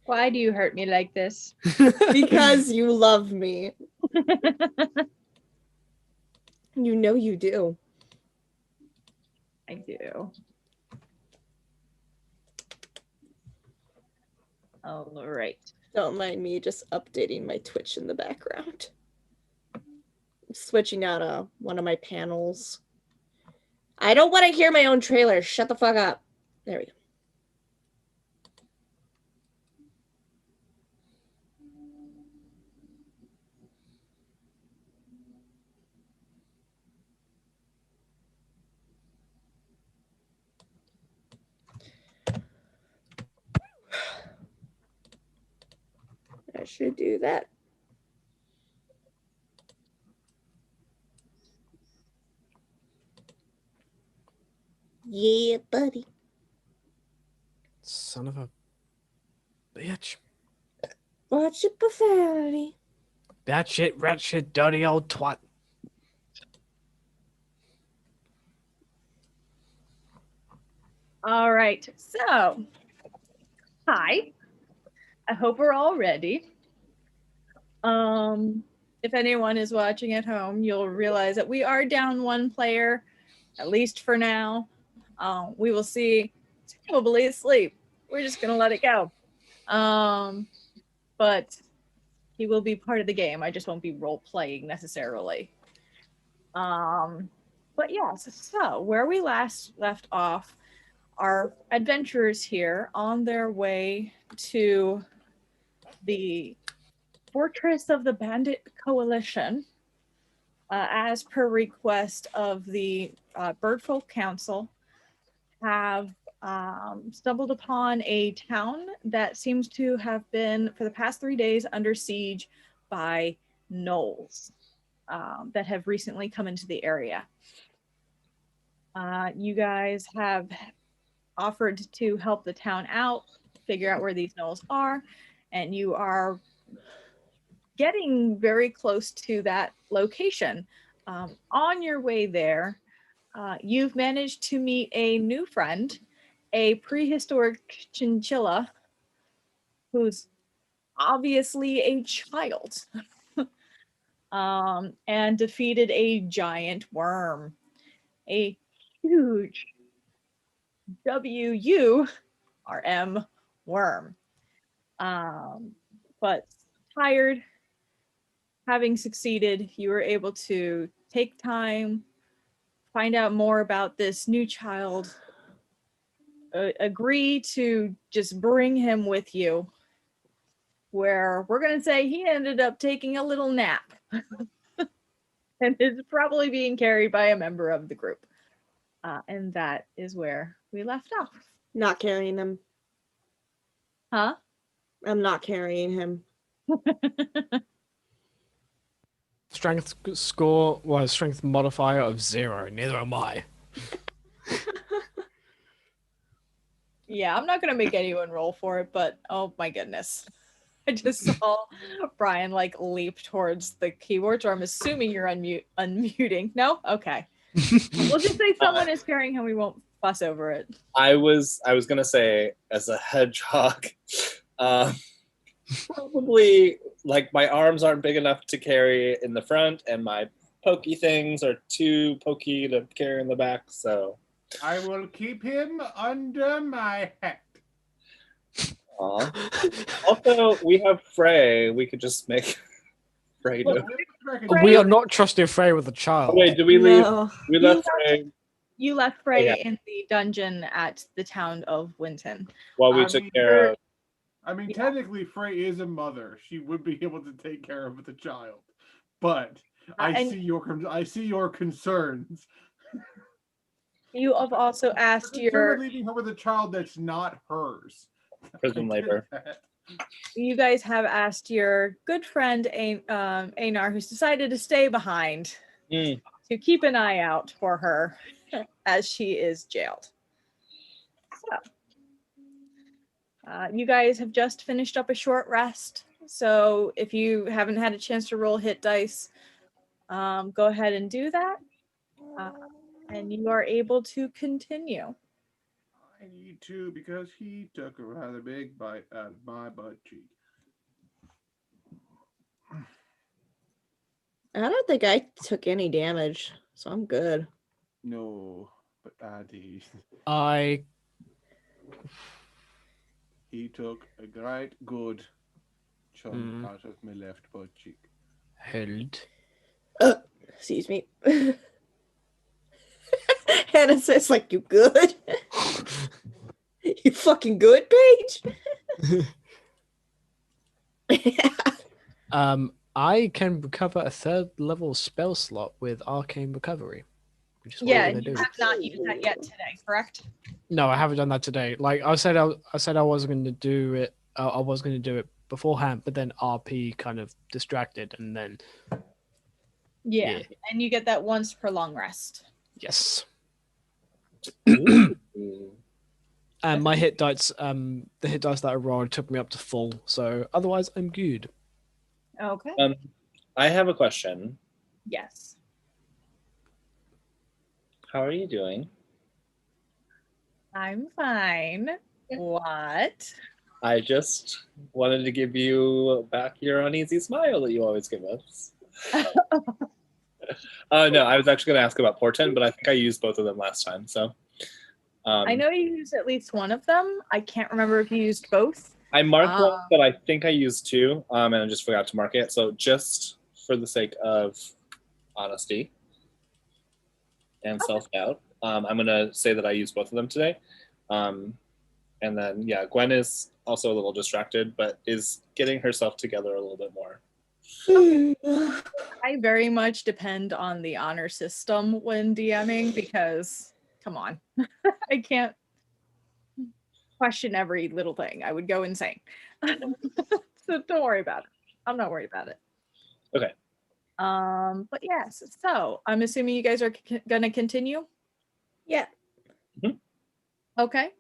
Why do you hurt me like this? Because you love me. You know you do. I do. All right. Don't mind me just updating my Twitch in the background. Switching out one of my panels. I don't want to hear my own trailer. Shut the fuck up. There we go. I should do that. Yeah, buddy. Son of a bitch. Watch your profanity. That shit, rat shit, dirty old twat. All right. So, hi. I hope we're all ready. If anyone is watching at home, you'll realize that we are down one player, at least for now. We will see. He's probably asleep. We're just gonna let it go. But he will be part of the game. I just won't be role playing necessarily. But yes. So where we last left off, our adventurers here on their way to the Fortress of the Bandit Coalition, as per request of the Birdfolk Council, have stumbled upon a town that seems to have been, for the past 3 days, under siege by gnolls that have recently come into the area. You guys have offered to help the town out, figure out where these gnolls are, and you are getting very close to that location. On your way there, you've managed to meet a new friend, a prehistoric chinchilla who's obviously a child, and defeated a giant worm, a huge WURM worm. But tired, having succeeded, you were able to take time, find out more about this new child, agree to just bring him with you, where we're going to say he ended up taking a little nap and is probably being carried by a member of the group. And that is where we left off. Not carrying him. Huh? I'm not carrying him. Strength score was strength modifier of 0. Neither am I. Yeah, I'm not going to make anyone roll for it, but oh my goodness. I just saw Brian like leap towards the keyboard, or I'm assuming you're unmuting. No? Okay. We'll just say someone is carrying him. We won't fuss over it. I was gonna say, as a hedgehog, probably like my arms aren't big enough to carry in the front, and my pokey things are too pokey to carry in the back. So I will keep him under my hat. Aww. Also, we have Frey. We could just make Frey do it. We are not trusting Frey with a child. Wait, did we leave? We left Frey. You left Frey in the dungeon at the town of Winton. While we took care of. I mean, technically, Frey is a mother. She would be able to take care of the child, but I see your concerns. You have also asked your leaving her with a child that's not hers. Prison labor. You guys have asked your good friend Einar, who's decided to stay behind, to keep an eye out for her as she is jailed. So, you guys have just finished up a short rest. So if you haven't had a chance to roll hit dice, Go ahead and do that. And you are able to continue. I need to because he took a rather big bite out of my butt cheek. I don't think I took any damage, so I'm good. No, but I did. I He took a great good chunk Mm. out of my left butt cheek. held. Excuse me. Hannah says, like, you good? You fucking good, Paige? I can recover a 3rd level spell slot with Arcane Recovery. Which is what Yeah, I'm and gonna you do. have not used that yet today, correct? No, I haven't done that today. Like I said I was going to do it. I was going to do it beforehand, but then RP kind of distracted, and then Yeah. Yeah. And you get that once per long rest. yes. Ooh. And my hit dice, the hit dice that I rolled took me up to full. So otherwise, I'm good. Okay. I have a question. Yes. How are you doing? I'm fine. What? I just wanted to give you back your uneasy smile that you always give us. No, I was actually going to ask about Portent, but I think I used both of them last time. So I know you used at least one of them. I can't remember if you used both. I marked one, but I think I used 2, and I just forgot to mark it. So just for the sake of honesty and self-doubt, I'm going to say that I used both of them today. And then, yeah, Gwen is also a little distracted, but is getting herself together a little bit more. I very much depend on the honor system when DMing because, come on, I can't question every little thing. I would go insane. So don't worry about it. I'm not worried about it. Okay. But yes, so I'm assuming you guys are gonna continue. Yeah. Okay.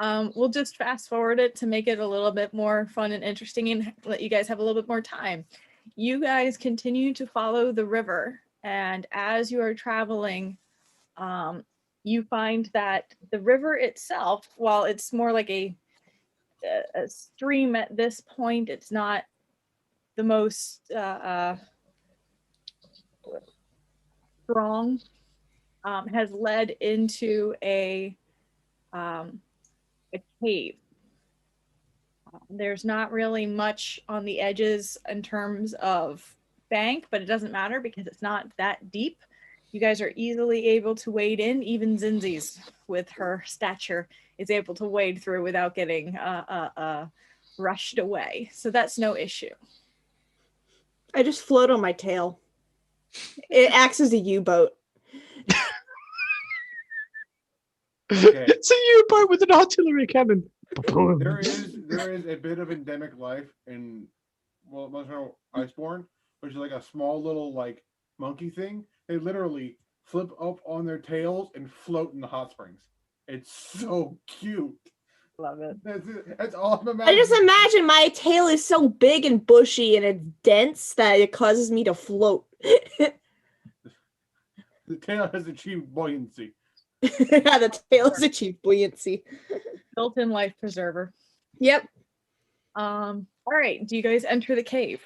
We'll just fast forward it to make it a little bit more fun and interesting and let you guys have a little bit more time. You guys continue to follow the river, and as you are traveling, you find that the river itself, while it's more like a stream at this point, it's not the most strong, has led into a cave. There's not really much on the edges in terms of bank, but it doesn't matter because it's not that deep. You guys are easily able to wade in. Even Zinzi's, with her stature, is able to wade through without getting rushed away. So that's no issue. I just float on my tail. It acts as a U-boat. Okay. It's a U-boat with an artillery cannon. There is a bit of endemic life in most Iceborne, which is like a small little like monkey thing. They literally flip up on their tails and float in the hot springs. It's so cute. Love it. That's all I'm I imagining. just imagine my tail is so big and bushy and it's dense that it causes me to float. The tail has achieved buoyancy. The tail has achieved buoyancy. Built-in life preserver. Yep. All right. Do you guys enter the cave?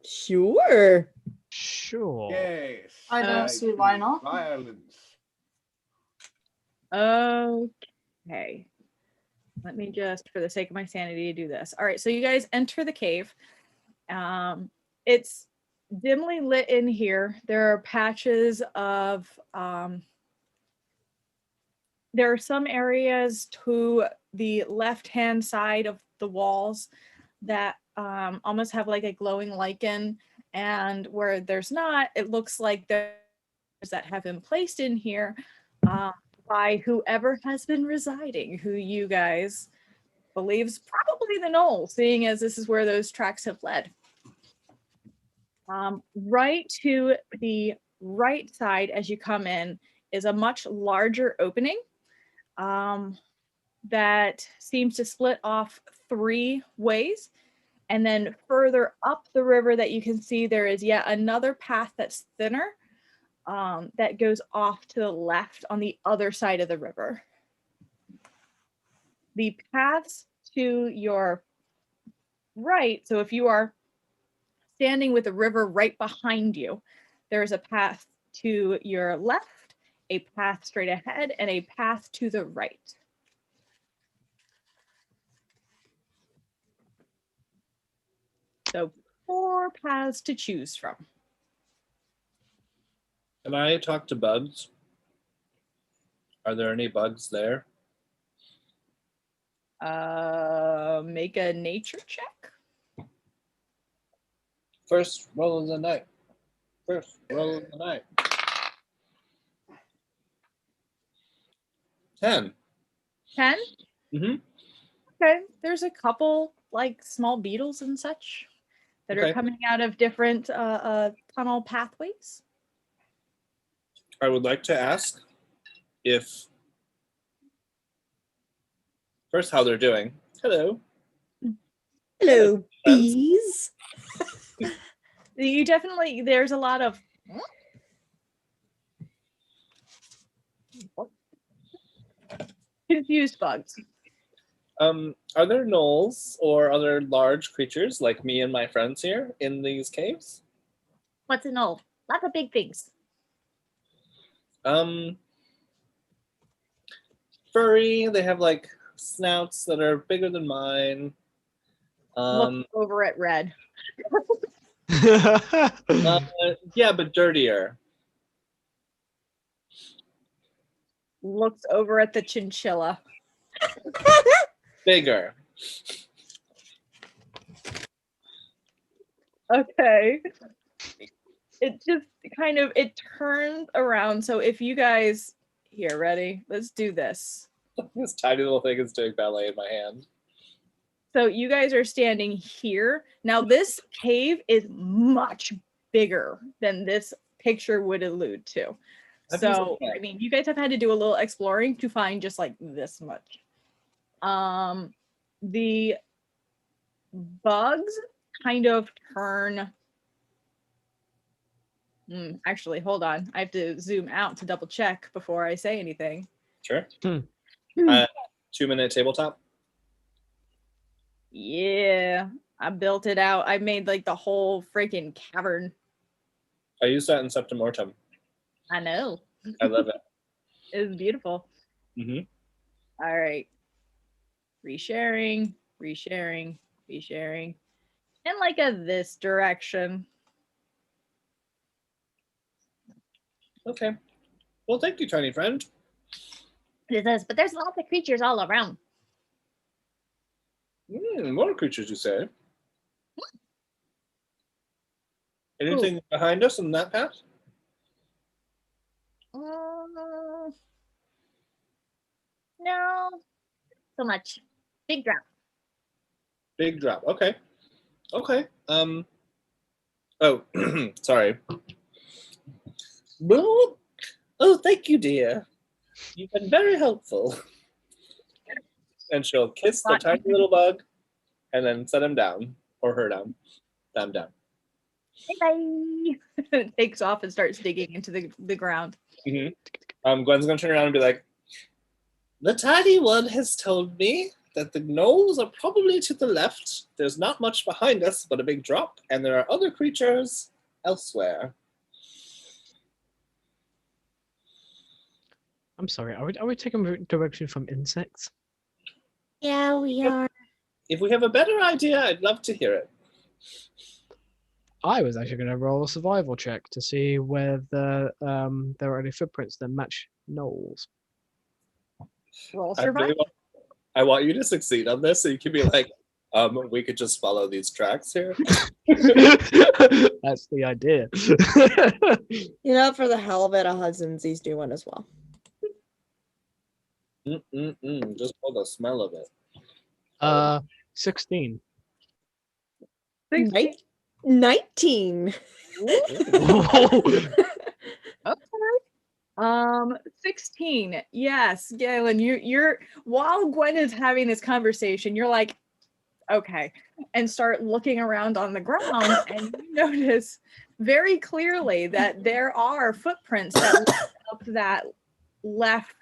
Sure. Sure. Yes. I don't see why not. Violence. Okay. Let me just, for the sake of my sanity, do this. All right. So you guys enter the cave. It's dimly lit in here. There are patches of there are some areas to the left-hand side of the walls that almost have like a glowing lichen, and where there's not, it looks like there's that have been placed in here by whoever has been residing, who you guys believes probably the Knoll, seeing as this is where those tracks have led. Right to the right side as you come in is a much larger opening that seems to split off 3 ways. And then further up the river that you can see, there is yet another path that's thinner that goes off to the left on the other side of the river. The paths to your right, so if you are standing with the river right behind you, there's a path to your left, a path straight ahead, and a path to the right. So 4 paths to choose from. Can I talk to bugs? Are there any bugs there? Make a nature check. First roll of the night. First roll of the night. 10. 10? Mm-hmm. Okay. There's a couple like small beetles and such that are Okay. coming out of different tunnel pathways. I would like to ask if first how they're doing. Hello. Hello, bees. You definitely, there's a lot of confused bugs. Are there gnolls or other large creatures like me and my friends here in these caves? What's an old? Lots of big things. Furry. They have like snouts that are bigger than mine. Look over at Red. Yeah, but dirtier. Looks over at the chinchilla. Bigger. Okay. It just kind of, it turns around. So if you guys, here, ready? Let's do this. This tiny little thing is doing ballet in my hand. So you guys are standing here. Now this cave is much bigger than this picture would allude to. So, I mean, you guys have had to do a little exploring to find just like this much. The bugs kind of turn. Actually, hold on. I have to zoom out to double check before I say anything. Sure. 2-minute tabletop. Yeah, I built it out. I made like the whole freaking cavern. I used that in Septum Mortem. I know. I love it. It was beautiful. Mm-hmm. All right. Resharing, resharing, resharing. And like this direction. Okay. Well, thank you, tiny friend. It says, but there's lots of creatures all around. More creatures, you say? Anything behind us in that path? No, so much. Big drop. Big drop. Okay. Okay. Oh, sorry. Well, oh, thank you, dear. You've been very helpful. And she'll kiss the tiny little bug and then set him down. Or her down. Them down. Bye. Takes off and starts digging into the ground. Mm-hmm. Gwen's going to turn around and be like, the tiny one has told me that the gnolls are probably to the left. There's not much behind us but a big drop, and there are other creatures elsewhere. I'm sorry, are we taking direction from insects? Yeah, we are. If we have a better idea, I'd love to hear it. I was actually going to roll a survival check to see whether there are any footprints that match gnolls. Roll survival. I want you to succeed on this so you can be like, we could just follow these tracks here. That's the idea. You know, for the hell of it, I'll have Zinzi's do one as well. Just for the smell of it. 16. 19. Okay. 16. Yes, Galen, you're while Gwen is having this conversation, you're like, okay, and start looking around on the ground, and you notice very clearly that there are footprints that lead up that left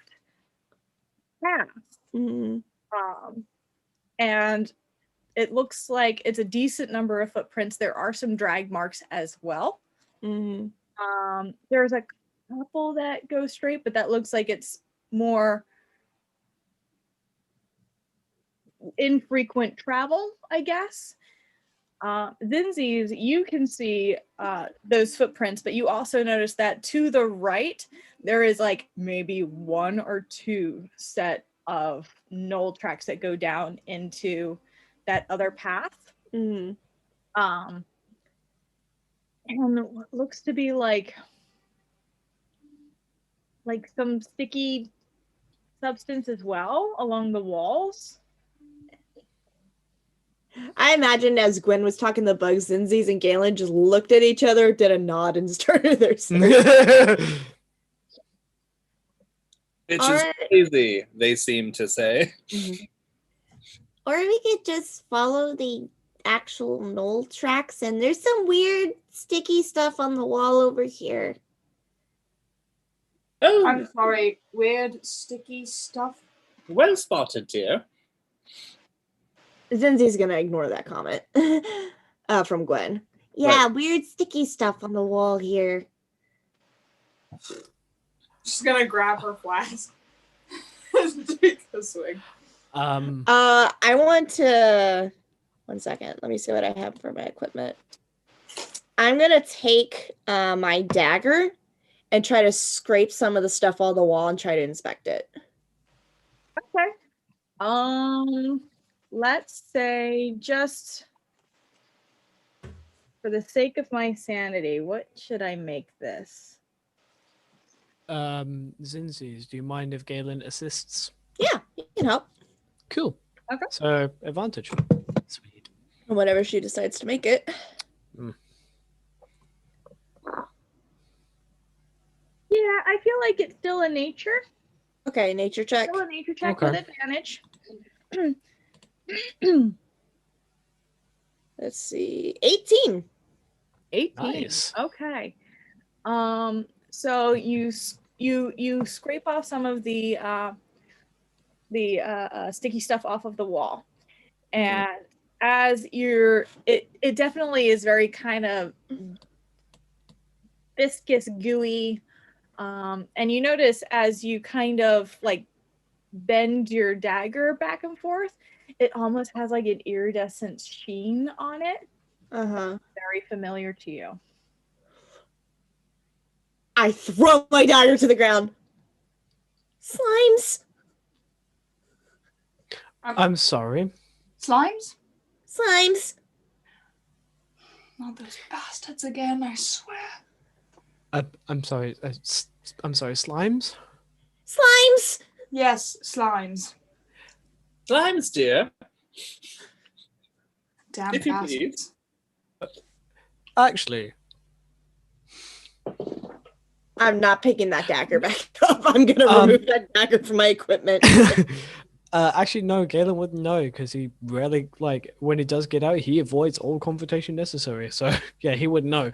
path. Mhm. And it looks like it's a decent number of footprints. There are some drag marks as well. Mhm. There's a couple that go straight, but that looks like it's more infrequent travel, I guess. Zinzi's, you can see those footprints, but you also notice that to the right, there is like maybe one or two set of knoll tracks that go down into that other path. Mhm. And what looks to be like some sticky substance as well along the walls. I imagined as Gwen was talking the bugs, Zinzi's and Galen just looked at each other, did a nod, and started their search. Which Or- is crazy, they seem to say. Or we could just follow the actual knoll tracks, and there's some weird sticky stuff on the wall over here. Oh, I'm sorry, weird sticky stuff. well spotted, dear. Zinzi's gonna ignore that comment from Gwen. Yeah, weird sticky stuff on the wall here. She's gonna grab her flask and take a swig. I want to 1 second. Let me see what I have for my equipment. I'm gonna take my dagger and try to scrape some of the stuff on the wall and try to inspect it. Okay. Let's say, just for the sake of my sanity, what should I make this? Zinzi's, do you mind if Galen assists? Yeah, you can help. Cool. Okay. So advantage. Sweet. Whatever she decides to make it. Yeah, I feel like it's still a nature. Okay, nature check. Still a nature check Okay. with advantage. Let's see. 18. 18. Nice. Okay. So you scrape off some of the sticky stuff off of the wall, and as it definitely is very kind of viscous, gooey, and you notice as you kind of like bend your dagger back and forth, it almost has like an iridescent sheen on it. Uh-huh. Very familiar to you. I throw my dagger to the ground. Slimes. I'm sorry. Slimes? Slimes. Not those bastards again, I swear. I'm sorry. I'm sorry. Slimes. Slimes. Yes, slimes. Slimes, dear. Damn If you bastards. Actually, I'm not picking that dagger back up. I'm gonna remove that dagger from my equipment. actually, no. Galen wouldn't know because he rarely, like, when he does get out, he avoids all confrontation necessary. So yeah, he wouldn't know.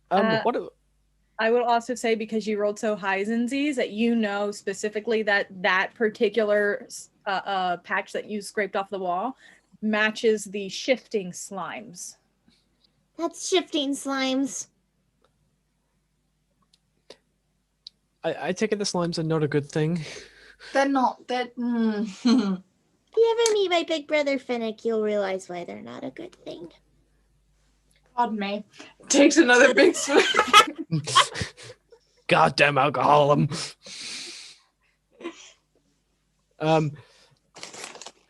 What? I would also say, because you rolled so high, Zinzi's, that you know specifically that particular patch that you scraped off the wall matches the shifting slimes. That's shifting slimes. I take it the slimes are not a good thing. They're not. If you ever meet my big brother Finnick, you'll realize why they're not a good thing. Pardon me. Takes another big swig. Goddamn alcohol.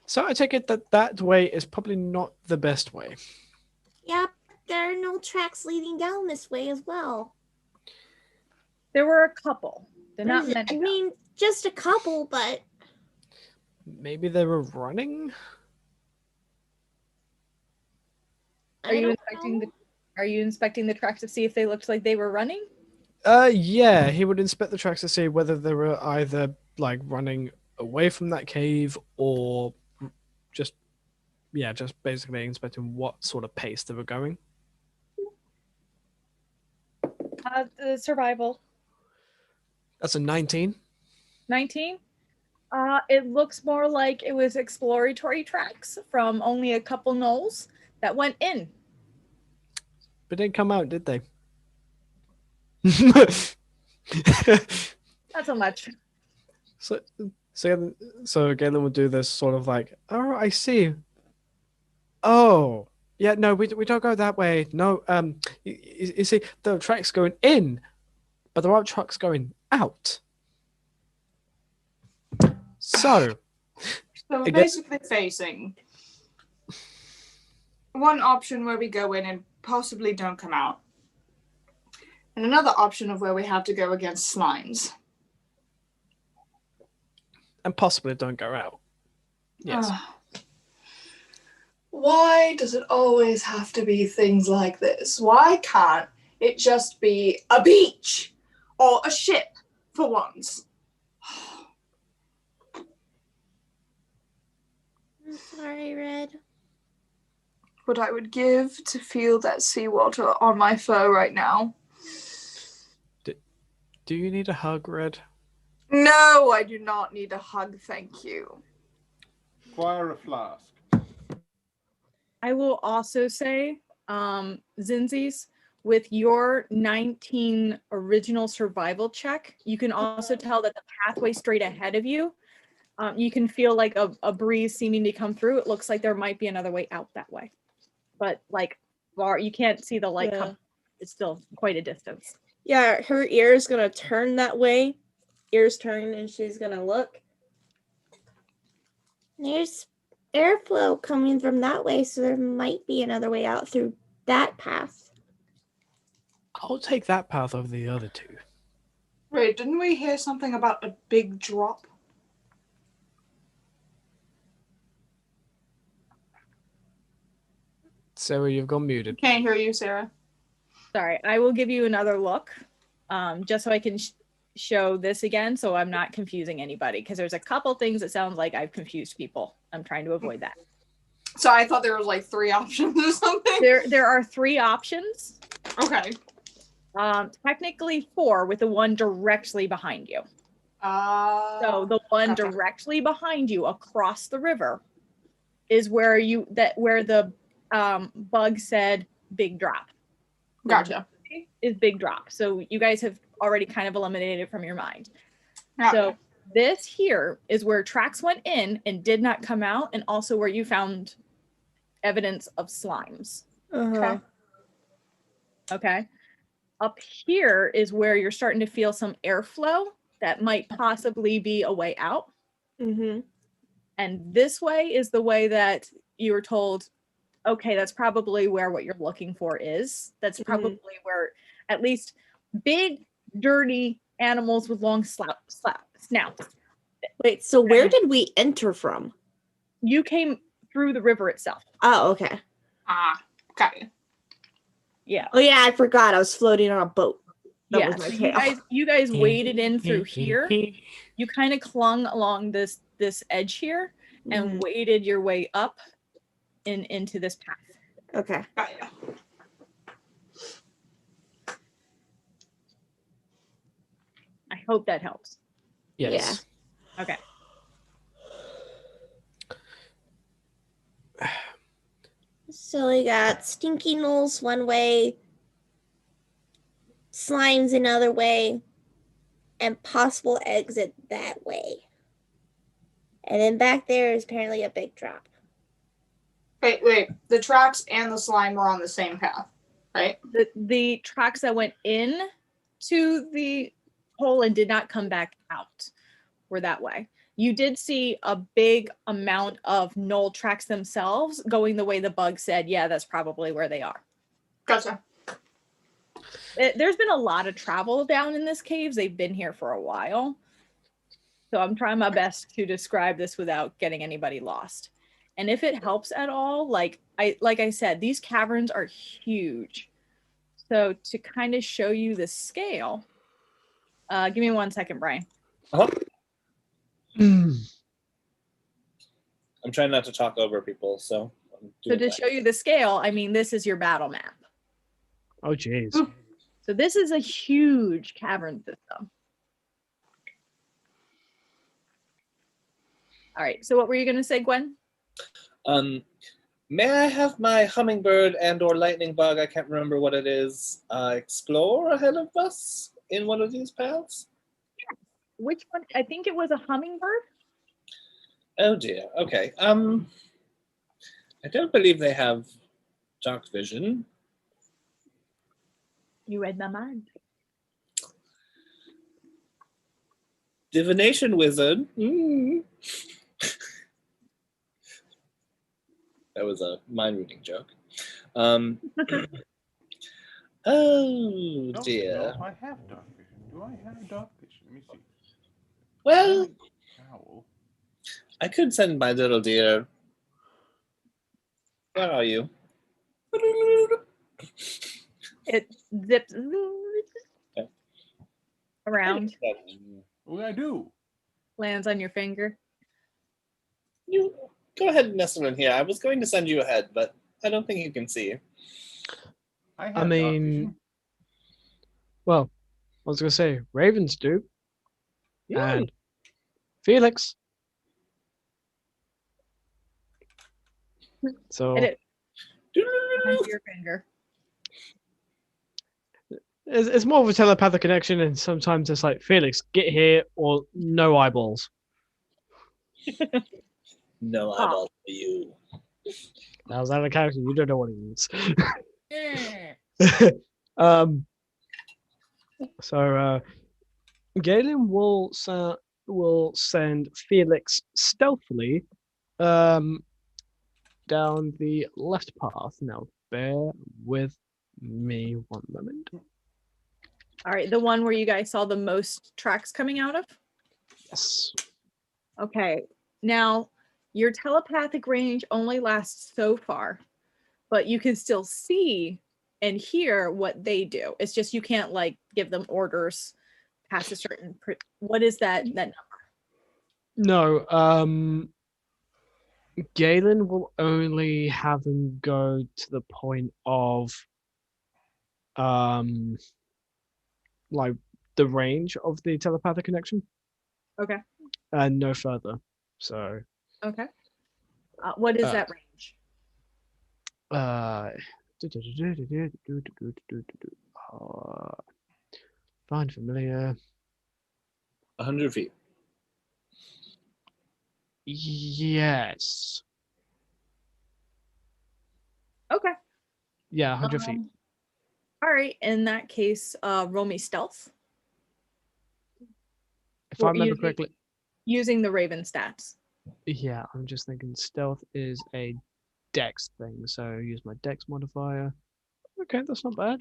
So I take it that way is probably not the best way. Yep, there are no tracks leading down this way as well. There were a couple. They're not many. I mean, just a couple, but Maybe they were running. Are you inspecting the tracks to see if they looked like they were running? Yeah, he would inspect the tracks to see whether they were either like running away from that cave or just, yeah, just basically inspecting what sort of pace they were going. The survival. That's a 19. 19. It looks more like it was exploratory tracks from only a couple knolls that went in. But didn't come out, did they? Not so much. so, so Galen would do this sort of like, oh, I see. Oh, yeah, no, we don't go that way. No, you see, the tracks going in, but there aren't trucks going out. So, So we're Again- basically facing one option where we go in and possibly don't come out, and another option of where we have to go against slimes. and possibly don't go out. Yes. Why does it always have to be things like this? Why can't it just be a beach or a ship for once? I'm sorry, Red. What I would give to feel that seawater on my fur right now. Do you need a hug, Red? No, I do not need a hug, thank you. Fire a flask. I will also say, Zinzi's, with your 19 original survival check, you can also tell that the pathway straight ahead of you, you can feel like a breeze seeming to come through. It looks like there might be another way out that way. But like far, you can't see the light come. It's still quite a distance. Yeah, her ear is gonna turn that way. Ears turn, and she's gonna look. There's airflow coming from that way, so there might be another way out through that path. I'll take that path over the other two. Wait, didn't we hear something about a big drop? Sarah, you've gone muted. Can't hear you, Sarah. Sorry, I will give you another look, just so I can show this again, so I'm not confusing anybody, because there's a couple things that sounds like I've confused people. I'm trying to avoid that. So I thought there was like 3 options or something. There are 3 options. Okay. Technically 4, with the one directly behind you. So the one Gotcha. directly behind you across the river is where the bug said big drop. Gotcha. Is big drop. So you guys have already kind of eliminated it from your mind. Okay. So this here is where tracks went in and did not come out, and also where you found evidence of slimes. Uh-huh. Okay. Up here is where you're starting to feel some airflow that might possibly be a way out. Mm-hmm. And this way is the way that you were told, okay, that's probably where what you're looking for is. That's probably where at least big, dirty animals with long snouts. Wait, so where did we enter from? You came through the river itself. Oh, okay. Okay. Yeah. Oh yeah, I forgot. I was floating on a boat. That Yeah. was my So tail. you guys waded in through here. You kind of clung along this edge here and Mhm. waded your way up into this path. Okay. Gotcha. I hope that helps. Yes. Okay. So we got stinky knolls one way, slimes another way, and possible exit that way. And then back there is apparently a big drop. Wait. The tracks and the slime were on the same path, right? The tracks that went in to the hole and did not come back out were that way. You did see a big amount of knoll tracks themselves going the way the bug said, yeah, that's probably where they are. Gotcha. There's been a lot of travel down in this cave. They've been here for a while. So I'm trying my best to describe this without getting anybody lost. And if it helps at all, like I said, these caverns are huge. So to kind of show you the scale, give me 1 second, Brian. I'm trying not to talk over people, so So to show you the scale, I mean, this is your battle map. Oh, jeez. So this is a huge cavern system. All right. So what were you going to say, Gwen? May I have my hummingbird and or lightning bug, I can't remember what it is, explore ahead of us in one of these paths? Which one? I think it was a hummingbird. Oh dear. Okay. I don't believe they have dark vision. You read my mind. Divination wizard. That was a mind reading joke. Oh No, dear. No, I have dark vision. Do I have dark vision? Let me see. Well, Owl. I could send my little dear. Where are you? It zips Okay. around, What did I do? lands on your finger. You go ahead and nestle in here. I was going to send you ahead, but I don't think you can see. I have I dark mean, vision. well, I was gonna say ravens do, Yeah. and Felix. So And it lands your finger. it's more of a telepathic connection, and sometimes it's like Felix, get here, or no eyeballs. No eyeballs for you. Now is that a character? You don't know what he means. Eh. So Galen will send Felix stealthily down the left path. Now bear with me one moment. All right, the one where you guys saw the most tracks coming out of? Yes. Okay. Now, your telepathic range only lasts so far, but you can still see and hear what they do. It's just you can't like give them orders past a certain what is that number? No, Galen will only have them go to the point of like the range of the telepathic connection Okay. and no further. So Okay. What is that range? uh find familiar. 100 feet. Yes. Okay. Yeah, 100 feet. All right. In that case, roll me stealth. If I Well, remember correctly, using the Raven stats. yeah, I'm just thinking stealth is a dex thing, so use my dex modifier. Okay, that's not bad.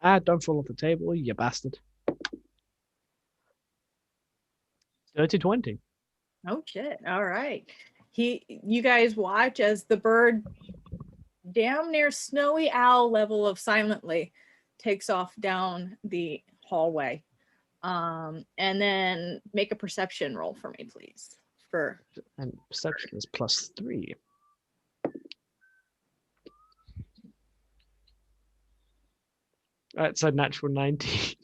Ah, don't fall off the table, you bastard. Dirty 20. Oh shit. All right. You guys watch as the bird damn near snowy owl level of silently takes off down the hallway. And then make a perception roll for me, please. And perception is +3. That's a natural 19.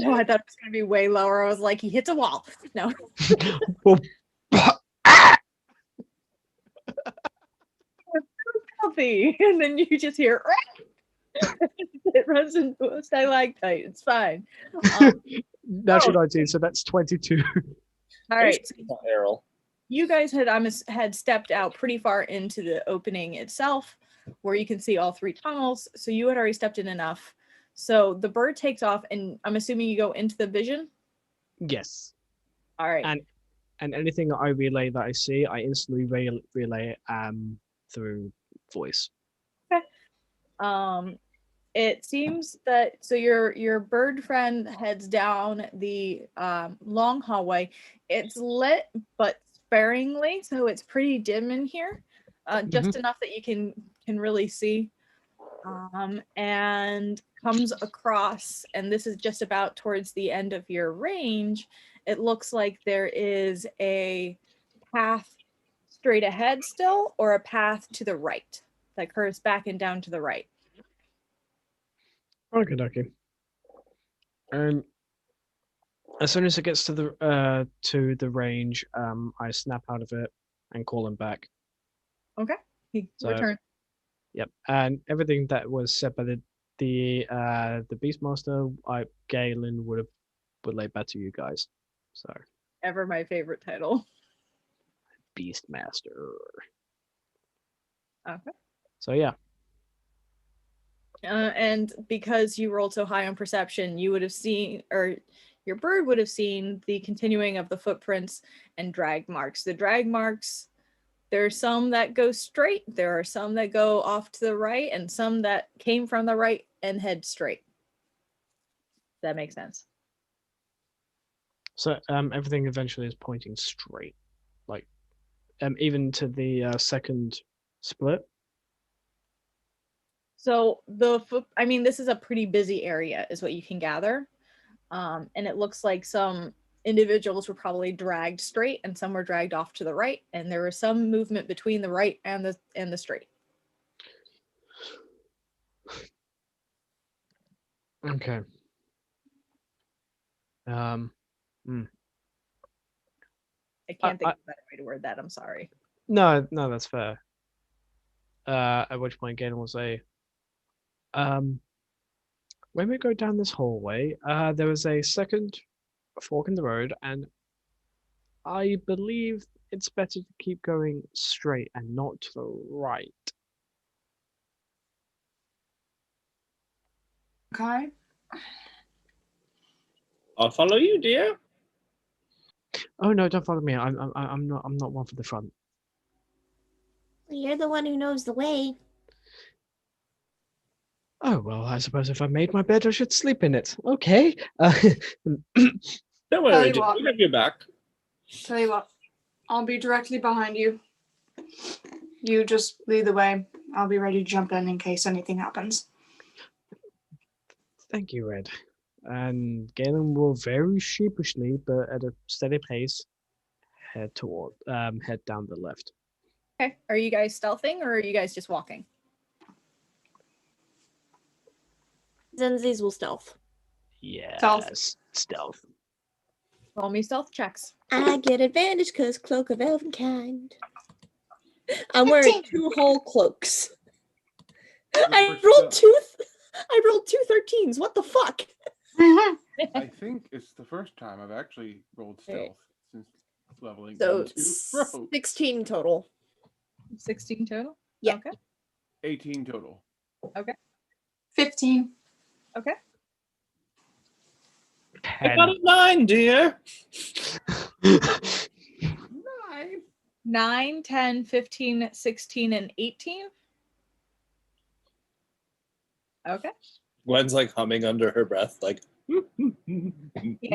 Oh, I thought it was gonna be way lower. I was like, he hits a wall. No. Well, Healthy. And then you just hear it runs into a stalactite. It's fine. natural 19, so that's 22. All right. Errol. You guys had stepped out pretty far into the opening itself, where you can see all three tunnels. So you had already stepped in enough. So the bird takes off, and I'm assuming you go into the vision. Yes. All right. And anything that I relay that I see, I instantly relay through voice. Okay. It seems that so your bird friend heads down the long hallway. It's lit but sparingly, so it's pretty dim in here, just enough that you can really see. And comes across, and this is just about towards the end of your range. It looks like there is a path straight ahead still, or a path to the right that curves back and down to the right? Okay. And as soon as it gets to the range, I snap out of it and call him back. Okay. He So- returns. Yep. And everything that was said by the Beastmaster, Galen would relay back to you guys. So Ever my favorite title. Beastmaster. Okay. So yeah. And because you rolled so high on perception, you would have seen, or your bird would have seen, the continuing of the footprints and drag marks. The drag marks, there are some that go straight, there are some that go off to the right, and some that came from the right and head straight. That makes sense. So everything eventually is pointing straight, like even to the second split. So I mean, this is a pretty busy area, is what you can gather. And it looks like some individuals were probably dragged straight, and some were dragged off to the right, and there was some movement between the right and the straight. Okay. I can't think I- of a better way to word that. I'm sorry. No, that's fair. At which point Galen will say, when we go down this hallway, there was a second fork in the road, and I believe it's better to keep going straight and not to the right. Okay. I'll follow you, dear. Oh no, don't follow me. I'm not one for the front. You're the one who knows the way. Oh well, I suppose if I made my bed, I should sleep in it. Okay. Don't Tell worry, you dear. what. We have your back. Tell you what, I'll be directly behind you. You just lead the way. I'll be ready to jump in case anything happens. Thank you, Red. And Galen will very sheepishly, but at a steady pace, head down the left. Okay. Are you guys stealthing, or are you guys just walking? Zenzi's will stealth. Yes, stealth. Roll me stealth checks. I get advantage because cloak of elvenkind. I'm wearing 2 whole cloaks. I rolled two 13s. What the fuck? I think it's the first time I've actually rolled stealth since leveling So into rogue. 16 total. 16 total? Yeah. Okay. 18 total. 15. Okay. I got a 9, dear. 9, 10, 15, 16, and 18. Okay. Gwen's like humming under her breath, like. Yeah,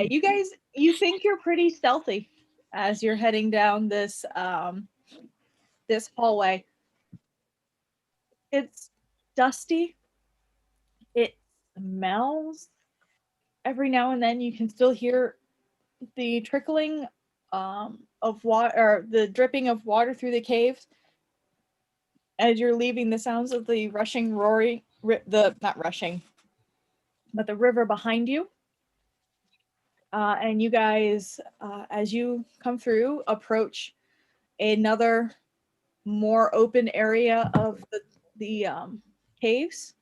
you guys, you think you're pretty stealthy as you're heading down this this hallway. It's dusty. It smells. Every now and then you can still hear the trickling of water, or the dripping of water through the caves as you're leaving. The sounds of the rushing, roaring, not rushing, but the river behind you. And you guys, as you come through, approach another more open area of the caves,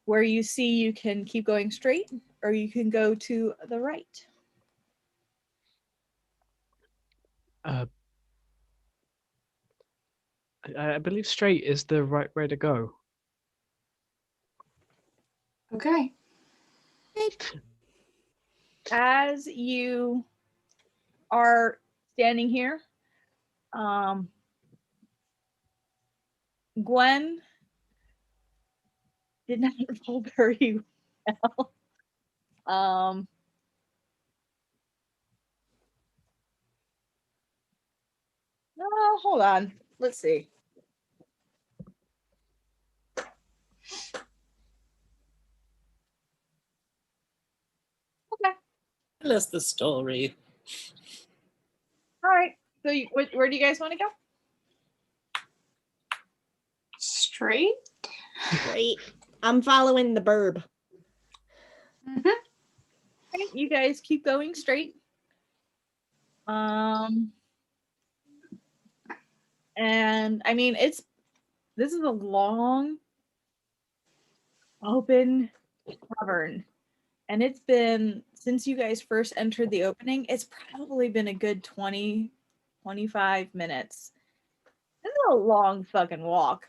where you see you can keep going straight, or you can go to the right. I believe straight is the right way to go. Okay. As you are standing here, Gwen did not roll very well. No, hold on. Let's see. Okay. Tell us the story. All right. So, where do you guys want to go? Straight. Great. I'm following the burb. Okay, you guys keep going straight. And I mean, this is a long, open cavern, and it's been since you guys first entered the opening. It's probably been a good 20, 25 minutes. This is a long fucking walk.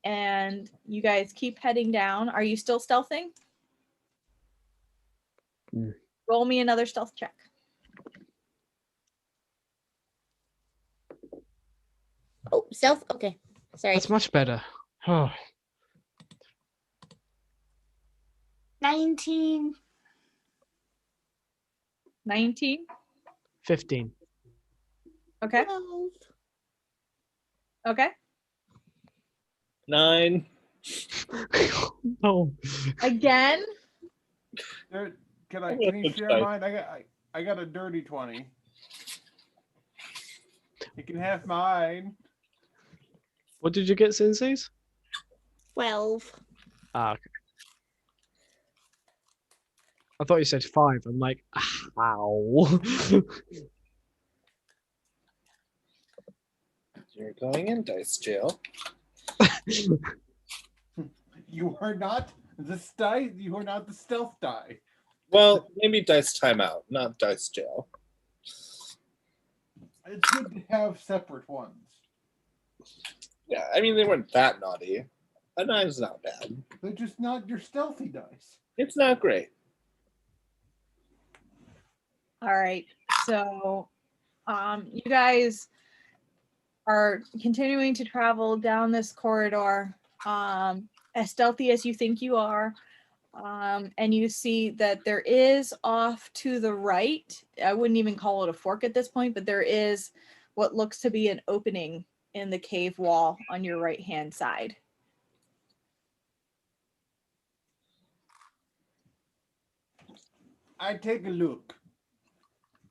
And you guys keep heading down. Are you still stealthing? Mm. Roll me another stealth check. Oh, stealth. Okay. Sorry. That's much better. Oh, 19. 19. 15. Okay. 12. Okay. 9. Oh. Again. Can you share mine? I got a dirty 20. You can have mine. What did you get, Senseis? 12. Ah, okay. I thought you said 5. I'm like, how? You're going in dice jail. You are not the die. You are not the stealth die. Well, maybe dice timeout, not dice jail. It's good to have separate ones. Yeah, I mean, they weren't that naughty. A 9's not bad. They're just not your stealthy dice. It's not great. All right. So, you guys are continuing to travel down this corridor, as stealthy as you think you are. And you see that there is off to the right. I wouldn't even call it a fork at this point, but there is what looks to be an opening in the cave wall on your right-hand side. I take a look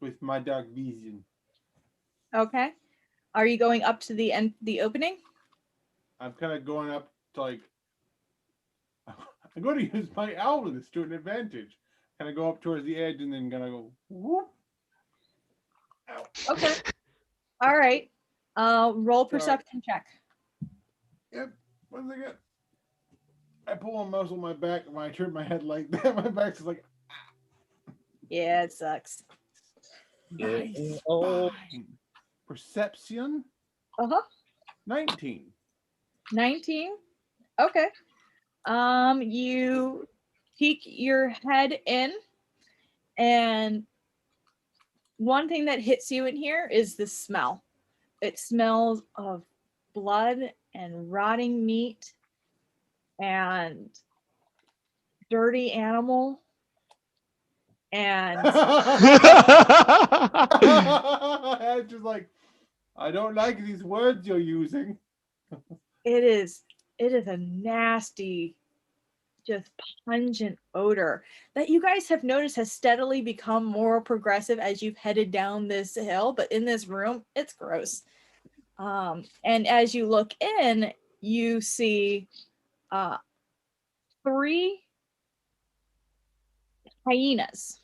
with my dark vision. Okay. Are you going up to the end, the opening? I'm kind of going up to like. I'm going to use my owlness to an advantage. Kind of go up towards the edge and then gonna go whoop. Ow. Okay. All right. Roll perception check. Yep. What does I get? I pull a muscle in my back and when I turn my head like that, my back's just like. Yeah, it sucks. Nice. Oh. Fine. Perception. 19. 19. Okay. You peek your head in, and one thing that hits you in here is the smell. It smells of blood and rotting meat and dirty animal. And I just like, I don't like these words you're using. it is a nasty, just pungent odor that you guys have noticed has steadily become more progressive as you've headed down this hill. But in this room, it's gross. And as you look in, you see 3 hyenas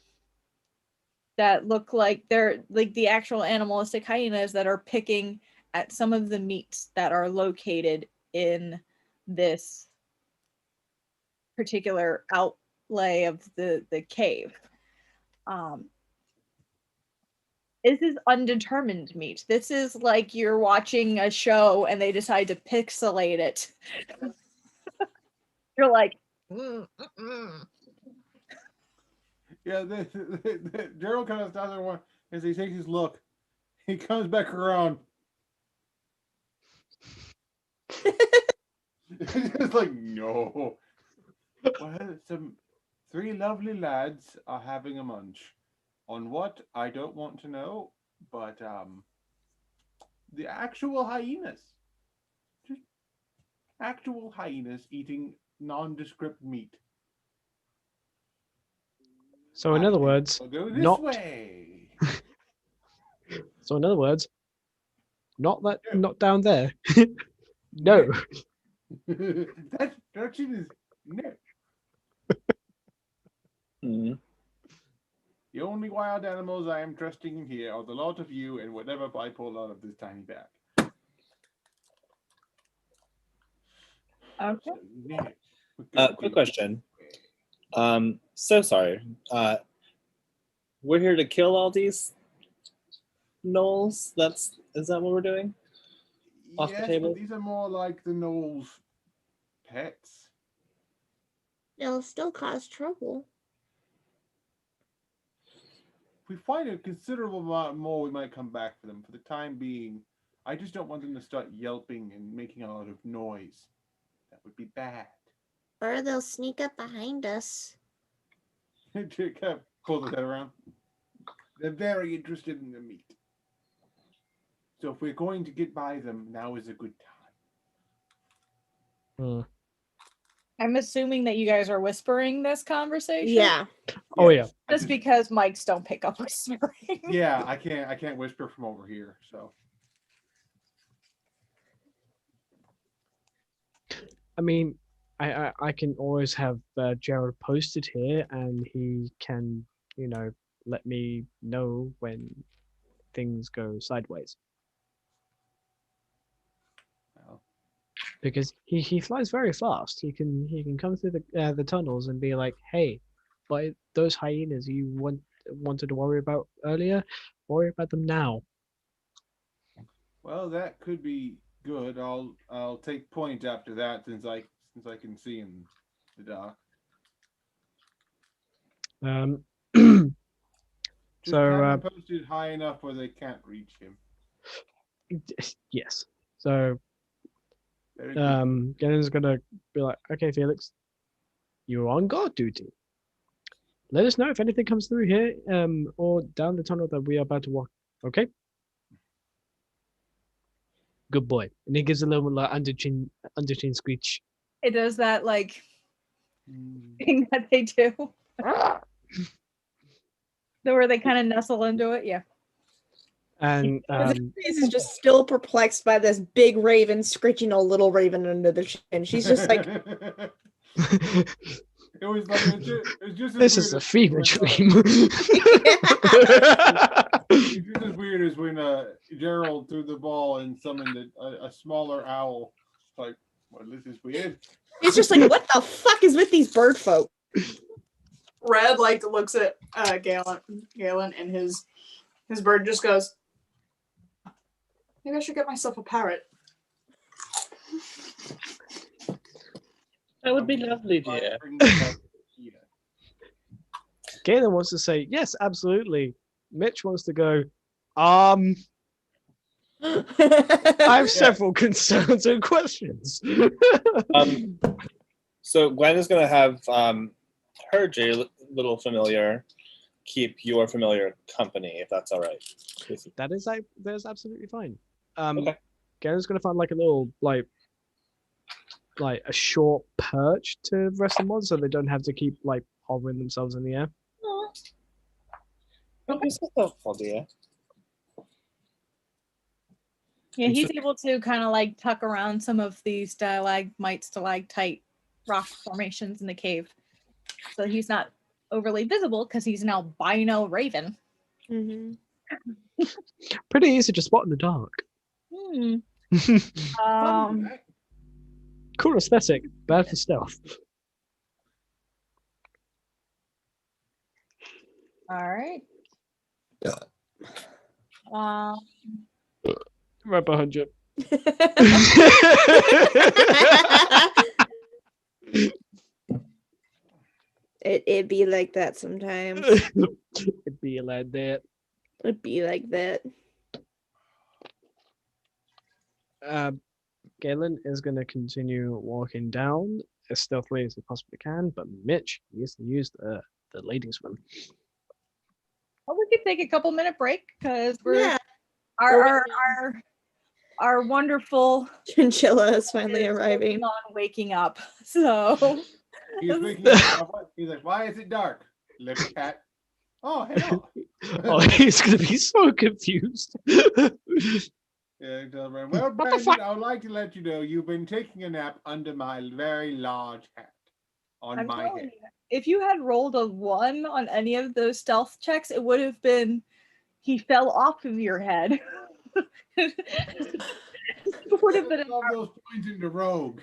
that look like they're like the actual animalistic hyenas that are picking at some of the meats that are located in this particular outlay of the cave. This is undetermined meat. This is like you're watching a show and they decide to pixelate it. You're like, Yeah, Gerald kind of stops there one as he takes his look. He comes back around. It's like, no. Well, 3 lovely lads are having a munch. On what? I don't want to know, but the actual hyenas. Just actual hyenas eating nondescript meat. So in other words, I'll go this not way. So in other words, not down there. No. That direction is no. Hmm. The only wild animals I am trusting in here are the lot of you and whatever I pull out of this tiny bag. Okay. So, no. Quick question. So sorry. We're here to kill all these gnolls. Is that what we're doing? Off the Yes, table? but these are more like the gnolls' pets. They'll still cause trouble. If we find a considerable amount more, we might come back for them. For the time being, I just don't want them to start yelping and making a lot of noise. That would be bad. Or they'll sneak up behind us. Kind of pulls his head around. They're very interested in the meat. So if we're going to get by them, now is a good time. I'm assuming that you guys are whispering this conversation. Yeah. Oh yeah. Just because mics don't pick up whispering. Yeah, I can't whisper from over here. So I mean, I can always have Gerald posted here, and he can, let me know when things go sideways. well, Because he flies very fast. He can come through the tunnels and be like, hey, by those hyenas you wanted to worry about earlier, worry about them now. well, that could be good. I'll take point after that since I can see in the dark. Just So have him posted high enough where they can't reach him. yes. So Very good. Gennon's gonna be like, okay, Felix, you're on guard duty. Let us know if anything comes through here, or down the tunnel that we are about to walk. Okay. Good boy. And he gives a little like under chin screech. It does that like Mm. thing that they do. Where they kind of nestle into it. Yeah. And This is just still perplexed by this big raven screeching a little raven under the chin. She's just like, It was like it was just as this weird is a as fever when, dream. It's just as weird as when Gerald threw the ball and summoned a smaller owl. It's like, well, this is weird. it's just like, what the fuck is with these bird folk? Red like looks at Galen, and his bird just goes, maybe I should get myself a parrot. That would be lovely, dear. Galen wants to say yes, absolutely. Mitch wants to go. I have several concerns and questions. So Gwen is going to have her little familiar keep your familiar company, if that's all right. That is absolutely fine. Okay. Galen's gonna find like a little like a short perch to rest them on, so they don't have to keep like hovering themselves in the air. Okay, so thoughtful, dear. Yeah, he's able to kind of like tuck around some of these stalactite rock formations in the cave. So he's not overly visible because he's an albino raven. Mm-hmm. Pretty easy to spot in the dark. Cool aesthetic, bad for stealth. All right. Right behind you. It'd be like that sometimes. It'd be like that. It'd be like that. Galen is going to continue walking down as stealthily as he possibly can, but Mitch needs to use the ladies' room. Well, we could take a couple minute break because Yeah. our wonderful Chinchilla is finally is arriving. working on waking up. So He's waking up. He's like, why is it dark? Little cat. Oh, hell. Oh, he's gonna be so confused. Yeah, tell Brandon, well, Brandon, I would like to let you know you've been taking a nap under my very large hat on I'm my telling head. you, if you had rolled a 1 on any of those stealth checks, it would have been he fell off of your head. It would have been a All those points into rogue.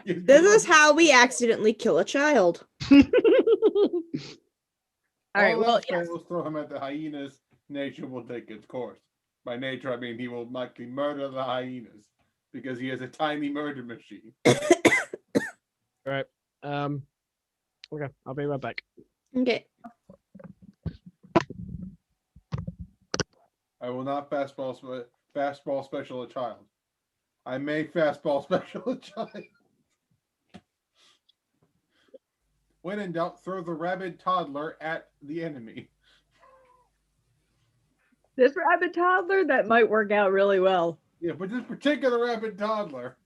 This is how we accidentally kill a child. All right, All well, else yes. fails, throw him at the hyenas. Nature will take its course. By nature, I mean he will likely murder the hyenas because he is a tiny murder machine. Right. Okay, I'll be right back. Okay. I will not fastball special a child. I may fastball special a child. When in doubt, throw the rabid toddler at the enemy. This rabbit toddler, that might work out really well. Yeah, but this particular rabid toddler.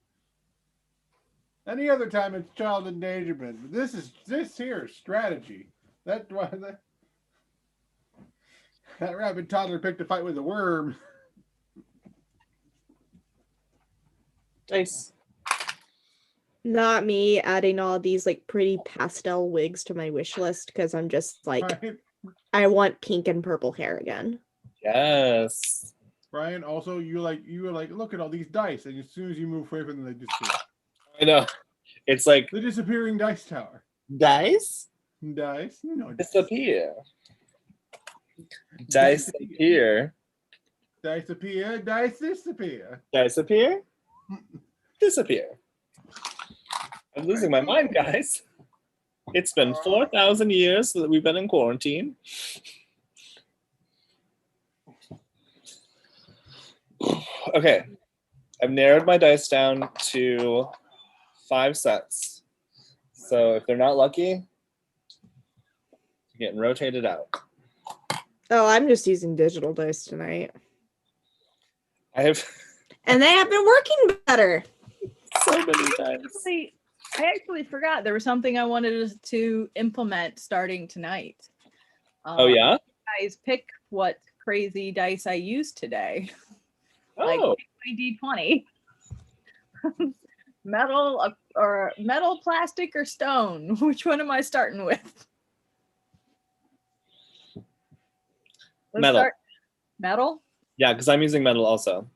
Any other time it's child endangerment. But this here is strategy. That rabid toddler picked a fight with a worm. Dice. Not me adding all these like pretty pastel wigs to my wish list because I'm just like, Right? I want pink and purple hair again. Yes. Brian, also you were like, look at all these dice, and as soon as you move away from them, they disappear. I know. It's like The disappearing dice tower. dice Dice? No dice. disappear. Dice appear. Dice appear, dice disappear. Dice appear. Disappear. I'm losing my mind, guys. It's been 4,000 years that we've been in quarantine. Okay. I've narrowed my dice down to 5 sets. So if they're not lucky, you're getting rotated out. Oh, I'm just using digital dice tonight. I have And they have been working better. so many dice. I actually forgot there was something I wanted to implement starting tonight. Oh, yeah? Guys, pick what crazy dice I used today. Like Oh, pick my D20. Metal or metal, plastic, or stone? Which one am I starting with? Metal. Metal? yeah, because I'm using metal also.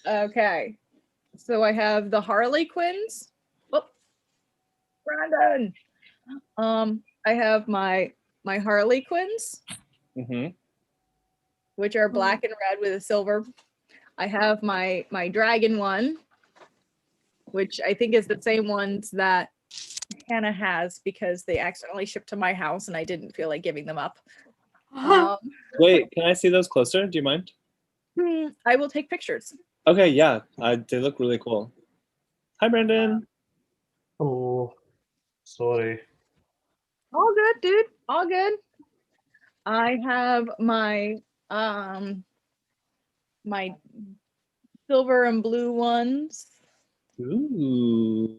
Okay. So I have the Harley Quinns. Oh, Brandon. I have my Harley Quinns, Mm-hmm. which are black and red with a silver. I have my dragon one, which I think is the same ones that Hannah has because they accidentally shipped to my house and I didn't feel like giving them up. Wait, can I see those closer? Do you mind? I will take pictures. Okay, yeah. They look really cool. Hi, Brandon. Oh, sorry. All good, dude. All good. I have my my silver and blue ones. Ooh.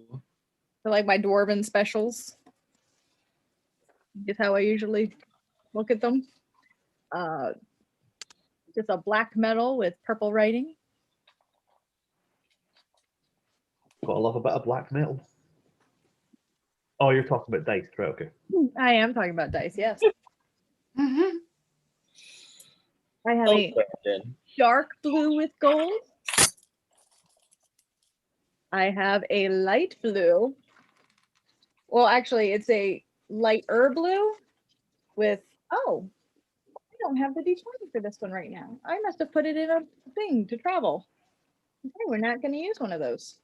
They're like my dwarven specials. Is how I usually look at them. Just a black metal with purple writing. Gotta love a bit of black metal. Oh, you're talking about dice, right? Okay. I am talking about dice, yes. Mhm. I have Oh, a Brandon. dark blue with gold. I have a light blue. Well, actually, it's a lighter blue with, oh, I don't have the D20 for this one right now. I must have put it in a thing to travel. Okay, we're not going to use one of those.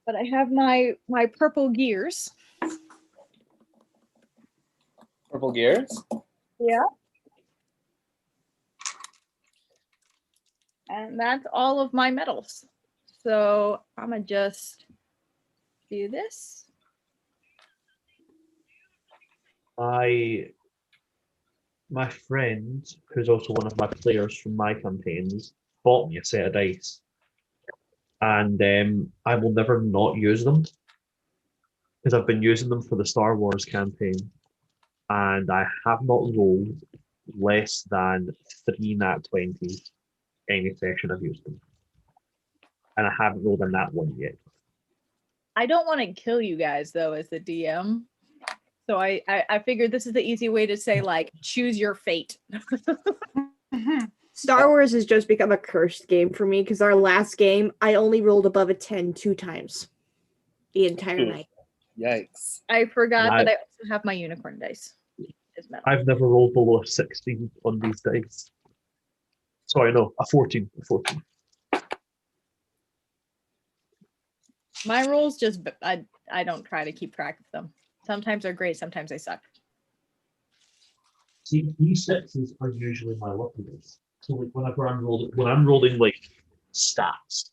But I have my purple gears. Purple gears. Yeah. And that's all of my medals. So I'm going to just do this. My friend, who's also one of my players from my campaigns, bought me a set of dice, and I will never not use them because I've been using them for the Star Wars campaign. and I have not rolled less than 3 nat 20s any session I've used them. And I haven't rolled a nat 1 yet. I don't want to kill you guys though as the DM. So I figured this is the easy way to say like choose your fate. Star Wars has just become a cursed game for me because our last game I only rolled above a 10 2 times the entire Ooh. night. Yikes. I forgot Right. that I also have my unicorn dice. Is metal. I've never rolled below a 16 on these dice. Sorry, no, a 14. A 14. My rolls just I don't try to keep track of them. Sometimes they're great, sometimes they suck. See, D6s are usually my lucky dice. So like whenever when I'm rolling like stats,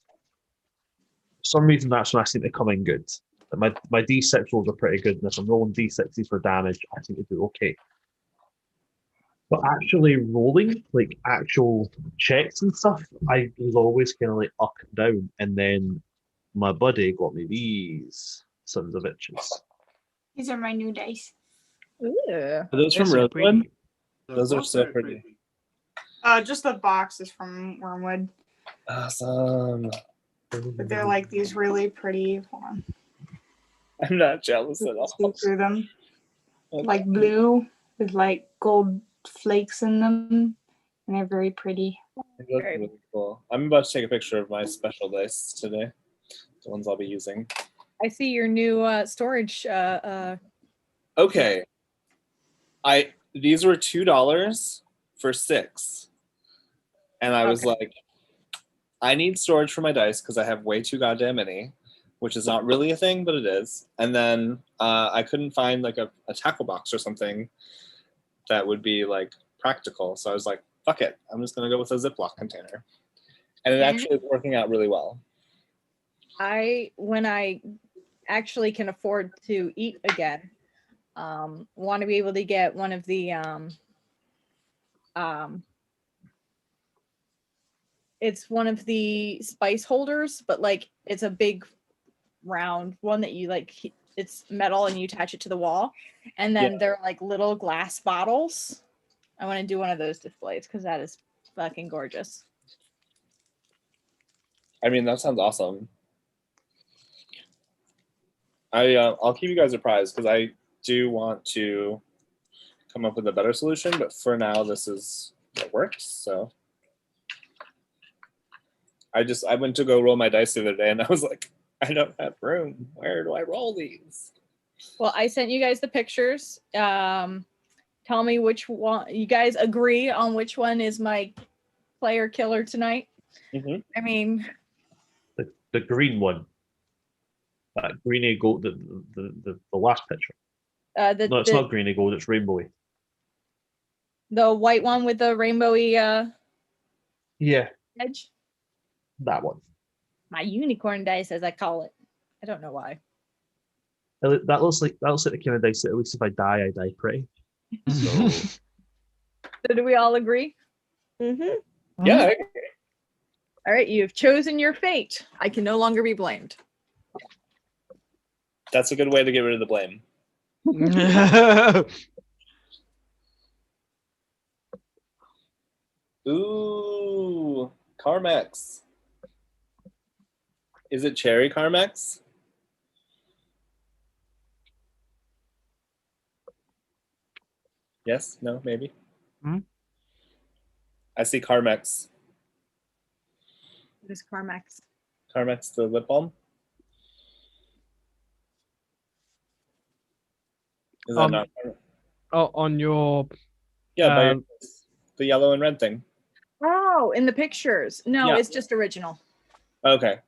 for some reason that's when I seem to come in good. My D6 rolls are pretty good, and if I'm rolling D6s for damage, I seem to do okay. But actually rolling, like actual checks and stuff, I was always kind of like up and down, and then my buddy got me these sons of bitches. These are my new dice. Ooh. Are those from Those are Rosewood? pretty. Those are so pretty. Just the box is from Wormwood, Awesome. but they're like these really pretty. Hold on, I'm not jealous at all. see through them, Okay. like blue with like gold flakes in them, and they're very pretty. They look really cool. I'm about to take a picture of my special dice today. The ones I'll be using. I see your new storage Okay. These were $2 for 6. And I was like, I need storage for my dice because I have way too goddamn many, which is not really a thing, but it is. And then I couldn't find like a tackle box or something that would be like practical. So I was like, fuck it. I'm just going to go with a Ziploc container. And it actually is working out really well. When I actually can afford to eat again, want to be able to get one of the it's one of the spice holders, but like it's a big round one that you like, it's metal and you attach it to the wall, and then they're like little glass bottles. I want to do one of those displays because that is fucking gorgeous. I mean, that sounds awesome. I'll keep you guys apprised because I do want to come up with a better solution, but for now this is what works. So I went to go roll my dice the other day and I was like, I don't have room. Where do I roll these? Well, I sent you guys the pictures. Tell me which one you guys agree on, which one is my player killer tonight. Mm-hmm. I mean, The green one. That greeny gold, the last picture. No, it's not greeny gold, it's rainbowy. The white one with the rainbowy Yeah, edge. that one. My unicorn dice, as I call it. I don't know why. That looks like the kind of dice that at least if I die pretty. So So do we all agree? Mm-hmm. Yeah. All right, you've chosen your fate. I can no longer be blamed. That's a good way to get rid of the blame. Ooh, Carmex. Is it cherry Carmex? Yes, no, maybe. I see Carmex. This Carmex. Carmex, the lip balm. Is that not? On your Yeah, the yellow and red thing. Oh, in the pictures. No, Yeah. it's just original. Okay.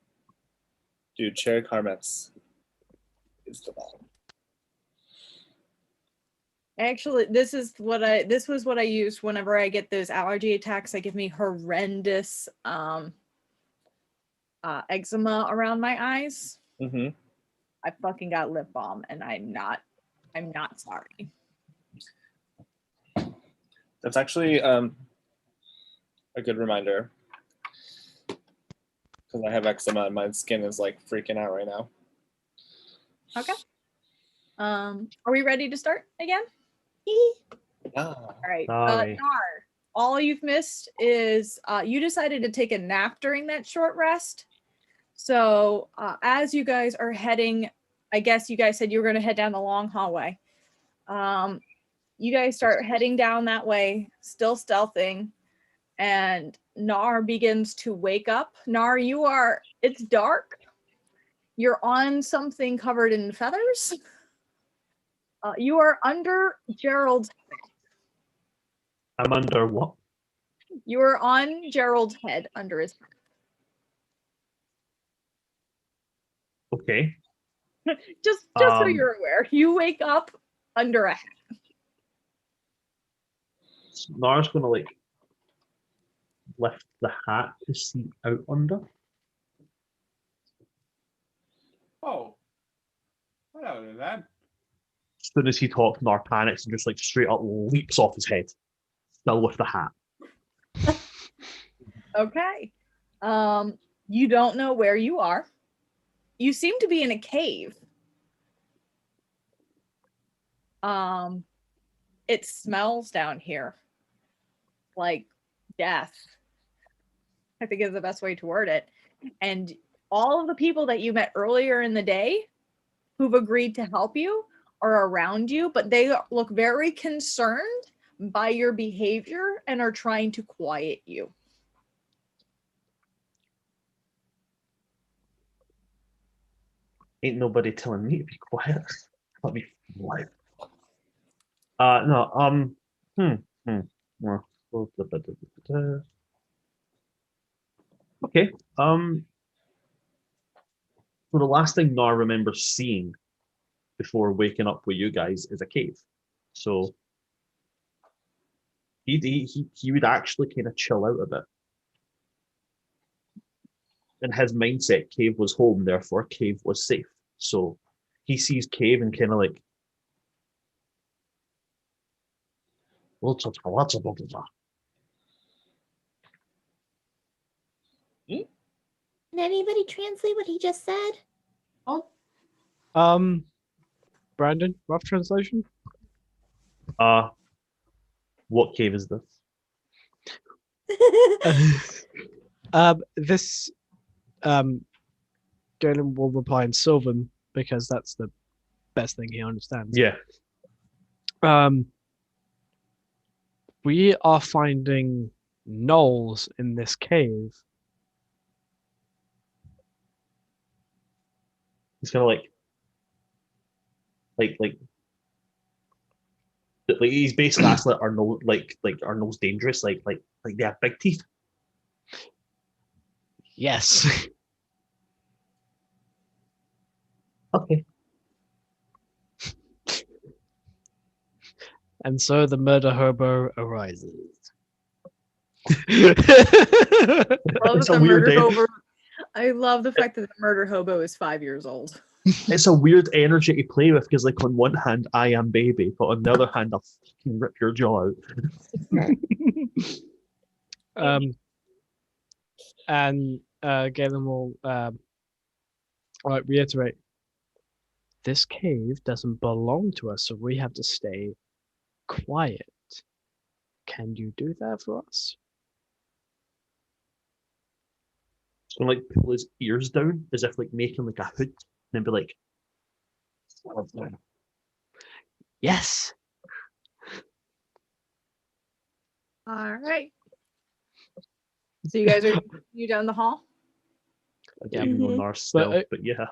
Dude, cherry Carmex is the bomb. Actually, this was what I used whenever I get those allergy attacks that give me horrendous eczema around my eyes. Mm-hmm. I fucking got lip balm, and I'm not sorry. That's actually a good reminder because I have eczema and my skin is like freaking out right now. Okay. Are we ready to start again? Ah. All right. Sorry. Nar, all you've missed is you decided to take a nap during that short rest. So as you guys are heading, I guess you guys said you were going to head down the long hallway. You guys start heading down that way, still stealthing, and Nar begins to wake up. Nar, it's dark. You're on something covered in feathers. You are under Gerald's. I'm under what? You are on Gerald's head, under his Okay. head. Just so Um, you're aware, you wake up under a hat. Nara's gonna like lift the hat to see out under. Oh. Well, that. As soon as he talks, Nar panics and just like straight up leaps off his head, still with the hat. Okay. You don't know where you are. You seem to be in a cave. It smells down here like death, I think is the best way to word it. And all of the people that you met earlier in the day who've agreed to help you are around you, but they look very concerned by your behavior and are trying to quiet you. Ain't nobody telling me to be quiet. Let me live. No, well, okay. So the last thing Nar remembers seeing before waking up with you guys is a cave. So he would actually kind of chill out a bit. In his mindset, cave was home, therefore cave was safe. So he sees cave and kind of like, Can anybody translate what he just said? Brandon, rough translation. what cave is this? This Galen will reply in Sylvan because that's the best thing he understands. Yeah. We are finding gnolls in this cave. He's kind of like he's basically asking are no like are nose dangerous? Like they have big teeth. Yes. Okay. And so the murder hobo arises. It's a weird day. I love the fact that the murder hobo is 5 years old. It's a weird energy to play with because, like, on one hand, I am baby, but on the other hand, I'll fucking rip your jaw out. And Galen will reiterate. This cave doesn't belong to us, so we have to stay quiet. Can you do that for us? So, like, pull his ears down as if, like, making like a hood, and then be like, yes. All right. So you guys are you down the hall? I don't even know Nars still, but yeah.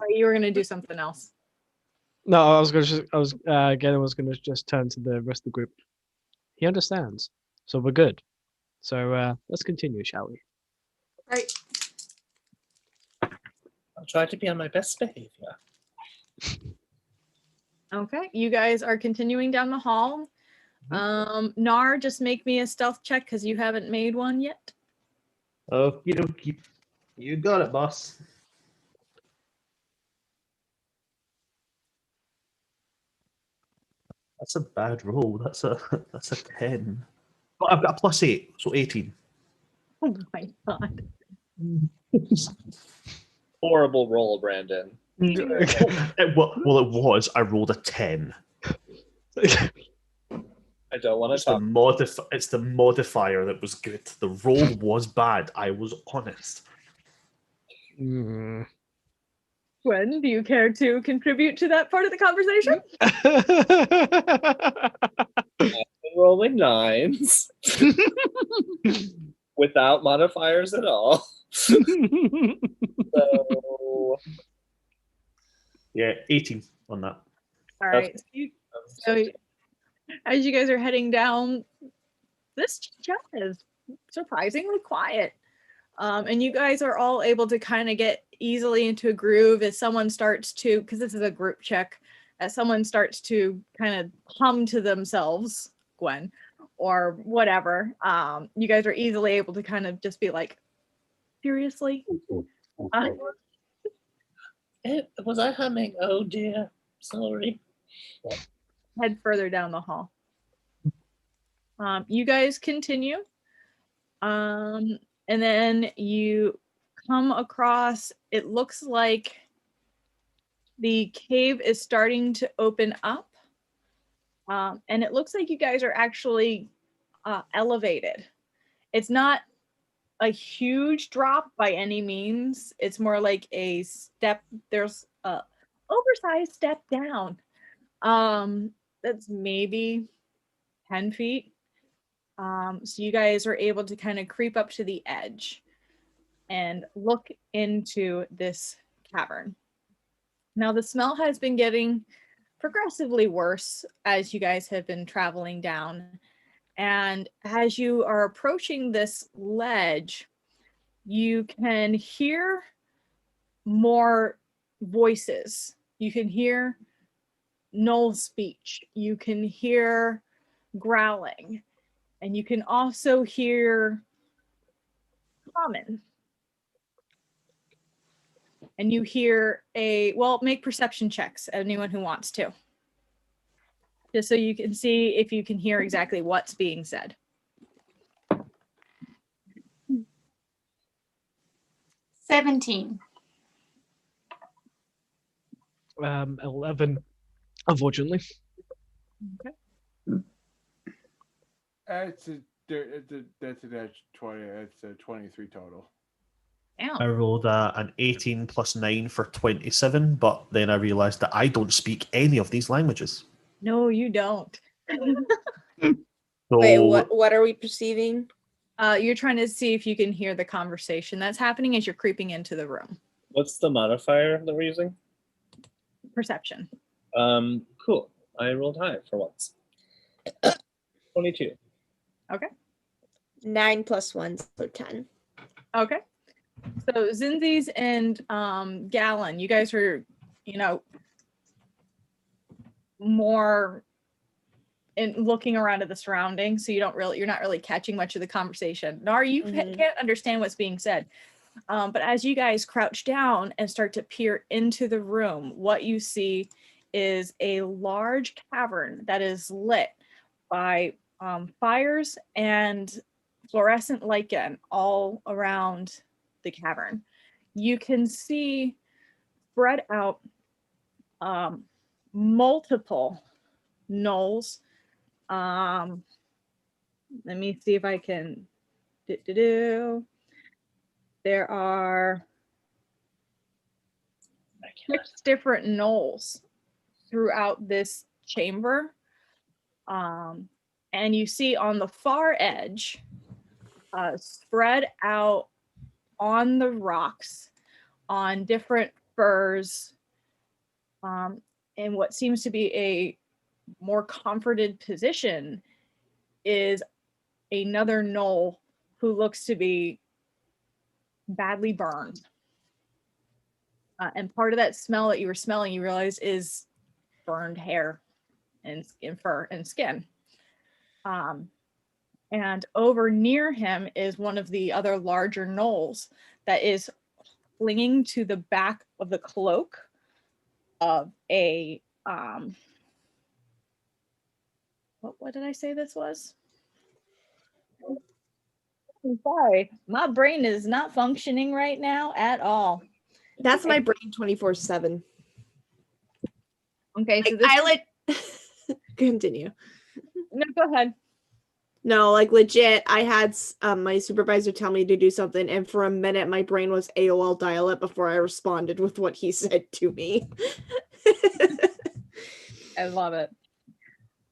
Or you were gonna do something else? No, Galen was gonna just turn to the rest of the group. He understands, so we're good. So let's continue, shall we? Right. I'll try to be on my best behavior. Okay, you guys are continuing down the hall. Nar, just make me a stealth check because you haven't made one yet. Okie dokie. You got it, boss. That's a bad roll. That's a 10. But I've got a +8, so 18. Oh my god. Horrible roll, Brandon. It was. I rolled a 10. I don't want It's to talk. it's the modifier that was good. The roll was bad. I was honest. Hmm. Gwen, do you care to contribute to that part of the conversation? Rolling 9s without modifiers at all. So Yeah, 18 on that. All right. So as you guys are heading down, this chat is surprisingly quiet. And you guys are all able to kind of get easily into a groove as someone starts to, because this is a group check, as someone starts to kind of hum to themselves, Gwen, or whatever. You guys are easily able to kind of just be like, seriously? Was I humming? Oh dear. Sorry. Head further down the hall. You guys continue. And then you come across, it looks like the cave is starting to open up. And it looks like you guys are actually elevated. It's not a huge drop by any means. It's more like a step. There's a oversized step down. That's maybe 10 feet. So you guys are able to kind of creep up to the edge and look into this cavern. Now the smell has been getting progressively worse as you guys have been traveling down. And as you are approaching this ledge, you can hear more voices. You can hear Knoll speech. You can hear growling. And you can also hear common. And you hear make perception checks, anyone who wants to. Just so you can see if you can hear exactly what's being said. 17. 11, unfortunately. Okay. That's a 20. That's a 23 total. I rolled an 18 plus 9 for 27, but then I realized that I don't speak any of these languages. No, you don't. So, Wait, what are we perceiving? You're trying to see if you can hear the conversation that's happening as you're creeping into the room. What's the modifier that we're using? Perception. Cool. I rolled high for once. 22. Okay. 9 plus 1, so 10. Okay. So Zinzi's and Gallon, you guys are, more in looking around at the surroundings, so you're not really catching much of the conversation. Nor you can't understand what's being said. But as you guys crouch down and start to peer into the room, what you see is a large cavern that is lit by fires and fluorescent lichen all around the cavern. You can see spread out multiple knolls. Let me see if I can. There are 6 different knolls throughout this chamber. And you see on the far edge, spread out on the rocks, on different firs, in what seems to be a more comforted position, is another knoll who looks to be badly burned. And part of that smell that you were smelling, you realize, is burned hair and fur and skin. And over near him is one of the other larger knolls that is clinging to the back of the cloak of a what did I say this was? I'm sorry, my brain is not functioning right now at all. That's my brain 24/7. Okay, so I continue. No, go ahead. No, like legit, I had my supervisor tell me to do something, and for a minute, my brain was AOL dial-up before I responded with what he said to me. I love it.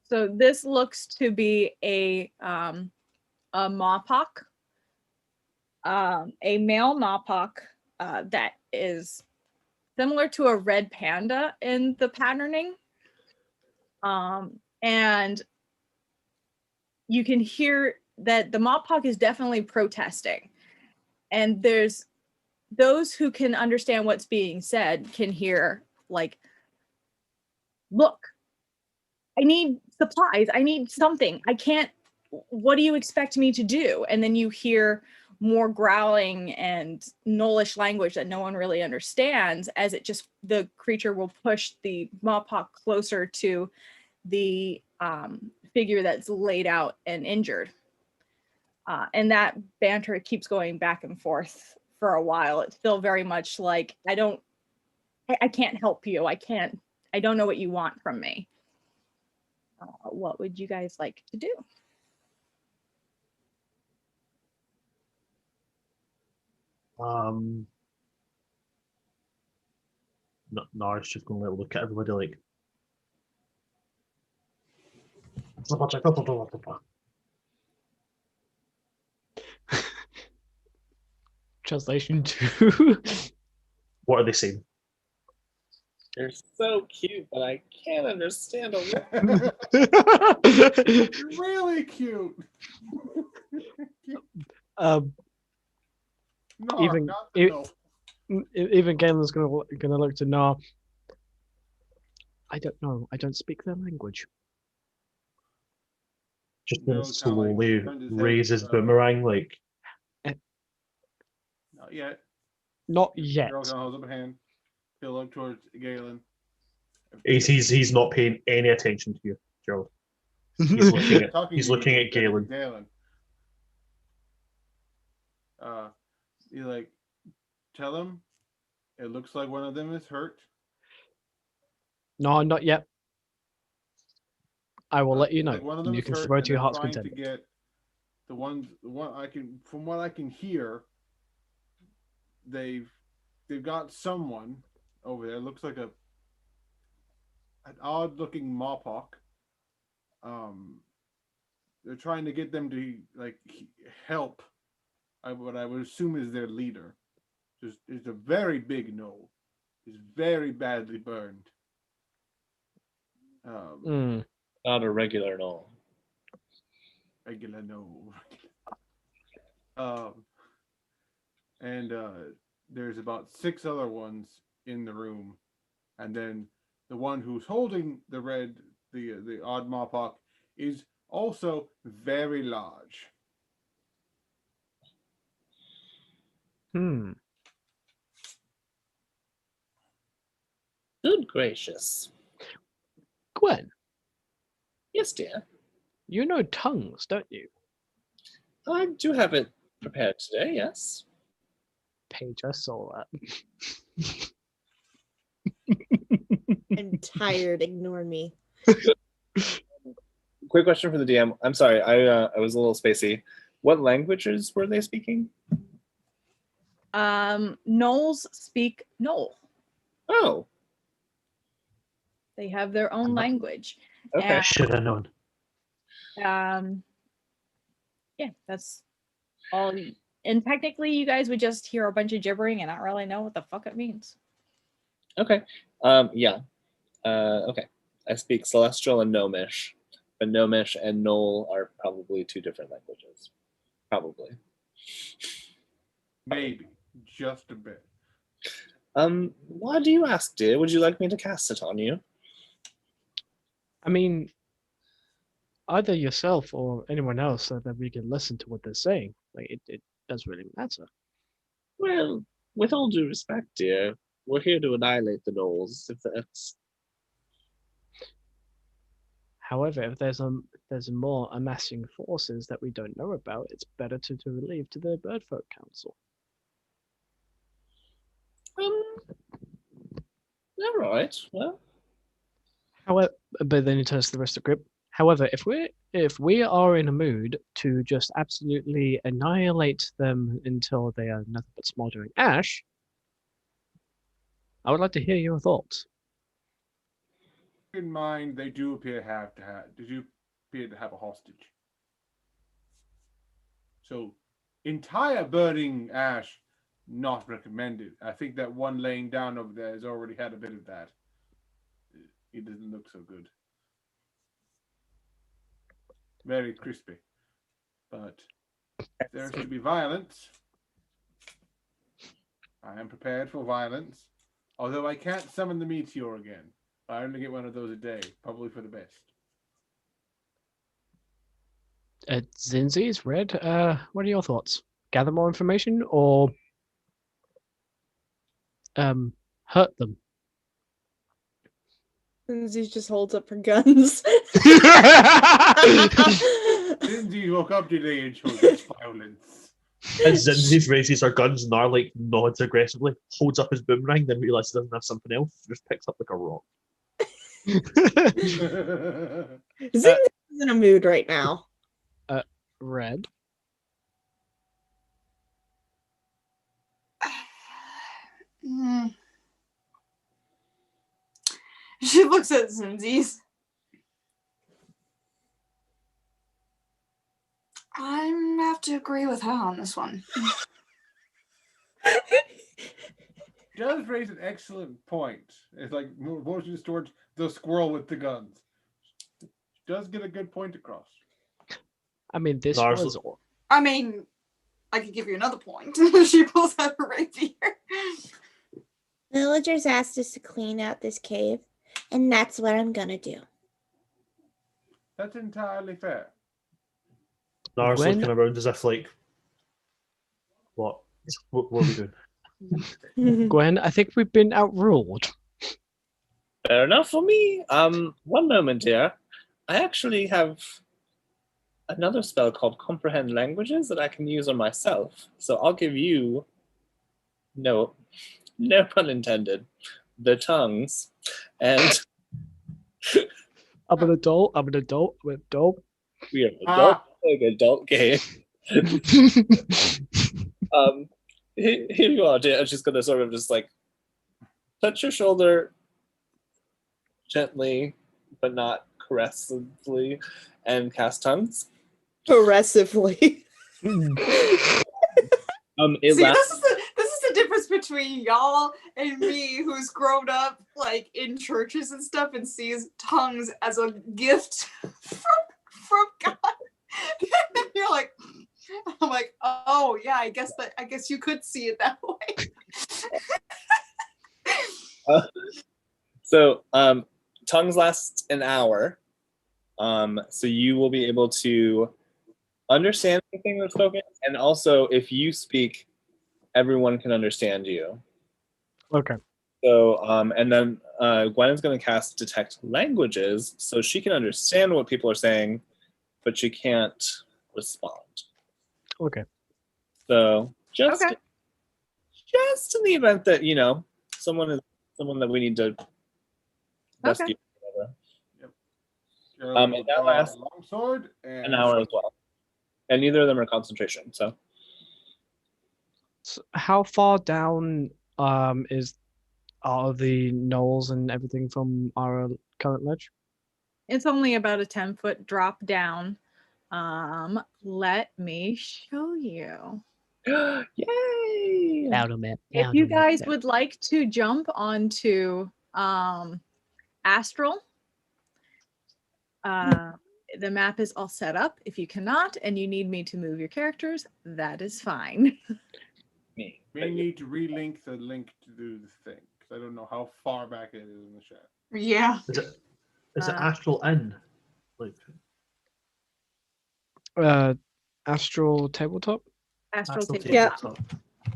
So this looks to be a mawpok, a male mawpok that is similar to a red panda in the patterning, and you can hear that the mawpok is definitely protesting, and there's those who can understand what's being said can hear like, look, I need supplies, I need something, I can't, what do you expect me to do? And then you hear more growling and Nolish language that no one really understands, as it just, the creature will push the mawpok closer to the figure that's laid out and injured. And that banter keeps going back and forth for a while. It's still very much like, I can't help you. I don't know what you want from me. What would you guys like to do? Nara's just going to look at everybody like. Translation 2. What are they saying? You're so cute, but I can't understand a word. Really cute. um, No, even not the even Galen's gonna look to Nar. I don't know. I don't speak their language. Just No, gonna kinda like slowly turned his head, raise his boomerang like. Not yet. Not yet. Girl gonna hold up a hand. He'll look towards Galen. He's not paying any attention to you, Gerald. He's looking at Galen. Galen. You like tell him it looks like one of them is hurt. No, not yet. I will let you know. Like one of them You is can hurt, throw and to your they're heart's trying to content. get the one I can, from what I can hear, they've got someone over there. It looks like an odd looking mawpok. They're trying to get them to like help. What I would assume is their leader. Just it's a very big knoll. He's very badly burned. Not a regular knoll. Regular knoll. And there's about 6 other ones in the room, and then the one who's holding the odd mawpok is also very large. Hmm. Good gracious. Gwen, Yes, dear. you know tongues, don't you? I do have it prepared today, yes. Paige, I saw that. I'm tired. Ignore me. Quick question for the DM. I'm sorry, I was a little spacey. What languages were they speaking? Gnolls speak Gnoll. Oh. They have their own language. Okay. I should have known. Yeah, that's all. And technically, you guys would just hear a bunch of gibbering and not really know what the fuck it means. Okay. Yeah. Okay. I speak Celestial and Gnomish, but Gnomish and Knoll are probably 2 different languages. Probably. Maybe just a bit. Why do you ask, dear? Would you like me to cast it on you? I mean, either yourself or anyone else, so that we can listen to what they're saying. Like it doesn't really matter. Well, with all due respect, dear, we're here to annihilate the Knolls. If that's However, if there's a more amassing forces that we don't know about, it's better to relieve to the Birdfolk Council. all right. Well, but then he turns to the rest of the group. However, if we are in a mood to just absolutely annihilate them until they are nothing but smoldering ash, I would like to hear your thoughts. In mind, they do appear to have a hostage. So, entire burning ash, not recommended. I think that one laying down over there has already had a bit of that. It doesn't look so good. Very crispy. But if there is to be violence, I am prepared for violence. Although I can't summon the meteor again. I only get one of those a day, probably for the best. Zinzi's Red, what are your thoughts? Gather more information or hurt them? Lindsay just holds up her guns. Lindsay woke up today and showed us violence. And Zinzi raises her guns and Nar like nods aggressively, holds up his boomerang, then realizes he doesn't have something else, just picks up like a rock. Zinzi's in a mood right now. Red. She looks at Zinzi's. I have to agree with her on this one. Does raise an excellent point. It's like motions towards the squirrel with the guns. She does get a good point across. I mean, this Nar's- was... I mean, I could give you another point. She pulls out her rapier. Villagers asked us to clean out this cave, and that's what I'm gonna do. That's entirely fair. Nar's When- looking around as if like, what are we doing? Gwen, I think we've been outruled. Fair enough for me. One moment here. I actually have another spell called Comprehend Languages that I can use on myself. So I'll give you, no pun intended, the tongues. And I'm an adult. we are adult game. Here you are, dear. I'm just gonna sort of just like touch your shoulder gently, but not caressively, and cast tongues. Aggressively. It See, lasts. this is the difference between y'all and me, who's grown up like in churches and stuff and sees tongues as a gift from God. And you're like, I'm like, oh yeah, I guess you could see it that way. So tongues last an hour. So you will be able to understand anything that's spoken, and also if you speak, everyone can understand you. Okay. So and then Gwen is going to cast Detect Languages, so she can understand what people are saying, but she can't respond. Okay. So just Okay. just in the event that someone that we need to rescue. Gerald And will that draw a lasts longsword and An hour as well, and neither of them are concentration. So How far down are the knolls and everything from our current ledge? It's only about a 10-foot drop down. Let me show you. yay! Down a bit. If you guys would like to jump onto Astral, the map is all set up. If you cannot and you need me to move your characters, that is fine. Me. may need to relink the link to do the thing because I don't know how far back it is in the chat. Yeah. Is it Astral Inn? Like Astral tabletop? Astral Astral Table. Yeah. Tabletop.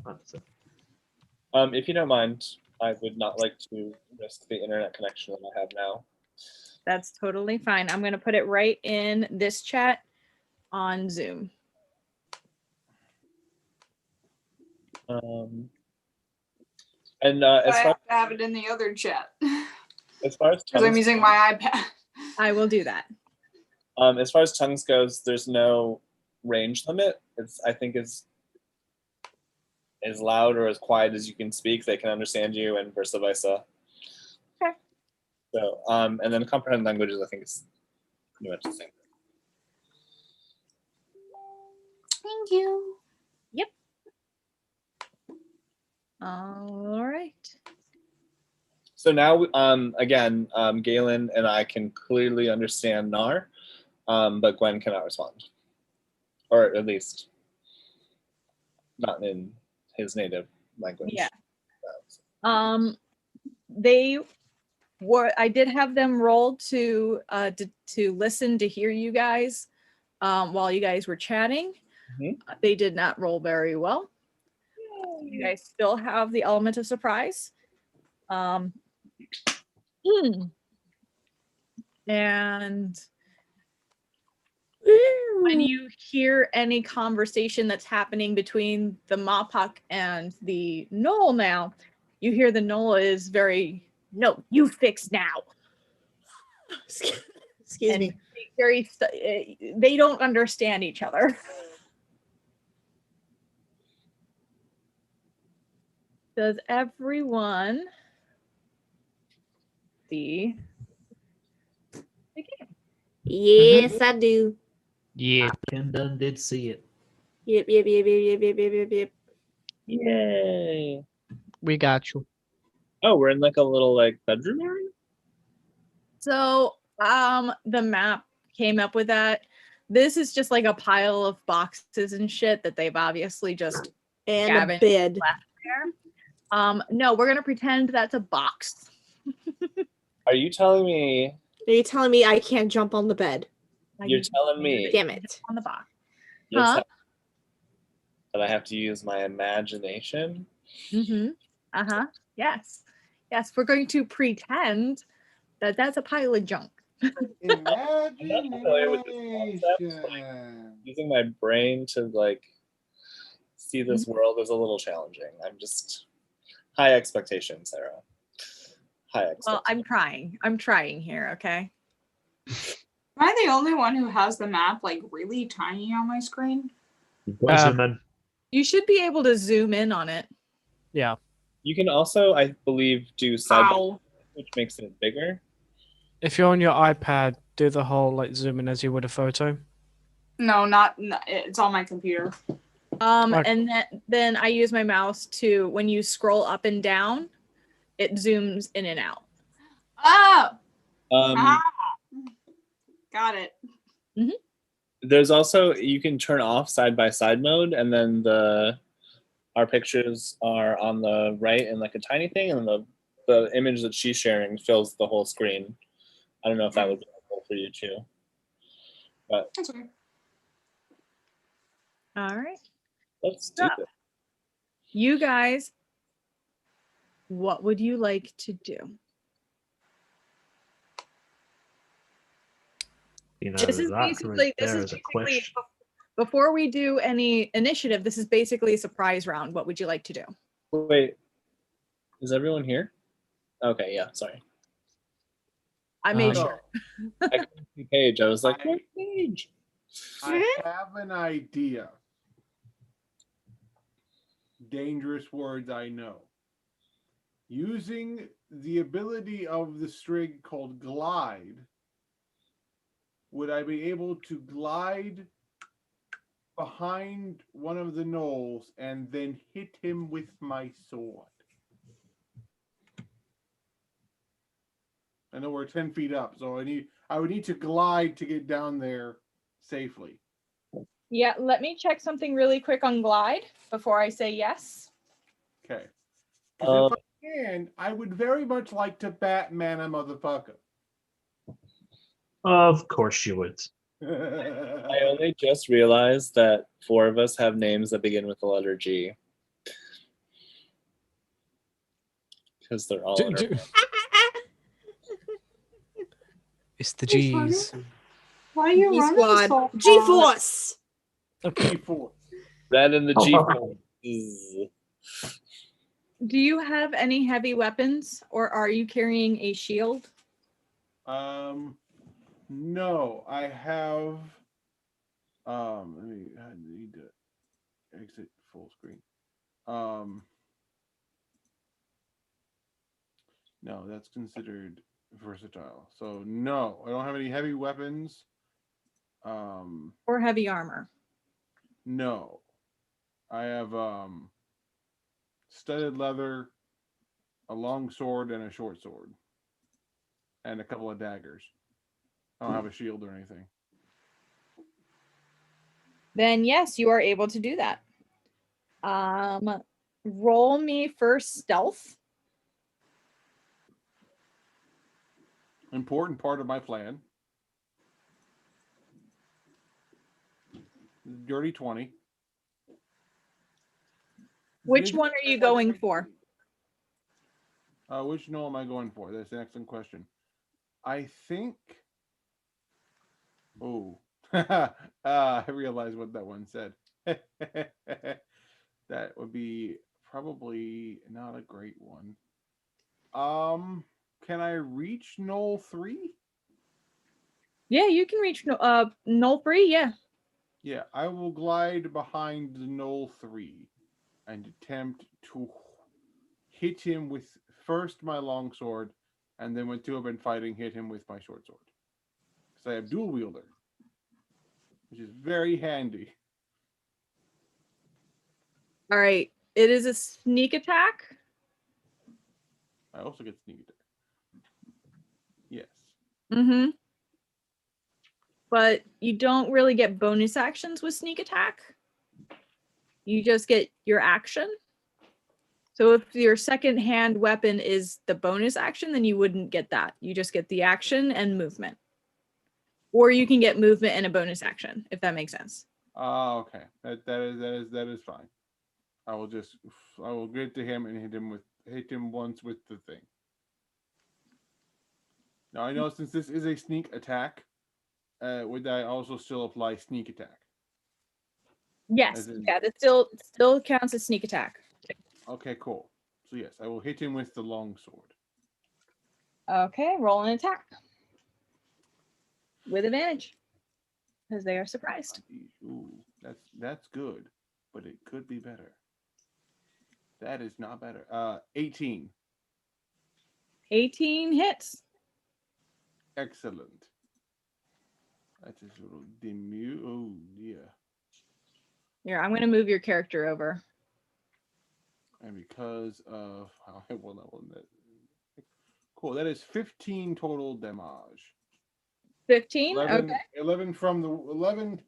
That's it. If you don't mind, I would not like to risk the internet connection that I have now. That's totally fine. I'm going to put it right in this chat on Zoom. And I as have far to have it in the other chat as far as because I'm tongues, using my iPad. I will do that. As far as tongues goes, there's no range limit. I think it's as loud or as quiet as you can speak. They can understand you, and vice versa. Okay. So, and then comprehend languages, I think is pretty much the same. Thank you. Yep. All right. So now, again, Galen and I can clearly understand Nar, but Gwen cannot respond, or at least not in his native language. Yeah. They were. I did have them roll to listen to hear you guys, while you guys were chatting. Mhm. They did not roll very well. You guys still have the element of surprise. And when you hear any conversation that's happening between the Mopok and the Knoll now, you hear the Knoll is very, no, you fix now. Excuse me. They don't understand each other. Does everyone see the game? Yes, I do. Yeah, Ken Dunn did see it. Yep. Yay! We got you. Oh, we're in like a little like bedroom area. So, the map came up with that. This is just like a pile of boxes and shit that they've obviously just And a scavenged bed. left there. No, we're gonna pretend that's a box. Are you telling me? Are you telling me I can't jump on the bed? You're telling me Damn it. On the box. you're Huh? telling that I have to use my imagination? Mm-hmm. Uh-huh. Yes. Yes, we're going to pretend that that's a pile of junk. I'm not familiar with this concept. Like, using my brain to like see this world is a little challenging. I'm just high expectations, Sarah. High expectations. Well, I'm trying. I'm trying here, okay? Am I the only one who has the map like really tiny on my screen? Zoom in. You should be able to zoom in on it. Yeah. You can also, I believe, do side by Ow. which makes it bigger. If you're on your iPad, do the whole like zoom in as you would a photo. No, not. It's on my computer. Like- And then I use my mouse to, when you scroll up and down, it zooms in and out. Oh, Um, got it. There's also, you can turn off side by side mode, and then our pictures are on the right in like a tiny thing, and the image that she's sharing fills the whole screen. I don't know if that would be helpful for you too. But That's okay. All right. let's do So, it. you guys, what would you like to do? You know, This is that basically right there is a question. before we do any initiative, this is basically a surprise round. What would you like to do? Wait, is everyone here? Okay, yeah, sorry. I made So, sure. I couldn't see Paige. I was like, where's Paige? I have an idea. Dangerous words, I know. Using the ability of the string called glide, would I be able to glide behind one of the gnolls and then hit him with my sword? I know we're 10 feet up, so I would need to glide to get down there safely. Yeah, let me check something really quick on glide before I say yes. Okay. Because if I can, I would very much like to Batman a motherfucker. Of course you would. I only just realized that 4 of us have names that begin with the letter G. Because they're all in our It's the G's. Why are you running G-Squad. so fast? G-Force! G4. red and the G. Do you have any heavy weapons or are you carrying a shield? No, I have. I need to exit full screen. No, that's considered versatile. So no, I don't have any heavy weapons. Or heavy armor. No, I have studded leather, a long sword, and a short sword, and a couple of daggers. I don't have a shield or anything. Then yes, you are able to do that. Roll me for stealth. Important part of my plan. Dirty 20. Which one are you going for? Which no am I going for? That's an excellent question. I think. Oh, I realized what that one said. That would be probably not a great one. Can I reach Knoll 3? Yeah, you can reach Knoll 3, yeah. Yeah, I will glide behind Knoll 3 and attempt to hit him with first my longsword, and then when two have been fighting, hit him with my short sword. Because I have dual wielder, which is very handy. All right. It is a sneak attack. I also get sneak attack. Yes. Mm-hmm. But you don't really get bonus actions with sneak attack. You just get your action. So if your second hand weapon is the bonus action, then you wouldn't get that. You just get the action and movement. Or you can get movement and a bonus action, if that makes sense. Okay. That is fine. I will get to him and hit him once with the thing. Now I know since this is a sneak attack, would I also still apply sneak attack? Yes. Yeah, that still counts as sneak attack. Okay, cool. So yes, I will hit him with the long sword. Okay, roll an attack. With advantage. Because they are surprised. Ooh, that's good, but it could be better. That is not better. 18. 18 hits. Excellent. That is a little demu. Oh yeah. Here, I'm gonna move your character over. And because of cool, that is 15 total damage. 15? 11, Okay. 11 from the 11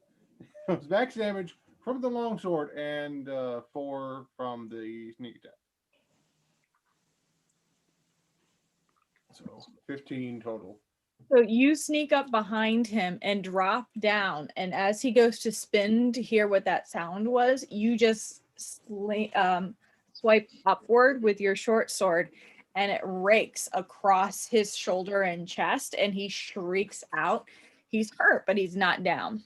max damage from the longsword and 4 from the sneak attack. So 15 total. So you sneak up behind him and drop down, and as he goes to spin to hear what that sound was, you just swipe upward with your short sword, and it rakes across his shoulder and chest, and he shrieks out. He's hurt, but he's not down.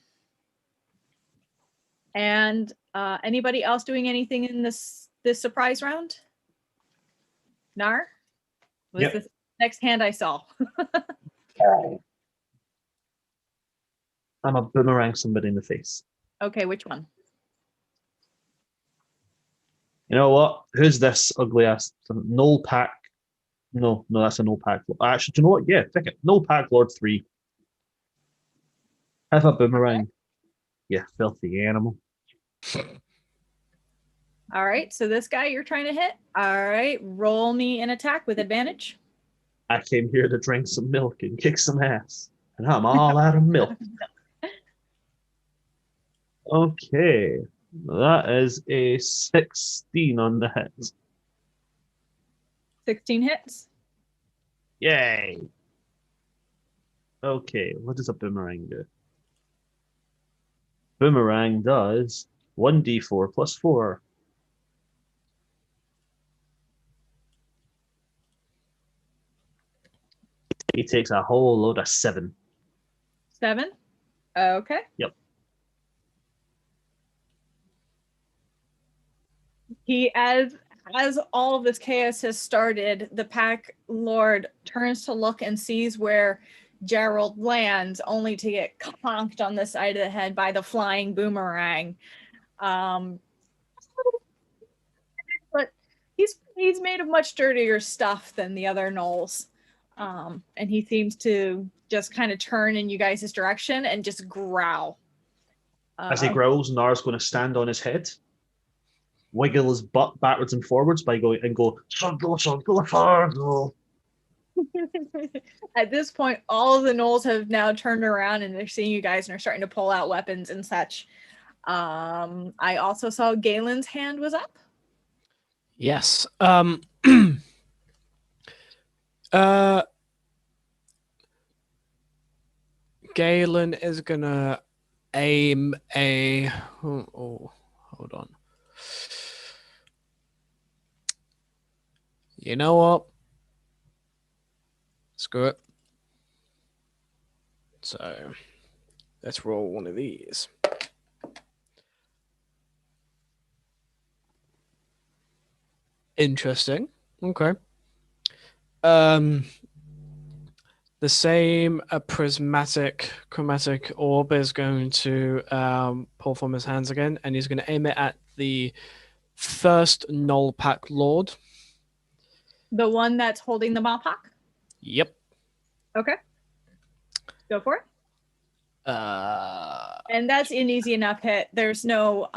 And anybody else doing anything in this surprise round? Nar? Was Yep. the next hand I saw. I'm a boomerang somebody in the face. Okay, which one? You know what? Who's this ugly ass Knoll Pack? No, that's a Knoll Pack. Actually, do you know what? Yeah, pick it. Knoll Pack Lord 3. Have a boomerang. Yeah, filthy animal. All right, so this guy you're trying to hit. All right, roll me an attack with advantage. I came here to drink some milk and kick some ass, and I'm all out of milk. Okay, that is a 16 on the head. 16 hits. Yay! Okay, what does a boomerang do? Boomerang does 1d4 plus 4. He takes a whole load of 7. 7. Okay. Yep. He as all of this chaos has started, the pack lord turns to look and sees where Gerald lands only to get conked on the side of the head by the flying boomerang. But he's made of much dirtier stuff than the other gnolls. And he seems to just kind of turn in you guys' direction and just growl. As he growls, Nara's going to stand on his head, wiggle his butt backwards and forwards by going and go, Fargo. At this point, all of the gnolls have now turned around and they're seeing you guys and are starting to pull out weapons and such. I also saw Galen's hand was up. Yes. Galen is gonna aim a. Oh, hold on. You know what? Screw it. So let's roll one of these. Interesting. Okay. The same prismatic chromatic orb is going to pull from his hands again, and he's going to aim it at the first Null Pack Lord. The one that's holding the Mopok? Yep. Okay. Go for it. And that's an easy enough hit. There's no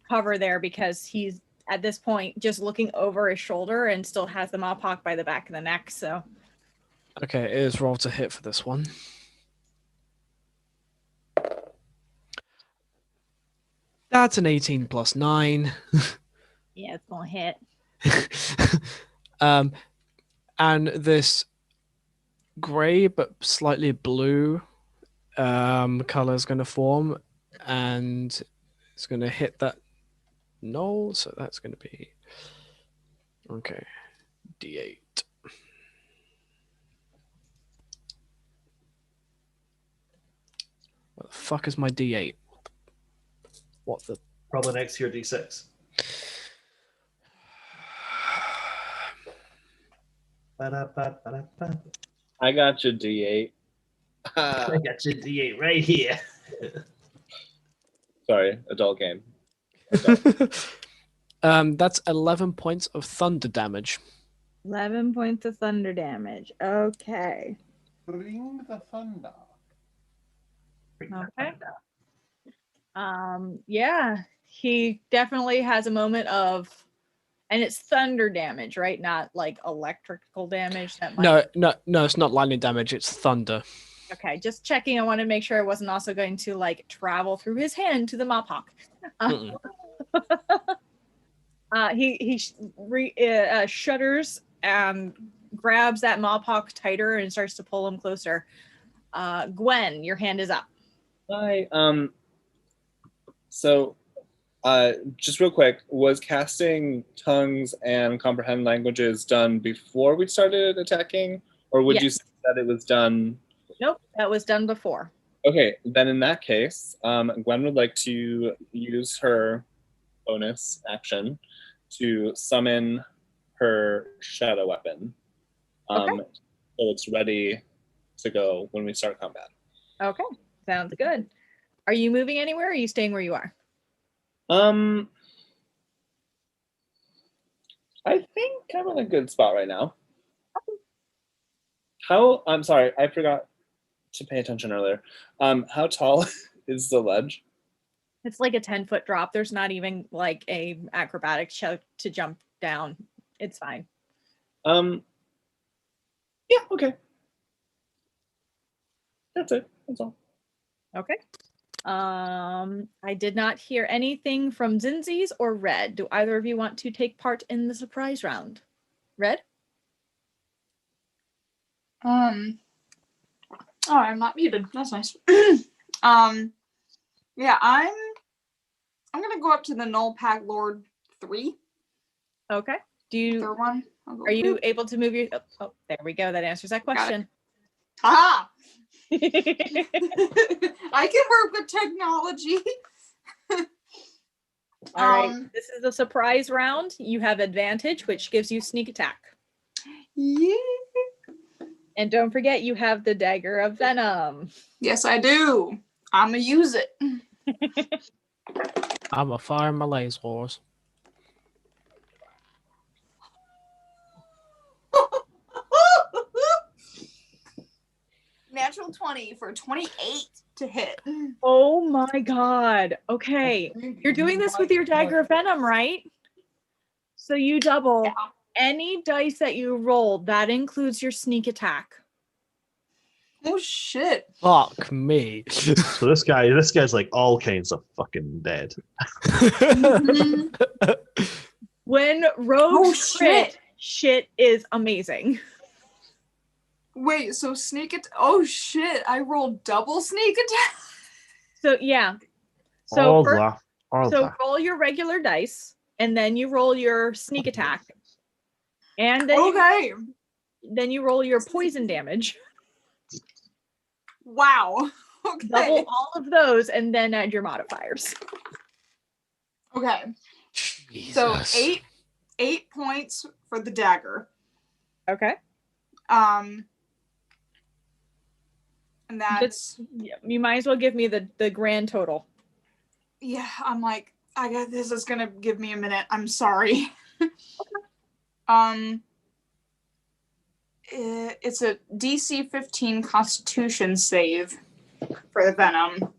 cover there because he's at this point just looking over his shoulder and still has the Mopok by the back of the neck, so. Okay, it is roll to hit for this one. That's an 18 plus 9. Yeah, it's gonna hit. And this grey but slightly blue color is going to form, and it's going to hit that null. So that's going to be okay. D8. What the fuck is my D8? What the? Probably next to your D6. I got your D8. I got your D8 right here. Sorry, adult game. That's 11 points of thunder damage. 11 points of thunder damage. Okay. Bring the thunder. Okay. Yeah, he definitely has a moment of, and it's thunder damage, right? Not like electrical damage. That might... No, it's not lightning damage. It's thunder. Okay, just checking. I want to make sure I wasn't also going to like travel through his hand to the Mopok. He shudders and grabs that Mopok tighter and starts to pull him closer. Gwen, your hand is up. Hi. So, just real quick, was casting tongues and comprehend languages done before we started attacking, or would you say that it was done? Nope, that was done before. Okay, then in that case, Gwen would like to use her bonus action to summon her shadow weapon. Okay. So it's ready to go when we start combat. Okay, sounds good. Are you moving anywhere, or are you staying where you are? I think I'm in a good spot right now. I'm sorry, I forgot to pay attention earlier. How tall is the ledge? It's like a 10-foot drop. There's not even like a acrobatic show to jump down. It's fine. Yeah, okay. That's it. That's all. Okay. I did not hear anything from Zinzi's or Red. Do either of you want to take part in the surprise round? Red? Oh, I'm not muted. That's nice. Yeah, I'm gonna go up to the Null Pack Lord 3. Okay. Do you? Third one. Are you able to move your? Oh, there we go. That answers that question. Ah! I can work with technology. All right. This is a surprise round. You have advantage, which gives you sneak attack. Yeah. And don't forget, you have the dagger of venom. Yes, I do. I'ma use it. I'm a fire my lasers. Natural 20 for 28 to hit. Oh my god. Okay. You're doing this with your dagger of venom, right? So you double Yeah. any dice that you rolled. That includes your sneak attack. Oh shit. Fuck me. So this guy's like all kinds of fucking dead. When rogues Oh, crit, shit. shit is amazing. Wait, so sneak it. Oh shit! I rolled double sneak attack. So yeah. So all first, that. All so that. roll your regular dice, and then you roll your sneak attack, and then Okay. you roll your poison damage. Wow. Okay. Double all of those, and then add your modifiers. Okay. So eight points for the dagger. Okay. And that's Yeah, you might as well give me the grand total. yeah. I'm like, I got this. Is gonna give me a minute. I'm sorry. It's a DC 15 Constitution save for the venom.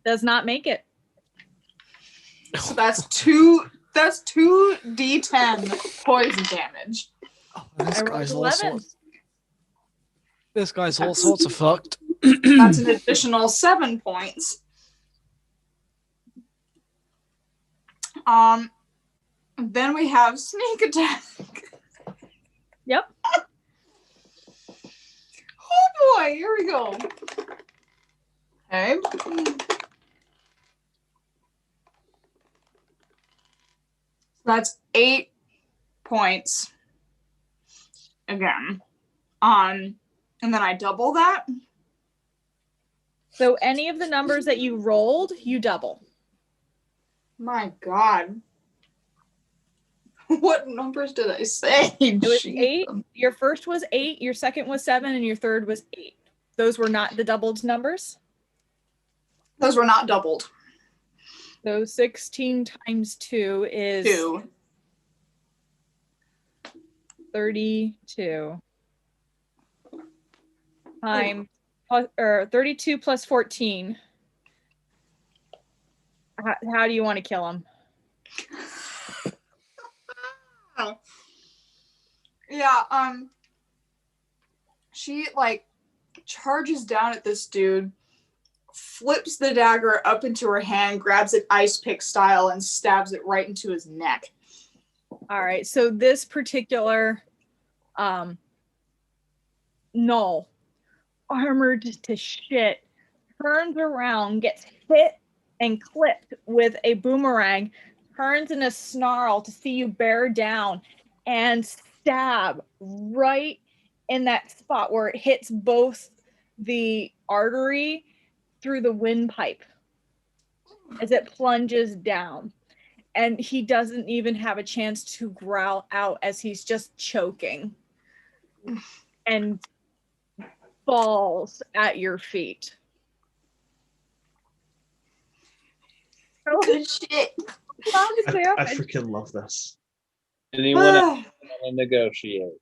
Does not make it. So that's two D10 poison damage. Oh, this I rolled guy's all 11. sorts. This guy's all sorts of fucked. That's an additional 7 points. Then we have sneak attack. Yep. Oh boy, here we go. Okay. That's 8 points. Again. And then I double that. So any of the numbers that you rolled, you double. My God. What numbers did I say? It was Jeez. 8. Your first was 8, your second was 7, and your third was 8. Those were not the doubled numbers. Those were not doubled. So 16 times 2 is 2. 32. Times or 32 plus 14. How do you want to kill him? Yeah, she like charges down at this dude, flips the dagger up into her hand, grabs it ice pick style, and stabs it right into his neck. All right, so this particular Null, armored to shit, turns around, gets hit and clipped with a boomerang, turns in a snarl to see you bear down and stab right in that spot where it hits both the artery through the windpipe as it plunges down. And he doesn't even have a chance to growl out as he's just choking and falls at your feet. Good shit. I freaking love this. Anyone else want to negotiate?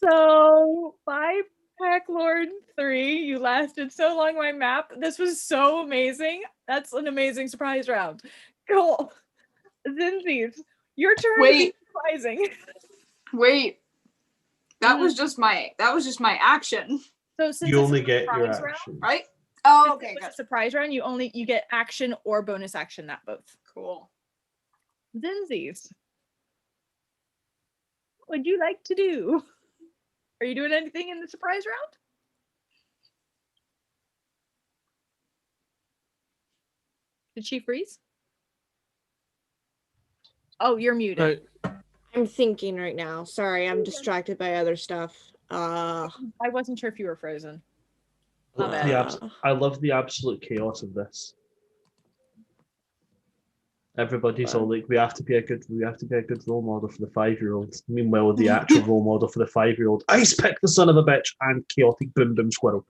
So, 5 Pack Lord 3, you lasted so long my map. This was so amazing. That's an amazing surprise round. Cool. Zinzies, your turn to be surprising. Wait. That was just my action, So since You it's only a get your surprise action. right? Oh, round, okay, since it's gotcha. a surprise round, you get action or bonus action, not both. Cool. Zinzies, what would you like to do? Are you doing anything in the surprise round? Did she freeze? Oh, you're muted. I'm thinking right now. Sorry, I'm distracted by other stuff. I wasn't sure if you were frozen. I love the absolute chaos of this. Everybody's all like, we have to be a good role model for the 5-year-old. Meanwhile, the actual role model for the 5-year-old, ice pick the son of a bitch and chaotic boom boom squirrel.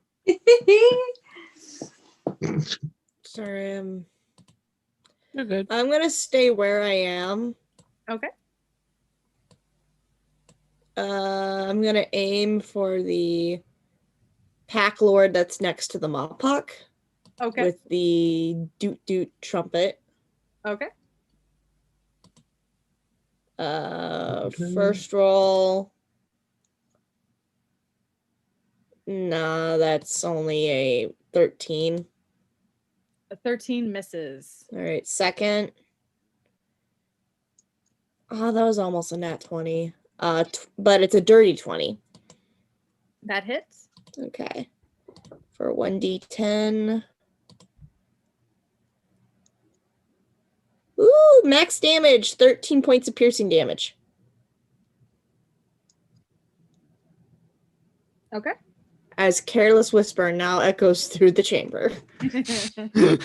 Sorry, You're good. I'm gonna stay where I am. Okay. I'm gonna aim for the pack lord that's next to the Mopok Okay. with the doot doot trumpet. Okay. First roll. Nah, that's only a 13. A 13 misses. All right, second. Oh, that was almost a nat 20. But it's a dirty 20. That hits. Okay. For 1d10. Ooh, max damage, 13 points of piercing damage. Okay. As Careless Whisper now echoes through the chamber. You're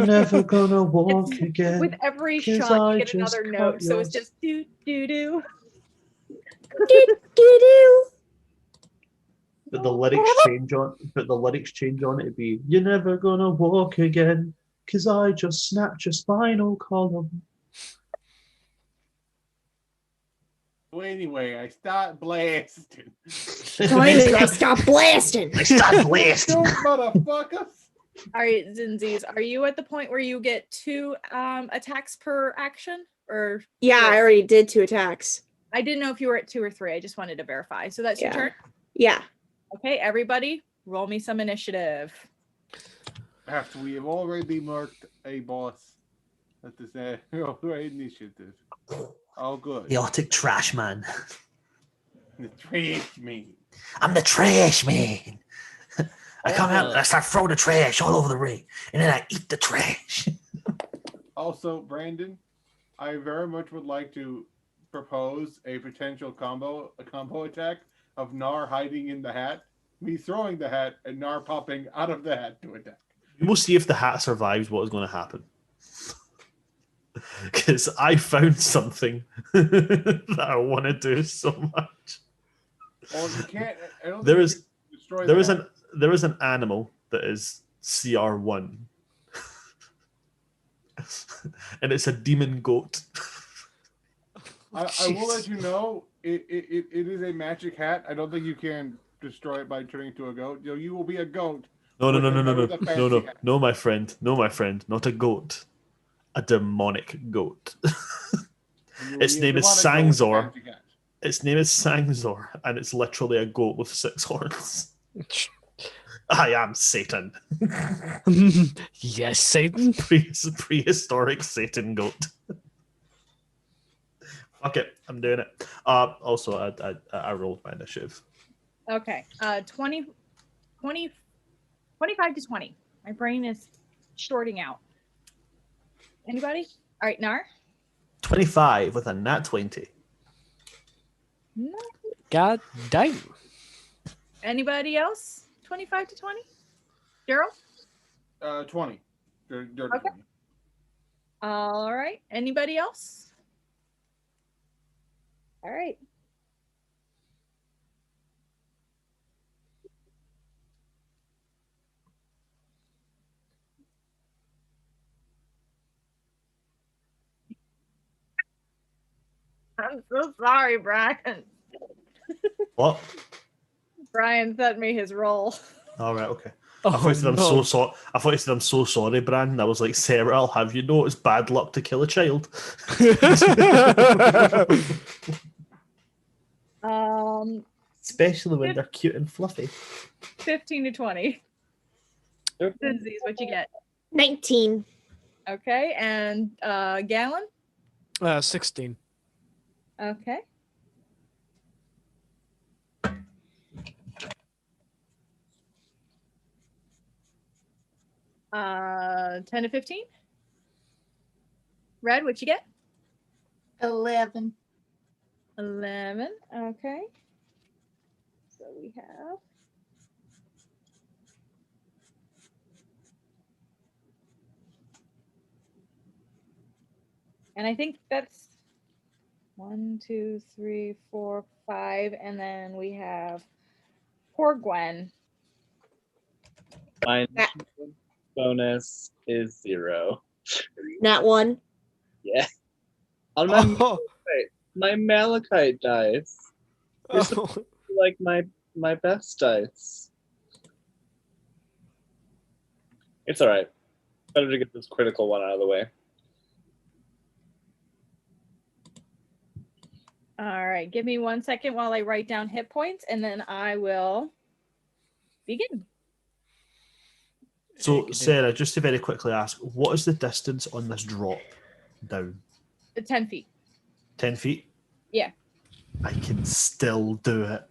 never gonna walk again. With every 'cause shot, I you get just another cut note. So it's yours. just do do do. Do, do, do. But the lyrics change on. But the lyrics change on it. It'd be, "You're never gonna walk again, 'cause I just snapped your spinal column." So anyway, I start blasting. Finally, stop blasting. I start blasting. Don't motherfuckers. All right, Zinzies, are you at the point where you get 2 attacks per action? Or Yeah, I already did 2 attacks. I didn't know if you were at 2 or 3. I just wanted to verify. So that's your Yeah. turn. Yeah. Okay, everybody, roll me some initiative. After we have already marked a boss at this initiative. Oh, good. Chaotic trash man. The trash man. I'm the trash man. I come out and I start throwing the trash all over the ring, and then I eat the trash. Also, Brandon, I very much would like to propose a potential combo attack of Nar hiding in the hat, me throwing the hat, and Nar popping out of the hat to attack. We'll see if the hat survives what is going to happen. Because I found something that I want to do so much. Well, you can't. I don't There think is you can destroy there the is hat. there is an animal that is CR1, and it's a demon goat. I will let you know. It is a magic hat. I don't think you can destroy it by turning into a goat. You will be a goat. No, with a fancy hat. no, my friend, not a goat, a demonic goat. You will Its be a name is demonic goat with a Sangzor. fancy hat. Its name is Sangzor, and it's literally a goat with 6 horns. I am Satan. Yes, Satan. Prehistoric Satan goat. Fuck it, I'm doing it. Also, I rolled my initiative. Okay. 20, 25 to 20. My brain is shorting out. Anybody? All right, Nar. 25 with a nat 20. No. God damn. Anybody else? 25 to 20? Daryl? 20. Dirty Okay. 20. All right. Anybody else? All right. I'm so sorry, Brian. What? Brian sent me his roll. All right, okay. Oh, I thought you said I'm no. so sorry. I thought you said I'm so sorry, Brandon. I was like, Sarah, I'll have you know it's bad luck to kill a child. Especially when they're cute and fluffy. 15 to 20. Zinzies, what you get? 19. Okay, and Gallon? 16. Okay. Uh, 10 to 15. Red, what you get? 11. 11. Okay. So we have. And I think that's 1, 2, 3, 4, 5, and then we have poor Gwen. My bonus is 0. Not one. Yeah. On my Oh, my malachite dice. You're supposed oh. to be like my best dice. It's all right. Better to get this critical one out of the way. All right, give me 1 second while I write down hit points, and then I will begin. So, Sarah, just to very quickly ask, what is the distance on this drop down? 10 feet. 10 feet? Yeah. I can still do it.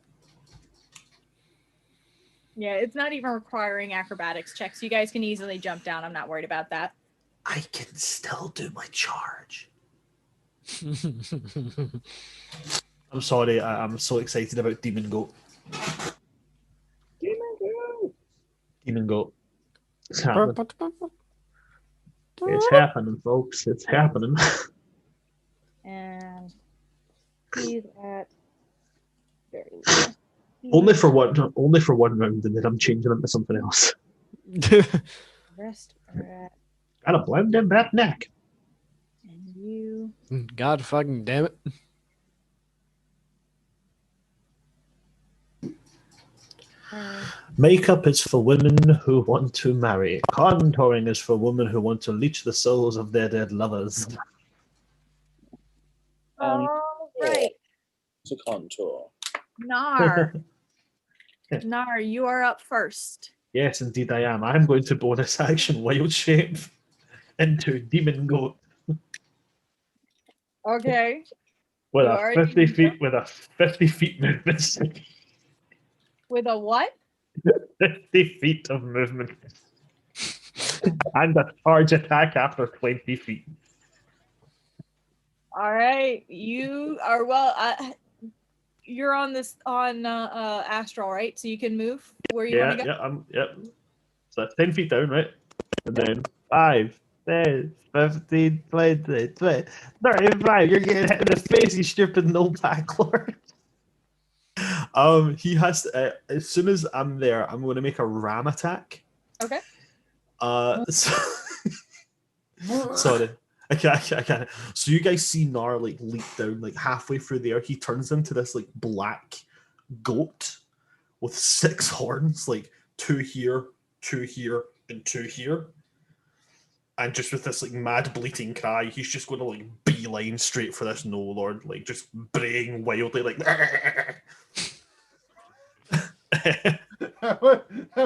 Yeah, it's not even requiring acrobatics checks. You guys can easily jump down. I'm not worried about that. I can still do my charge. I'm sorry, I'm so excited about Demon Goat. Demon Goat. Demon Goat. It's happening. It's happening, folks. It's happening. And he's at very low. only for one round, and then I'm changing into something else. Rest are at, Gotta blend in that neck. and you. God fucking damn it. Makeup is for women who want to marry. Contouring is for women who want to leech the souls of their dead lovers. All right. To contour. Nar. Nar, you are up first. Yes, indeed I am. I'm going to bonus action wild shape into Demon Goat Okay. with You a already 50 feet with a 50 feet movement. With a what? 50 feet of movement. And a charge attack after 20 feet. All right. You are you're on this on astral, right? So you can move where you want to go. Yep. So that's 10 feet down, right? And then 5, 10, 15, 20, 35. You're getting hit in the face, you stupid no backlord. He has to, as soon as I'm there, I'm going to make a ram attack. Okay. Sorry. I can't. So you guys see Nar like leap down like halfway through the air. He turns into this like black goat with 6 horns, like 2 here, 2 here, and 2 here. And just with this like mad bleating cry, he's just going to like beeline straight for this no lord, like just braying wildly, like. That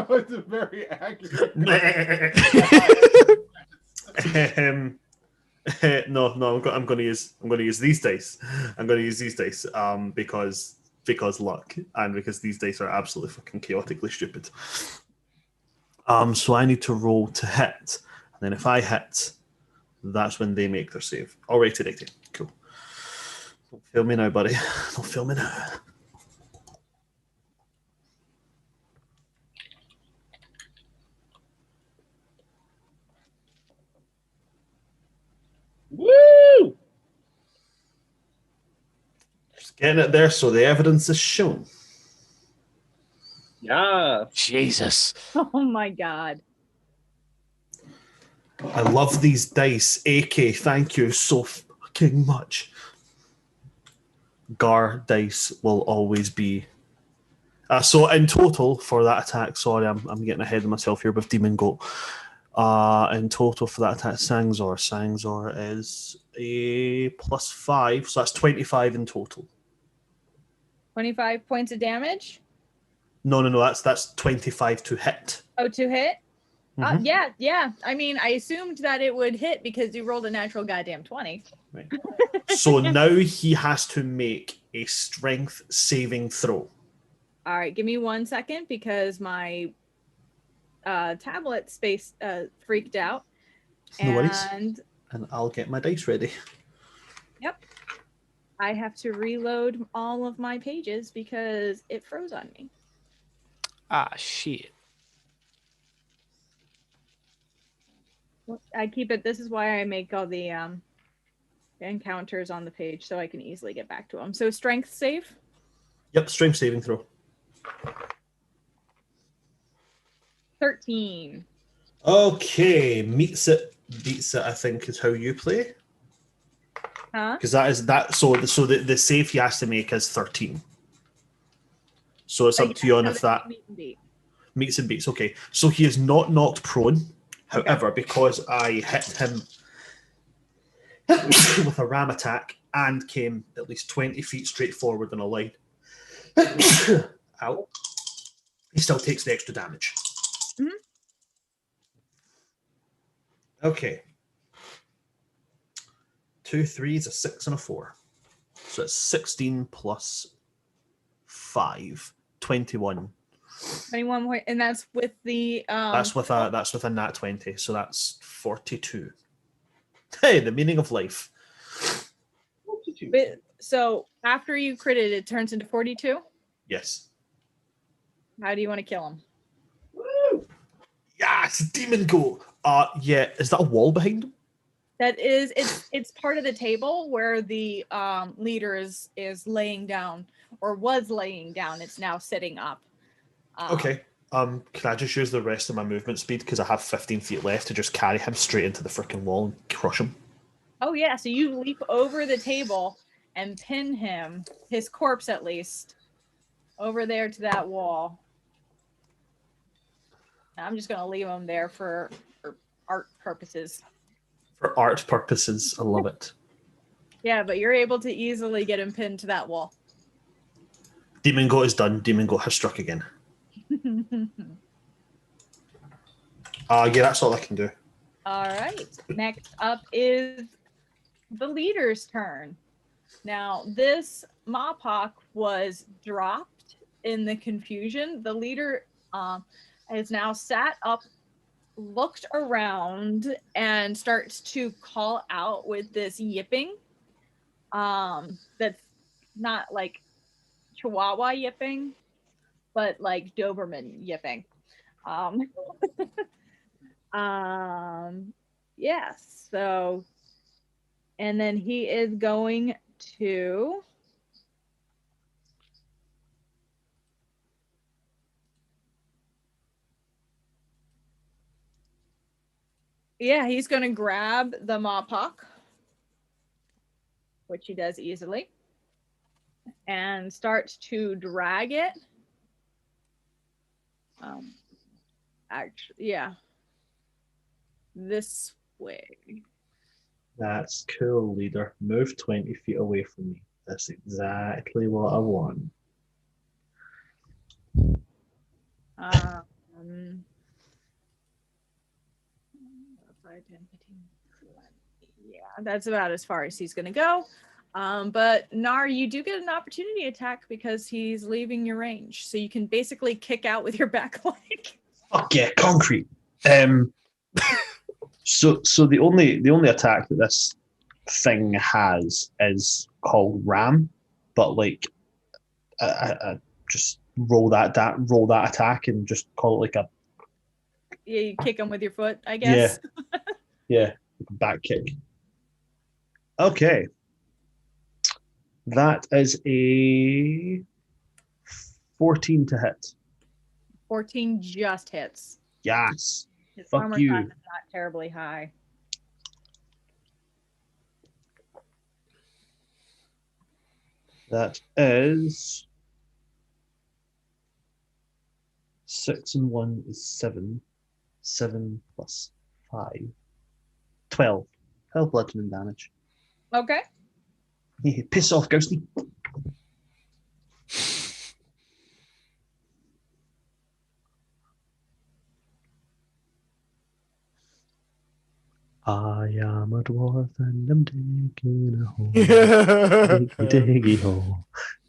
was a very accurate. No, I'm going to use these dice. I'm going to use these dice because luck and because these dice are absolutely fucking chaotically stupid. So I need to roll to hit, and then if I hit, that's when they make their save. Alrighty, righty, cool. Don't fail me now, buddy. Don't fail me now. Woo! Just getting it there so the evidence is shown. Yeah. Jesus. Oh my god. I love these dice. AK, thank you so fucking much. Gar dice will always be. So in total for that attack, sorry, I'm getting ahead of myself here with Demon Goat. In total for that attack, Sangzor is a +5, so that's 25 in total. 25 points of damage. No, that's 25 to hit. Oh, to hit? Mhm. Yeah. I mean, I assumed that it would hit because you rolled a natural goddamn 20. Right. So now he has to make a strength saving throw. All right, give me 1 second because my tablet space freaked out. No worries. And And I'll get my dice ready. yep, I have to reload all of my pages because it froze on me. Ah, shit. I keep it. This is why I make all the encounters on the page so I can easily get back to him. So strength save. Yep, strength saving throw. 13. Okay, meets it, beats it. I think is how you play. Huh? Because that is that. So the save he has to make is 13. So it's up to you on if that Meet and beat. meets and beats. Okay, so he is not knocked prone. Okay. However, because I hit him with a ram attack and came at least 20 feet straight forward in a line, out, he still takes the extra damage. Mhm. Okay. 2 3s, a 6, and a 4. So it's 16 plus 5, 21. 21 point, and that's with the That's with a nat 20, so that's 42. Hey, the meaning of life. 42. So after you critted, it turns into 42. Yes. How do you want to kill him? Woo! Yes, demon goat. Yeah, is that a wall behind him? That is, it's part of the table where the leader is laying down, or was laying down. It's now sitting up. Okay. Can I just use the rest of my movement speed because I have 15 feet left to just carry him straight into the freaking wall and crush him? Oh yeah, so you leap over the table and pin him, his corpse at least, over there to that wall. I'm just gonna leave him there for art purposes. For art purposes, I love it. Yeah, but you're able to easily get him pinned to that wall. Demon goat is done. Demon goat has struck again. Yeah, that's all I can do. All right. Next up is the leader's turn. Now, this Mapok was dropped in the confusion. The leader has now sat up, looked around, and starts to call out with this yipping. That's not like Chihuahua yipping, but like Doberman yipping. Yes. So, and then he is going to he's going to grab the Mapok, which he does easily, and starts to drag it. Actually, yeah, this way. That's cool, leader. Move 20 feet away from me. That's exactly what I want. Yeah, that's about as far as he's going to go. But Nar, you do get an opportunity attack because he's leaving your range. So you can basically kick out with your back leg. Fuck yeah, concrete. So the only attack that this thing has is called Ram, but like I just roll that attack and just call it like a You kick him with your foot, I guess. Yeah, back kick. Okay, that is a 14 to hit. 14 just hits. Yes. His Fuck armor you. class is not terribly high. That is 6 and 1 is 7. 7 plus 5. 12. 12 bludgeoning damage. Okay. Piss off, Ghosty. I am a dwarf and I'm digging a hole. Diggy, diggy hole.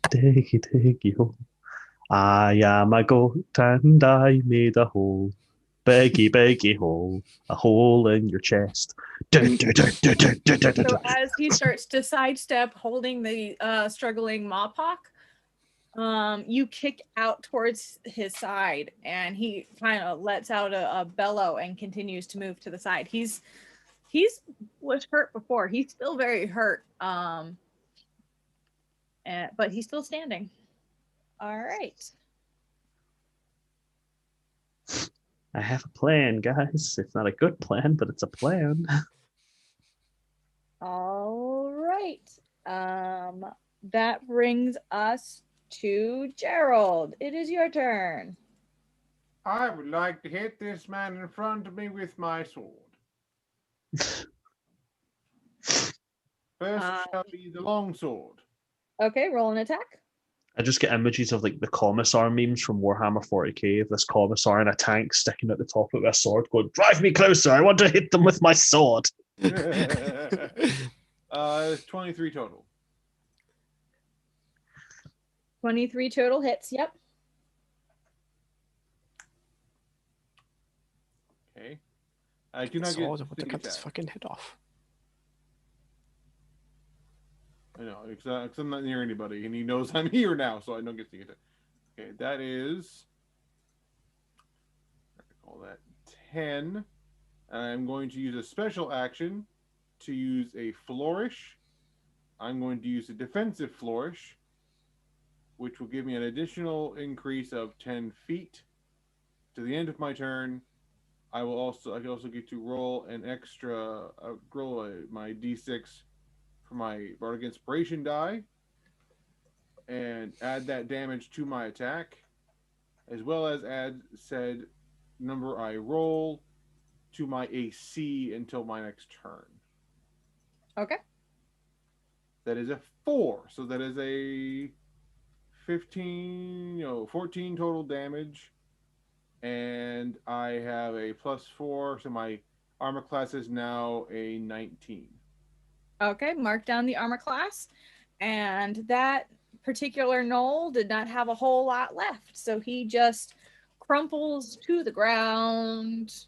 Diggy, diggy hole. I am a goat and I made a hole. Beggy, beggy hole. A hole in your chest. So as he starts to sidestep holding the struggling Mapok, you kick out towards his side and he kind of lets out a bellow and continues to move to the side. He's He's was hurt before. He's still very hurt. But he's still standing. All right. I have a plan, guys. It's not a good plan, but it's a plan. All right. That brings us to Gerald. It is your turn. I would like to hit this man in front of me with my sword. First shall be the long sword. Okay, roll an attack. I just get images of like the commissar memes from Warhammer 40k of this commissar in a tank sticking at the top of a sword going, drive me closer, I want to hit them with my sword. It's 23 total. 23 total hits. Yep. Okay. I do not Sword, get I want to sneak cut his attack. fucking head off. I know, because I'm not near anybody, and he knows I'm here now, so I don't get sneak attack. Okay, that is... I call that 10. I'm going to use a special action to use a flourish. I'm going to use a defensive flourish, which will give me an additional increase of 10 feet. To the end of my turn, I can also get to roll an extra my d6 for my Bardic Inspiration die and add that damage to my attack, as well as add said number I roll to my AC until my next turn. Okay. That is a 4, so that is a 14 total damage, and I have a +4, so my armor class is now a 19. Okay, mark down the armor class. And that particular knoll did not have a whole lot left, so he just crumples to the ground.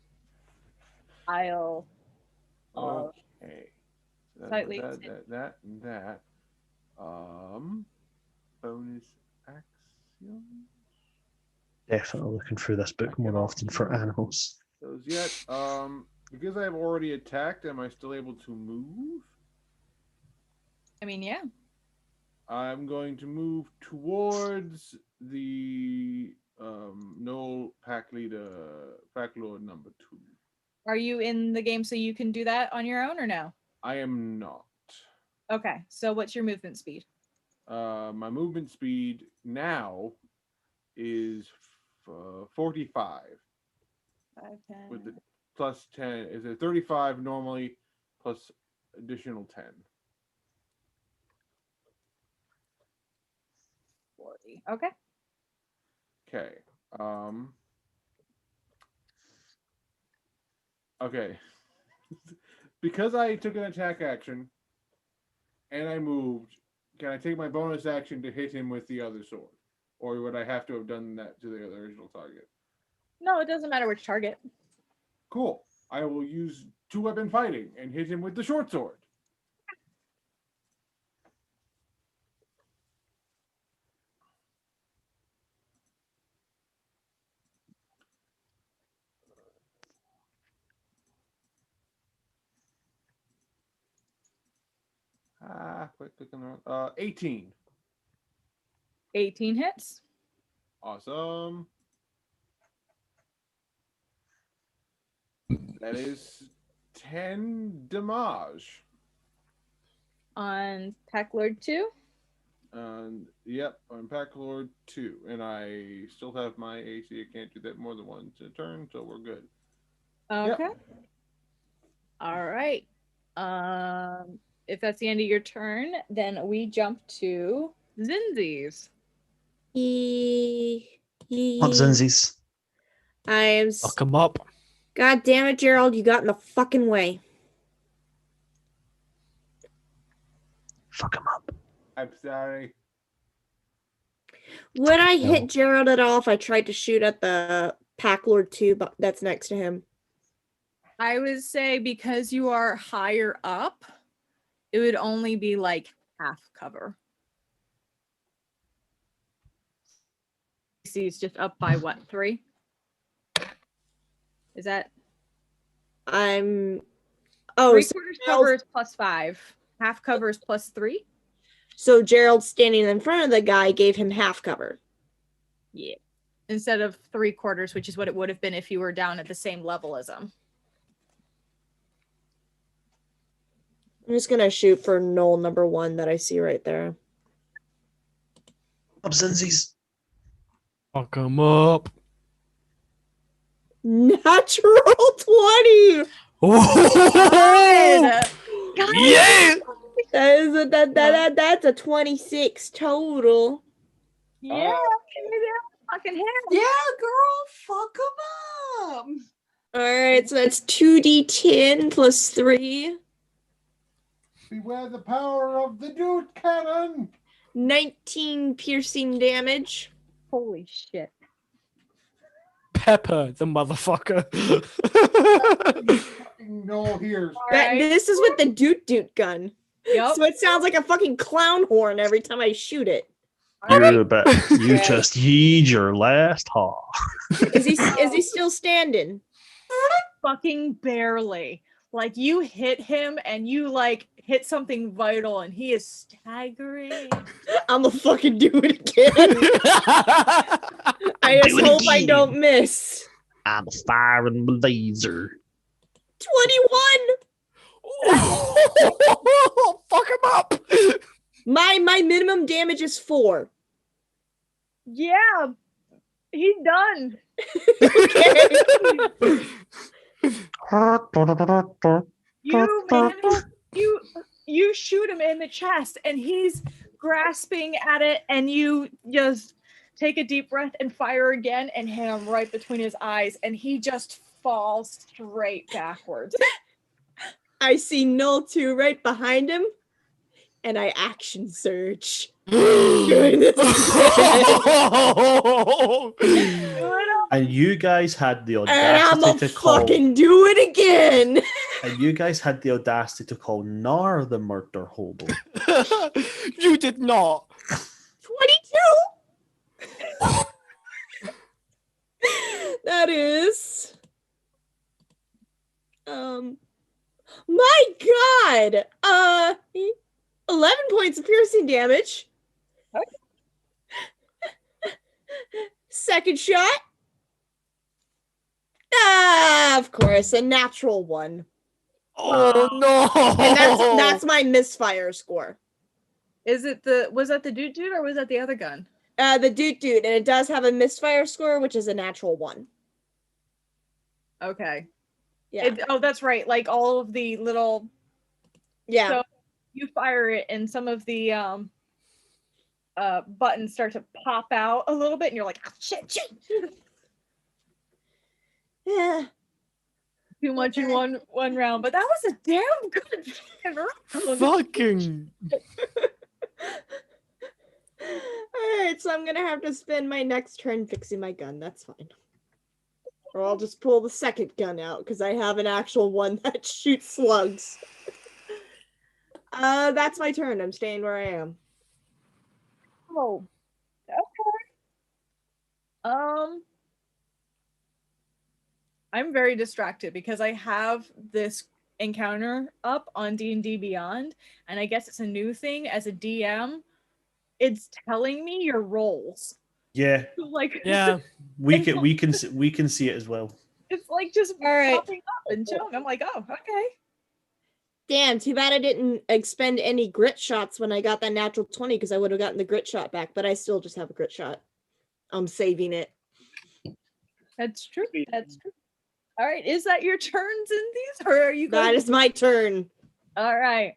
I'll Okay. So slightly. that. Bonus action. Definitely looking through this book more often for animals. Those yet. Because I've already attacked, am I still able to move? I mean, yeah. I'm going to move towards the Knoll pack lord number 2. Are you in the game so you can do that on your own or no? I am not. Okay, so what's your movement speed? My movement speed now is 45. 5, 10. With the plus 10. Is it 35 normally plus additional 10? 40. Okay. Okay. Okay. Because I took an attack action and I moved, can I take my bonus action to hit him with the other sword? Or would I have to have done that to the original target? No, it doesn't matter which target. Cool. I will use 2-weapon fighting and hit him with the short sword. Quick click on the 18. 18 hits. Awesome. That is 10 damage. On Pack Lord 2? Yep, on Pack Lord 2. And I still have my AC. I can't do that more than once a turn, so we're good. Okay. Yep. All right. If that's the end of your turn, then we jump to Zinzi's. What Zinzi's? I am. Fuck him up. God damn it, Gerald! You got in the fucking way. Fuck him up. I'm sorry. Would I No. hit Gerald at all if I tried to shoot at the Pack Lord 2 that's next to him? I would say because you are higher up, it would only be like half cover. He's just up by what, 3? Is that? I'm Oh, Three so quarters Gerald- cover is +5. Half cover is +3. So Gerald standing in front of the guy gave him half cover. Yeah. Instead of 3/4, which is what it would have been if you were down at the same level as him. I'm just gonna shoot for knoll number 1 that I see right there. Up, Zinzies. Fuck 'em up. Natural 20. God! God! Yeah. That's a 26 total. Yeah, fucking hell. Yeah, girl, fuck them up. All right, so that's 2d10 plus 3. Beware the power of the dude cannon. 19 piercing damage. Holy shit. Pepper the motherfucker. Fucking no here. Alright. This is with the doot gun. Yep. So it sounds like a fucking clown horn every time I shoot it. You bet. You Okay. just heed your last haw. Is he still standing? Fucking barely. Like you hit him and you like hit something vital and he is staggering. I'm gonna fucking do it again. I just Do it hope I again. don't miss. I'm a firing laser. 21. Fuck him up. My minimum damage is 4. Yeah. He's done. You man, you shoot him in the chest and he's grasping at it and you just take a deep breath and fire again and hit him right between his eyes and he just falls straight backwards. I see Null 2 right behind him, and I action surge. Good. And you guys had the And I'm audacity gonna to call. fucking do it again. And you guys had the audacity to call Nar the murder hobo. You did not. 22. That is. My God. 11 points of piercing damage. Second shot. Of course, a natural 1. Oh no. And that's my misfire score. Was that the dude or was that the other gun? The dude, and it does have a misfire score, which is a natural 1. Okay. Yeah. That's right. Like all of the little Yeah. So you fire it and some of the buttons start to pop out a little bit and you're like, oh, shit. Yeah. Too much in one round. But that was a damn good round. Fucking. Alright, so I'm gonna have to spend my next turn fixing my gun. That's fine. Or I'll just pull the second gun out because I have an actual one that shoots slugs. That's my turn. I'm staying where I am. Oh. Okay. I'm very distracted because I have this encounter up on D&D Beyond, and I guess it's a new thing as a DM. It's telling me your rolls. Yeah, Like Yeah. we can see it as well. it's like just right. popping up and showing. I'm like, oh, okay. Damn, too bad I didn't expend any grit shots when I got that natural 20 because I would have gotten the grit shot back, but I still just have a grit shot. I'm saving it. That's true. That's true. All right, is that your turns in these, or are you going? That is my turn. All right.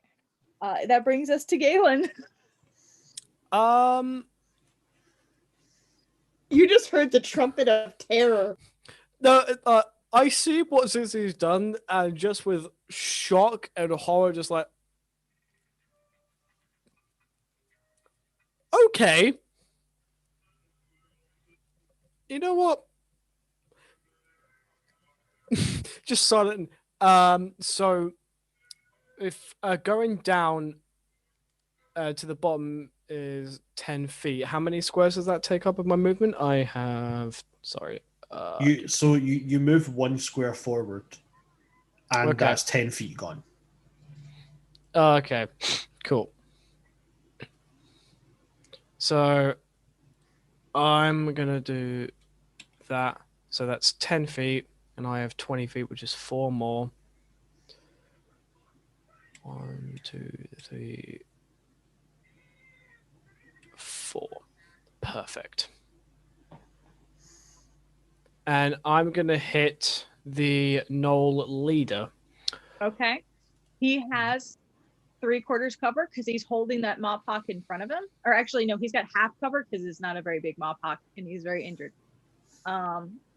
That brings us to Galen. You just heard the trumpet of terror. No, I see what Zizzy's done, and just with shock and horror, just like, okay, you know what? Just silent. So if going down to the bottom is 10 feet, how many squares does that take up of my movement? I have, sorry. You move 1 square forward. and Okay. that's 10 feet gone. Okay, cool. So I'm gonna do that. So that's 10 feet, and I have 20 feet, which is 4 more. 1, 2, 3, 4. Perfect. And I'm gonna hit the knoll leader. Okay. He has 3/4 cover because he's holding that Mawpock in front of him. Or actually, no, he's got half cover because it's not a very big Mawpock and he's very injured.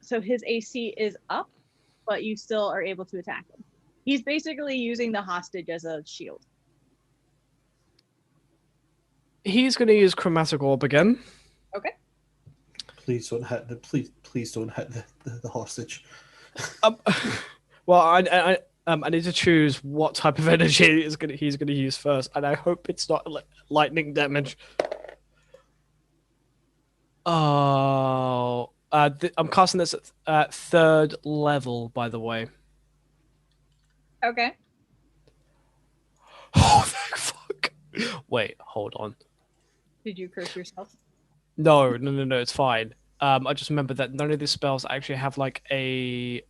So his AC is up, but you still are able to attack him. He's basically using the hostage as a shield. He's gonna use chromatic orb again. Okay. Please don't hit please don't hit the hostage. Well, I need to choose what type of energy he's gonna use first, and I hope it's not lightning damage. Oh, I'm casting this at 3rd level, by the way. Okay. Oh, thank fuck. Wait, hold on. Did you curse yourself? No, it's fine. I just remember that none of these spells actually have like a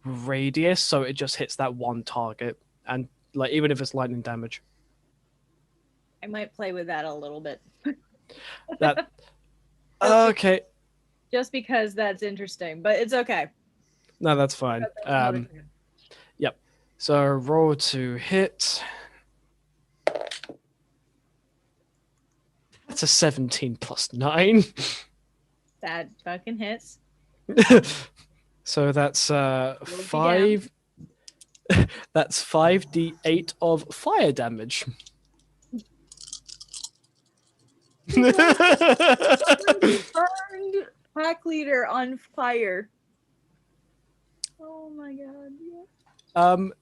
radius, so it just hits that one target, and like even if it's lightning damage. I might play with that a little bit. That okay. Just because that's interesting, but it's okay. No, that's fine. Yep. So roll to hit. That's a 17 plus 9. That fucking hits. So that's 5. That's 5d8 of fire damage. Burned pack leader on fire. Oh my god.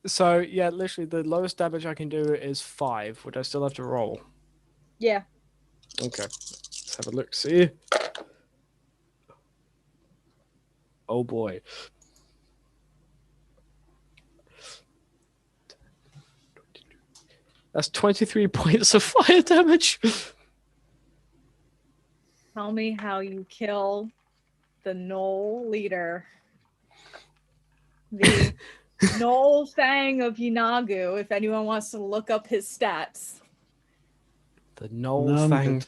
So yeah, literally the lowest damage I can do is 5. Would I still have to roll? Yeah. Okay. Let's have a look. See. Oh boy. That's 23 points of fire damage. Tell me how you kill the Knoll leader. The Knoll Fang of Yinagu, if anyone wants to look up his stats. The Knoll No, I'm Fang. good.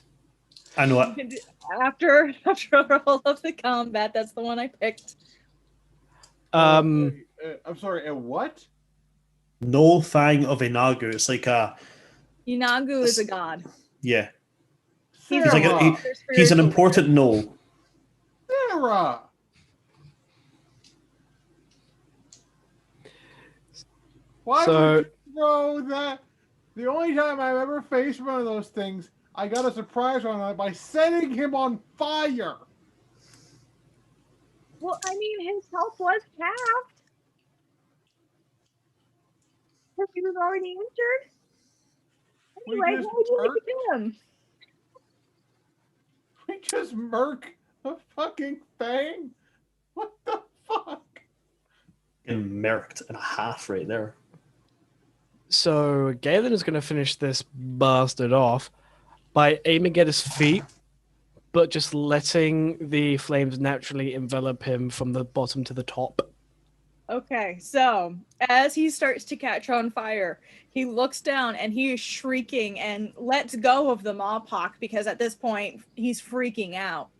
I know it. After all of the combat, that's the one I picked. I'm sorry, a what? No Fang of Inagu. It's like a Yinagu is a god. yeah. He's He's like Sarah! he's an important knoll. Sarah! Why So- would you throw that? The only time I've ever faced one of those things, I got a surprise on it by setting him on fire. Well, I mean, his health was halved. Because he was already injured. We Anyway, just how would you like murk- to kill him? We just murk a fucking fang? What the fuck? And merked in a half right there. So Galen is going to finish this bastard off by aiming at his feet, but just letting the flames naturally envelop him from the bottom to the top. Okay, so as he starts to catch on fire, he looks down and he is shrieking and lets go of the Mawpock because at this point he's freaking out.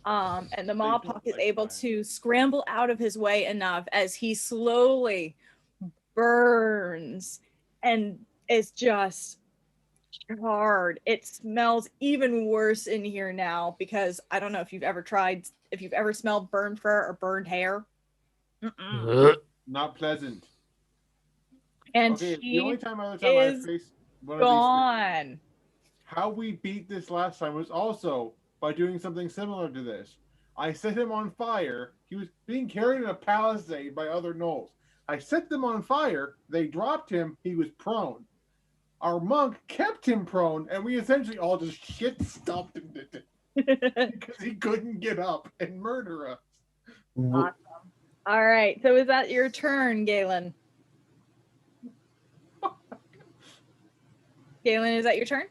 And the Mawpock is able to scramble out of his way enough as he slowly burns and is just hard. It smells even worse in here now because I don't know if you've ever smelled burned fur or burned hair. Not pleasant. And Okay, she the only time I faced one of these things, gone. how we beat this last time was also by doing something similar to this. I set him on fire. He was being carried in a palisade by other gnolls. I set them on fire. They dropped him. He was prone. Our monk kept him prone, and we essentially all just shit stuffed him because he couldn't get up and murder us. Wh- All right. So is that your turn, Galen? Galen, is that your turn?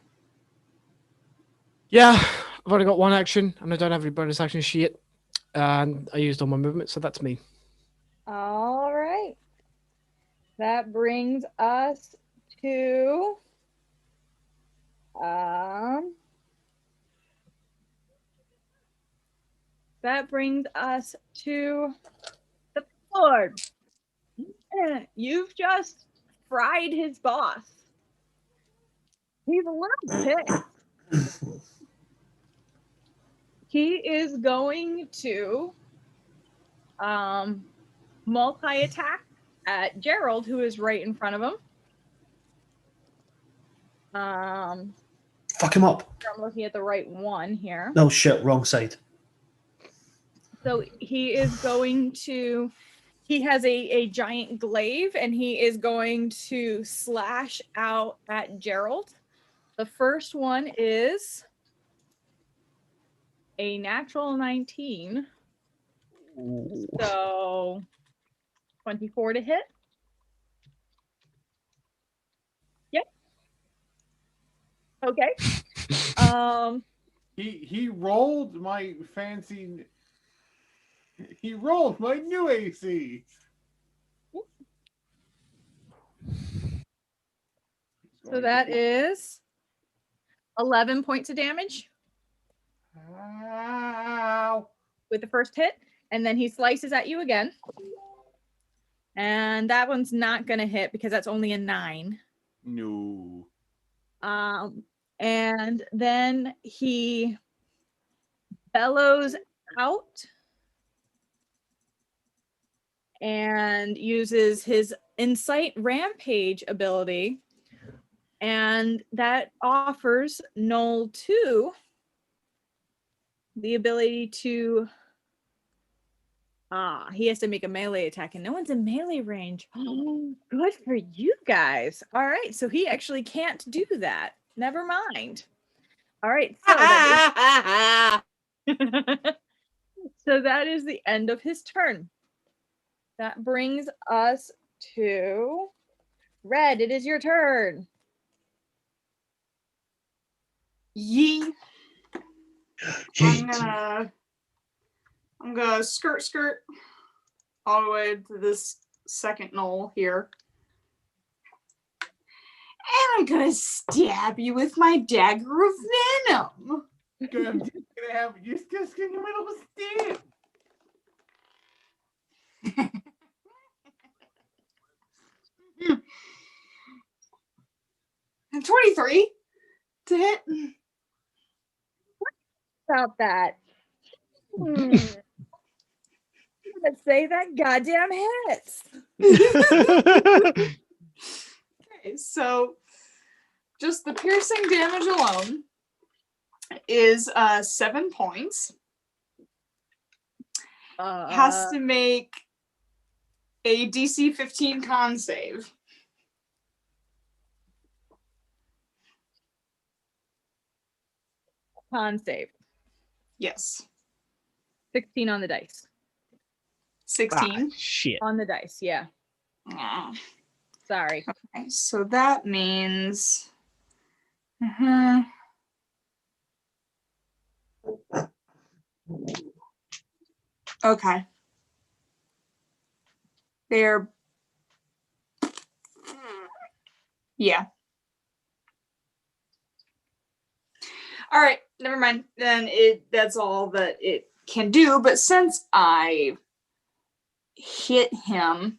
Yeah, I've only got one action, and I don't have any bonus action shit. And I used all my movement, so that's me. All right. That brings us to the Lord. You've just fried his boss. He's a little pissed. He is going to multi-attack at Gerald, who is right in front of him. Fuck him up. I'm looking at the right one here. No shit, wrong side. So he is going to, he has a giant glaive, and he is going to slash out at Gerald. The first one is a natural 19. Ooh. So 24 to hit. Yep. Okay. He rolled my fancy. He rolled my new AC. So that is 11 points of damage. Ow. With the first hit, and then he slices at you again. And that one's not going to hit because that's only a 9. No. And then he bellows out and uses his Insight Rampage ability, and that offers Null 2 the ability to he has to make a melee attack, and no one's in melee range. Oh, good for you guys. All right, so he actually can't do that. Never mind. All right, so so that is the end of his turn. That brings us to Red. It is your turn. Yee. I'm gonna skirt all the way to this second knoll here. And I'm gonna stab you with my dagger of venom. Gonna have you just in the middle of a stab. And 23 to hit. About that. Let's say that goddamn hits. Okay, so just the piercing damage alone is 7 points. Has to make a DC 15 con save. Con save. Yes. 16 on the dice. 16. Shit. On the dice, yeah. Sorry. Okay, so that means. Okay. They're. Yeah. All right, never mind. Then that's all that it can do. But since I hit him,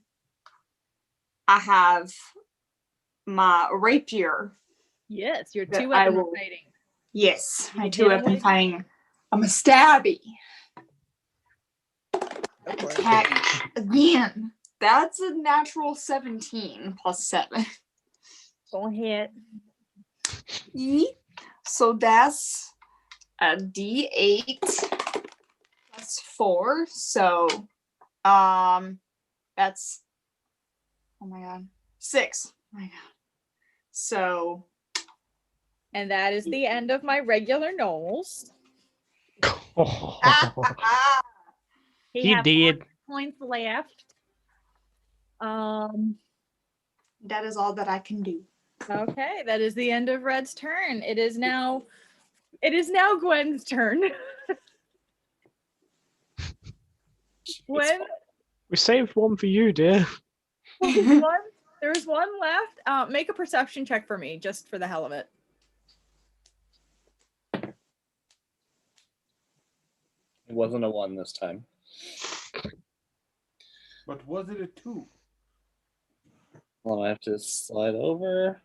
I have my rapier. Yes, your that 2 I weapon will- fighting. Yes, You my can 2 hit him weapon with- fighting. I'm a stabby. Go for it. Attack again. That's a natural 17 plus 7. Go ahead. So that's a D8 plus 4. So that's, oh my god, 6. Oh my god. So And that is the end of my regular Knowles. Oh, He he have did. points left. That is all that I can do. Okay, that is the end of Red's turn. It is now Gwen's turn. Gwen, We saved one for you, dear. there's one left. Make a perception check for me, just for the hell of it. It wasn't a 1 this time. But was it a 2? Well, I have to slide over.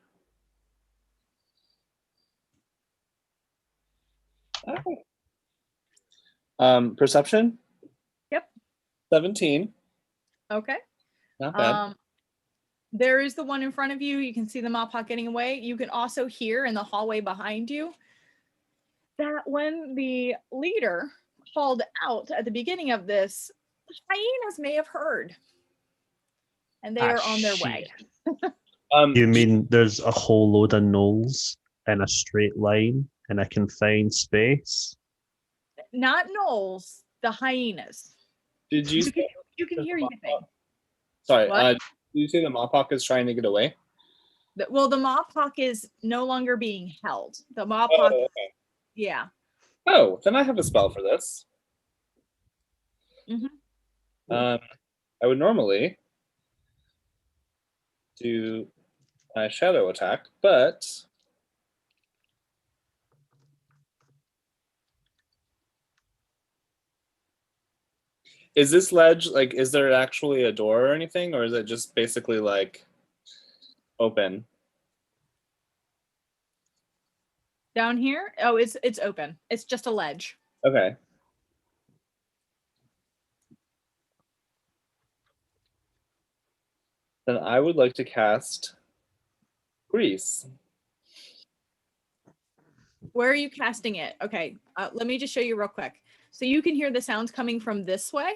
Perception? Yep. 17. Okay. Not bad. There is the one in front of you. You can see the mop pot getting away. You can also hear in the hallway behind you that when the leader called out at the beginning of this, the hyenas may have heard. And they are on their way. You mean there's a whole load of gnolls in a straight line in a confined space? Not gnolls, the hyenas. Did you? You can hear yipping. Sorry. What? Did you say the Mopok is trying to get away? Well, the Mopok is no longer being held. The Mopok, okay. yeah. Oh, then I have a spell for this. Mm-hmm. I would normally do my shadow attack, but is this ledge like? Is there actually a door or anything, or is it just basically like open? Down here? Oh, it's open. It's just a ledge. Okay. Then I would like to cast Grease. Where are you casting it? Okay, let me just show you real quick. So you can hear the sounds coming from this way.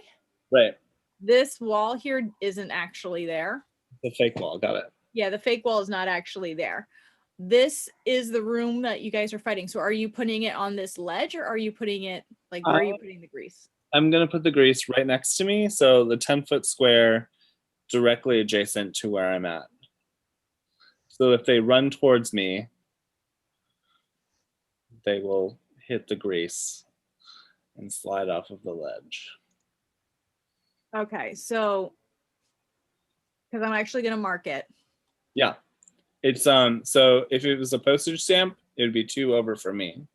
Right. This wall here isn't actually there. The fake wall, got it. Yeah, the fake wall is not actually there. This is the room that you guys are fighting. So are you putting it on this ledge, or are you putting it, like, where are you putting the grease? I'm going to put the grease right next to me, so the 10-foot square directly adjacent to where I'm at. So if they run towards me, they will hit the grease and slide off of the ledge. Okay, so because I'm actually going to mark it. Yeah. It's so if it was a postage stamp, it would be 2 over for me.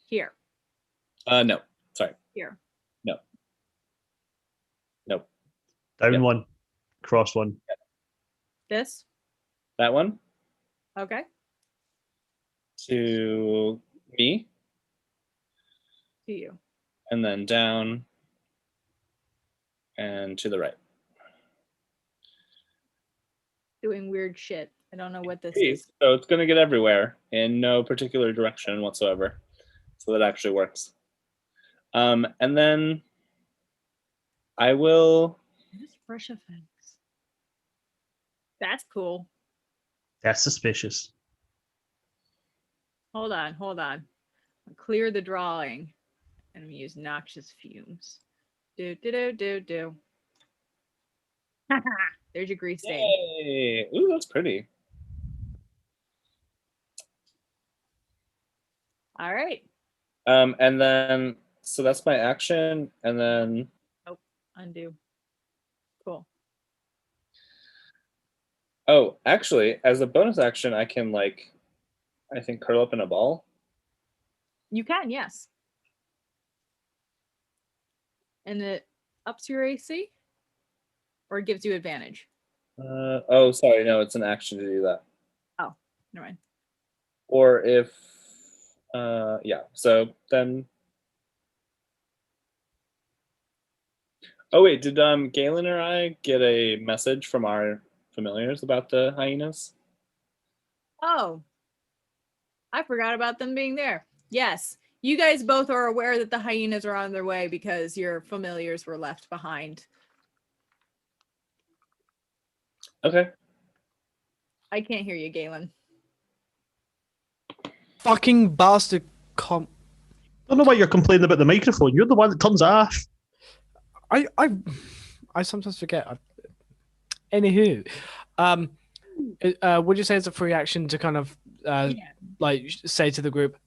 Here. No. Sorry. Here. No. Nope. Down one. Cross one. This? That one? Okay. To me. To you. And then down and to the right. Doing weird shit. I don't know what this is. So it's going to get everywhere in no particular direction whatsoever. So that actually works. And then I will... Just fresh effects. That's cool. That's suspicious. Hold on. I'll clear the drawing. And I'm gonna use noxious fumes. Do. There's your grease stain. Yay! Ooh, that's pretty. All right. And then, so that's my action, and then... Oh, undo. Cool. Oh, actually, as a bonus action, I can, like, I think curl up in a ball. You can, yes. And it ups your AC? Or it gives you advantage? Oh, sorry, no, it's an action to do that. Oh, never mind. Or if... yeah, so then... Oh, wait, did Galen or I get a message from our familiars about the hyenas? Oh, I forgot about them being there. Yes, you guys both are aware that the hyenas are on their way because your familiars were left behind. Okay. I can't hear you, Galen. Fucking bastard. I don't know why you're complaining about the microphone. You're the one that turns it off. I sometimes forget. Anywho, would you say it's a free action to kind of like say to the group,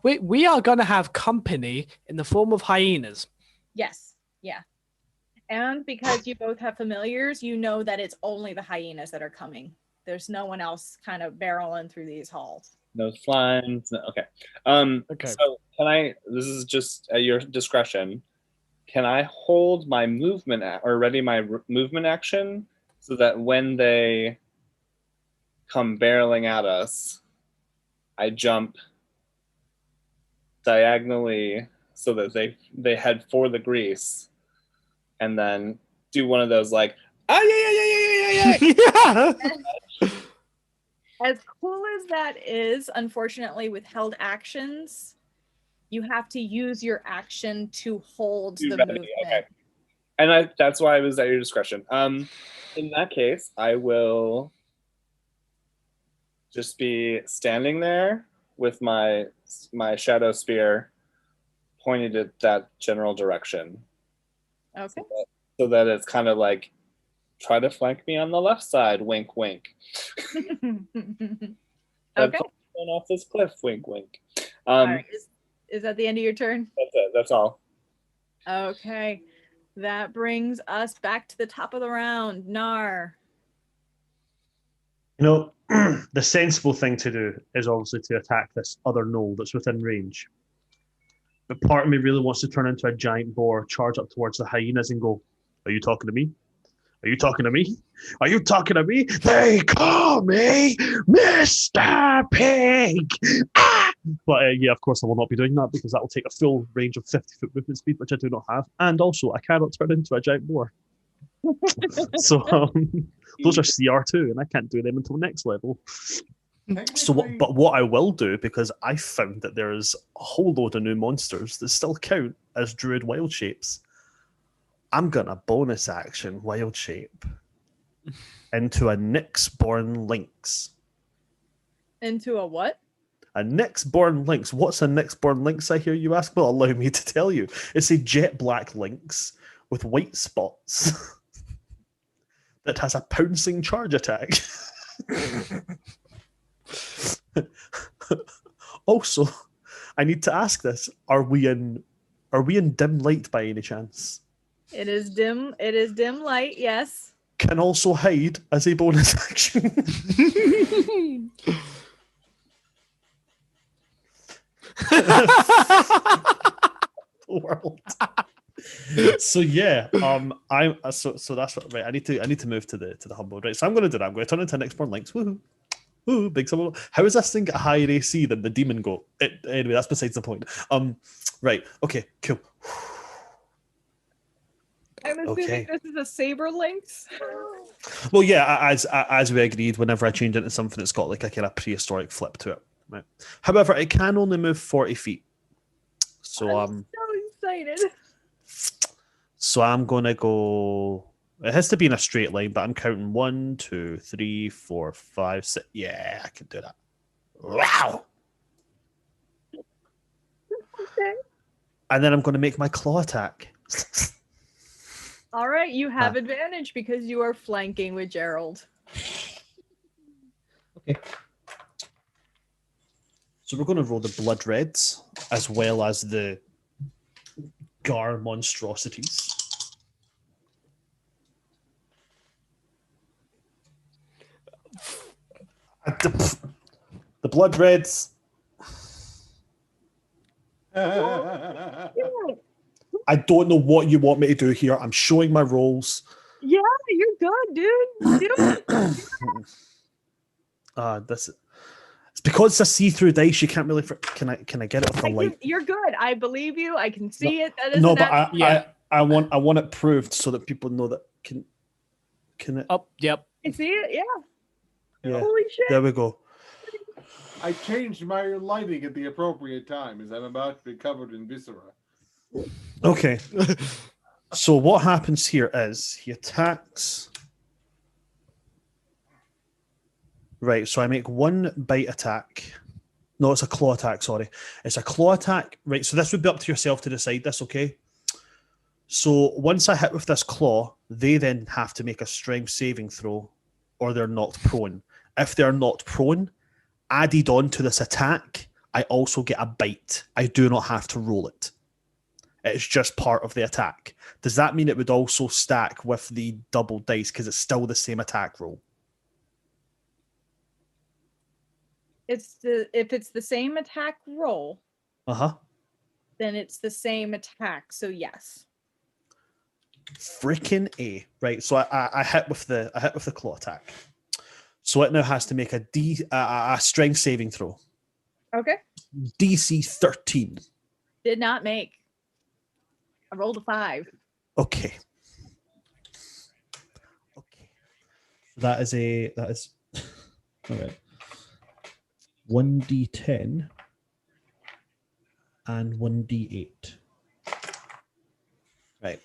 we are gonna have company in the form of hyenas. Yes. Yeah. And because you both have familiars, you know that it's only the hyenas that are coming. There's no one else kind of barreling through these halls. No slimes. No, okay. Okay. So can I? This is just at your discretion. Can I hold my movement or ready my movement action so that when they come barreling at us, I jump diagonally so that they head for the grease, and then do one of those like Yeah. As cool as that is, unfortunately, with held actions, you have to use your action to hold the ready. movement. Okay. And that's why I was at your discretion. In that case, I will just be standing there with my shadow spear pointed at that general direction. Okay. So that it's kind of like, try to flank me on the left side, wink, wink. Okay. Going off this cliff, wink, wink. All right. Is that the end of your turn? That's it. That's all. Okay. That brings us back to the top of the round. Nar. You know, the sensible thing to do is obviously to attack this other knoll that's within range. But part of me really wants to turn into a giant boar, charge up towards the hyenas and go, "Are you talking to me? Are you talking to me? Are you talking to me? They call me Mr. Pig!" Ah! But yeah, of course I will not be doing that because that will take a full range of 50-foot movement speed, which I do not have. And also, I cannot turn into a giant boar. So those are CR2, and I can't do them until next level. So, but what I will do, because I found that there's a whole load of new monsters that still count as druid wild shapes, I'm gonna bonus action wild shape into a Nyx-born lynx. Into a what? A Nyx-born lynx. What's a Nyx-born lynx, I hear you ask? Well, allow me to tell you. It's a jet black lynx with white spots that has a pouncing charge attack. Also, I need to ask this: Are we in dim light by any chance? It is dim. It is dim light. Yes. Can also hide as a bonus action. World. So yeah, I'm so that's what, right. I need to move to the Humblewood, right? So I'm going to do that. I'm going to turn into Nyx-born lynx. Woohoo! Ooh, big summer. How is this thing get a higher AC than the demon goat? Anyway, that's besides the point. Right. Okay. Cool. I'm assuming this is a saber lynx. Well, yeah. As we agreed, whenever I change into something, it's got like a kind of prehistoric flip to it. Right. However, it can only move 40 feet. So I'm so excited. So I'm gonna go. It has to be in a straight line, but I'm counting 1, 2, 3, 4, 5, 6. Yeah, I can do that. Wow. Okay. And then I'm going to make my claw attack. All right, you have advantage because you are flanking with Gerald. Okay. So we're going to roll the blood reds as well as the gar monstrosities. The blood reds. I don't know what you want me to do here. I'm showing my rolls. Yeah, you're good, dude. This. It's because it's a see-through dice. You can't really. Can I get it with the light? You're good. I believe you. I can see it. That is no, but I want it proved so that people know that can it. Oh, yep. I see it. Yeah. Yeah. Holy shit. There we go. I changed my lighting at the appropriate time as I'm about to be covered in viscera. Okay. So what happens here is he attacks. Right, so I make one bite attack. No, it's a claw attack, sorry. It's a claw attack. Right, so this would be up to yourself to decide this, okay? So once I hit with this claw, they then have to make a strength saving throw, or they're knocked prone. If they're knocked prone, added on to this attack, I also get a bite. I do not have to roll it. It's just part of the attack. Does that mean it would also stack with the double dice because it's still the same attack roll? If it's the same attack roll, Uh-huh. then it's the same attack. So yes. Freaking A. Right. So I hit with the claw attack. So it now has to make a strength saving throw. Okay. DC 13. Did not make. I rolled a 5. Okay. That is all right. 1d10 and 1d8. Right.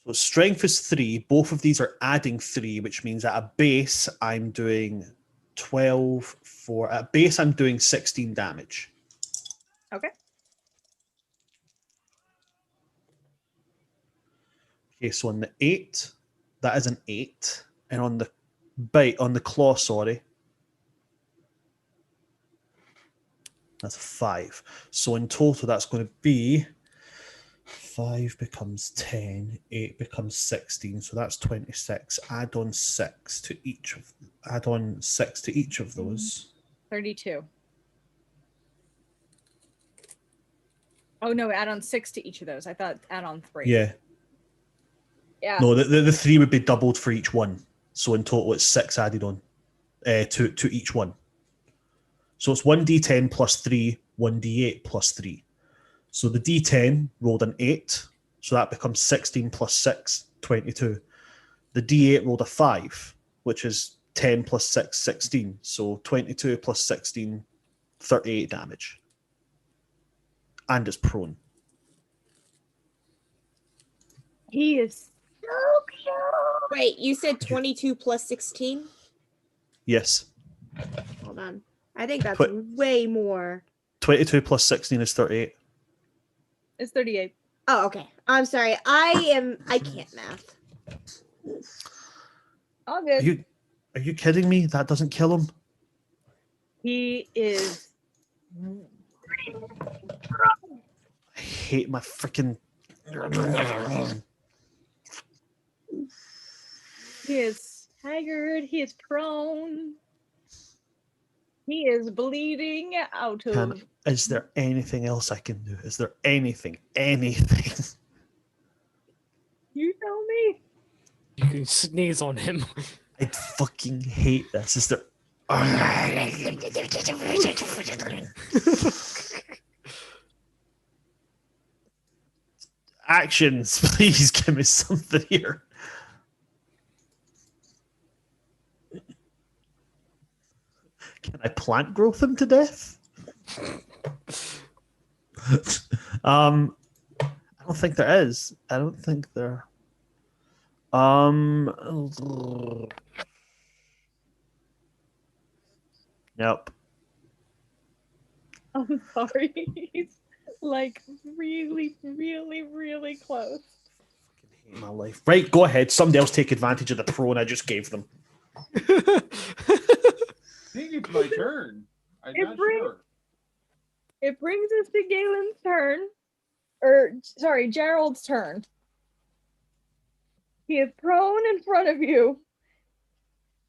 So strength is 3. Both of these are adding 3, which means at a base I'm doing 12 for at base I'm doing 16 damage. Okay. Okay, so on the 8, that is an 8. And on the claw, sorry, that's a 5. So in total, that's going to be 5 becomes 10, 8 becomes 16. So that's 26. Add on 6 to each of those. 32. Oh no, add on 6 to each of those. I thought add on 3. Yeah. Yeah. No, the 3 would be doubled for each one. So in total, it's 6 added on to each one. So it's 1d10 plus 3, 1d8 plus 3. So the d10 rolled an 8, so that becomes 16 plus 6, 22. The d8 rolled a 5, which is 10 plus 6, 16. So 22 plus 16, 38 damage. And it's prone. He is so cute. Wait, you said 22 plus 16? Yes. Hold on. I think that's Tw- way more. 22 plus 16 is 38. It's 38. Oh, okay. I'm sorry. I can't math. All good. Are you kidding me? That doesn't kill him? He is. I hate my freaking. He is haggard. He is prone. He is bleeding out of. Is there anything else I can do? Is there anything? Anything? You tell me. You can sneeze on him. I fucking hate this. Is there. Actions, please give me something here. Can I plant growth him to death? I don't think there is. I don't think there. Nope. I'm sorry. He's like really, really, really close. I hate my life. Right, go ahead. Somebody else take advantage of the prone I just gave them. I think it's my turn. I'm not sure. It brings us to Galen's turn. Or, sorry, Gerald's turn. He is prone in front of you.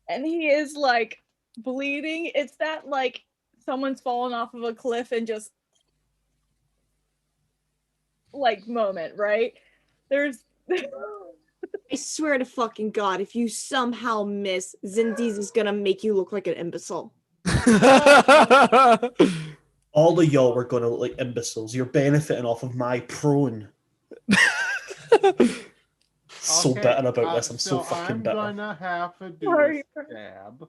And he is like bleeding. It's that like someone's fallen off of a cliff and just like moment, right? There's I swear to fucking God, if you somehow miss, Zindiz is gonna make you look like an imbecile. All of y'all were going to look like imbeciles. You're benefiting off of my prone. So Okay, bitter about this. I'm so fucking bitter. I'm gonna have to do Sorry. a stab.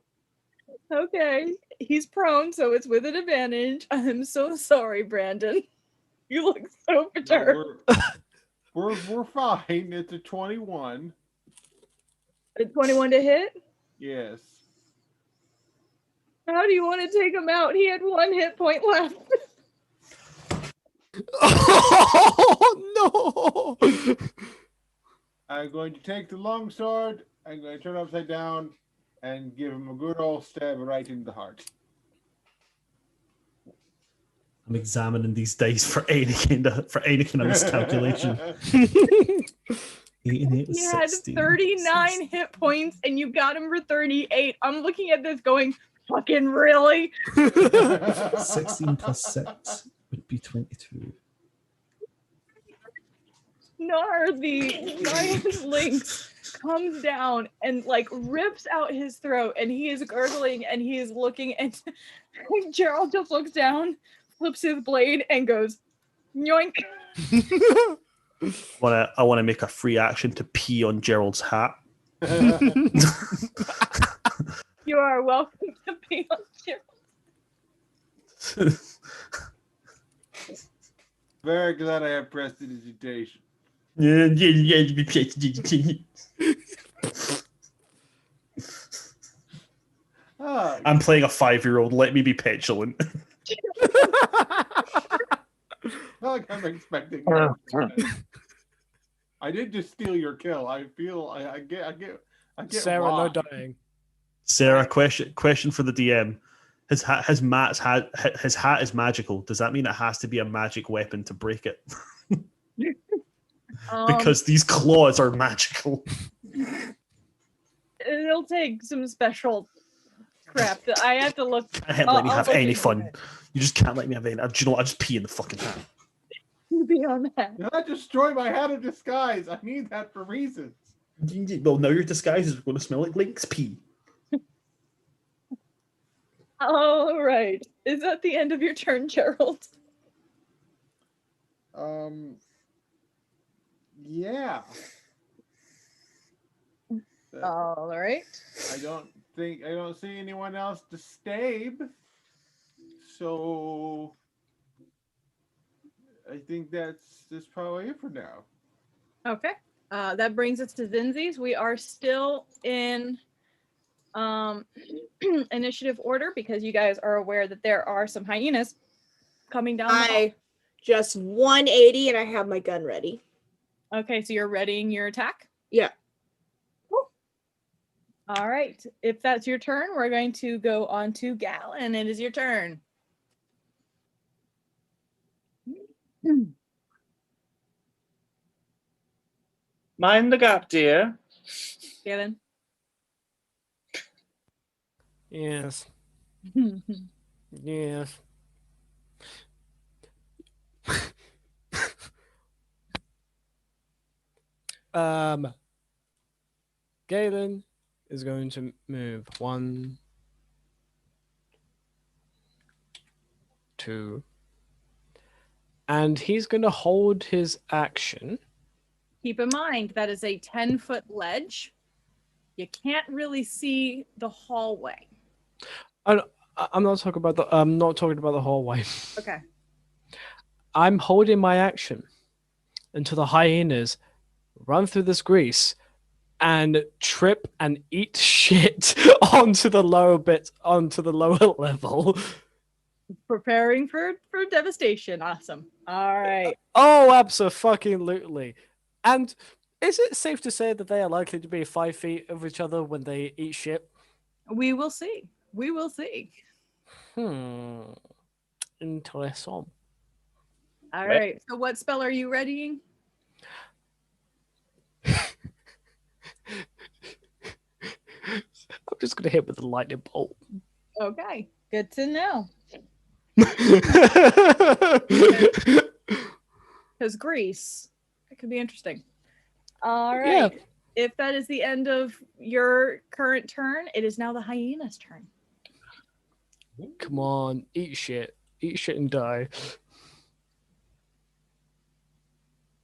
okay. He's prone, so it's with an advantage. I'm so sorry, Brandon. You look so perturbed. No, we're fine. It's a 21. A 21 to hit? Yes. How do you want to take him out? He had 1 hit point left. Oh no! I'm going to take the long sword. I'm going to turn it upside down and give him a good old stab right in the heart. I'm examining these dice for any kind of miscalculation. 8 and 8 is He had 16. 39 hit points and you got him for 38. I'm looking at this going, fucking really? 16 plus 6 would be 22. Nar, the giant lynx, comes down and like rips out his throat and he is gurgling and he is looking and Gerald just looks down, flips his blade and goes, yoink. I want to make a free action to pee on Gerald's hat. You are welcome to be on Gerald. Very glad I have prestidigitation. I'm playing a 5-year-old. Let me be petulant. Not like I'm expecting. I did just steal your kill. I feel I get Sarah, no robbed. dying. Sarah, question for the DM. His hat is magical. Does that mean it has to be a magic weapon to break it? Because these claws are magical. It'll take some special crap that I have to look. I can't let me have look any into fun. it. You just can't let me have any. Do you know what? I just pee in the fucking hat. Beyond that. Do not destroy my hat of disguise. I need that for reasons. Well, now your disguise is going to smell like lynx pee. All right. Is that the end of your turn, Gerald? Yeah. All right. I don't see anyone else to stab. So I think that's probably it for now. Okay. That brings us to Zinzi's. We are still in initiative order because you guys are aware that there are some hyenas coming down the hall. I just 180 and I have my gun ready. Okay, so you're readying your attack? Yeah. All right. If that's your turn, we're going to go on to Gal, and it is your turn. Mind the gap, dear. Galen. Yes. Yes. Galen is going to move 1, 2, and he's going to hold his action. Keep in mind that is a 10-foot ledge. You can't really see the hallway. I'm not talking about the hallway. Okay. I'm holding my action until the hyenas run through this grease and trip and eat shit onto the lower level. Preparing for devastation. Awesome. All right. Oh, absolutely. And is it safe to say that they are likely to be 5 feet of each other when they eat shit? We will see. We will see. Interesting. All right. So what spell are you readying? I'm just going to hit with a lightning bolt. Okay. Good to know. Because grease. It could be interesting. All right. Yeah. If that is the end of your current turn, it is now the hyena's turn. Come on, eat shit. Eat shit and die.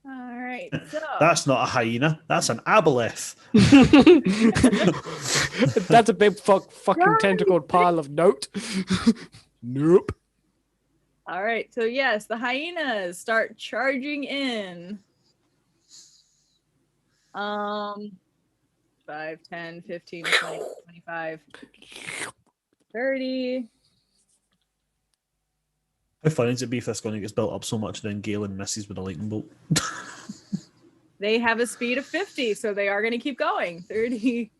All right. So That's not a hyena. That's an aboleth. That's a big fucking tentacled pile of note. Nope. all right. So yes, the hyenas start charging in. 5, 10, 15, 20, 25, 30. How funny is it be if this gun gets built up so much, then Galen misses with a lightning bolt? They have a speed of 50, so they are going to keep going. 30.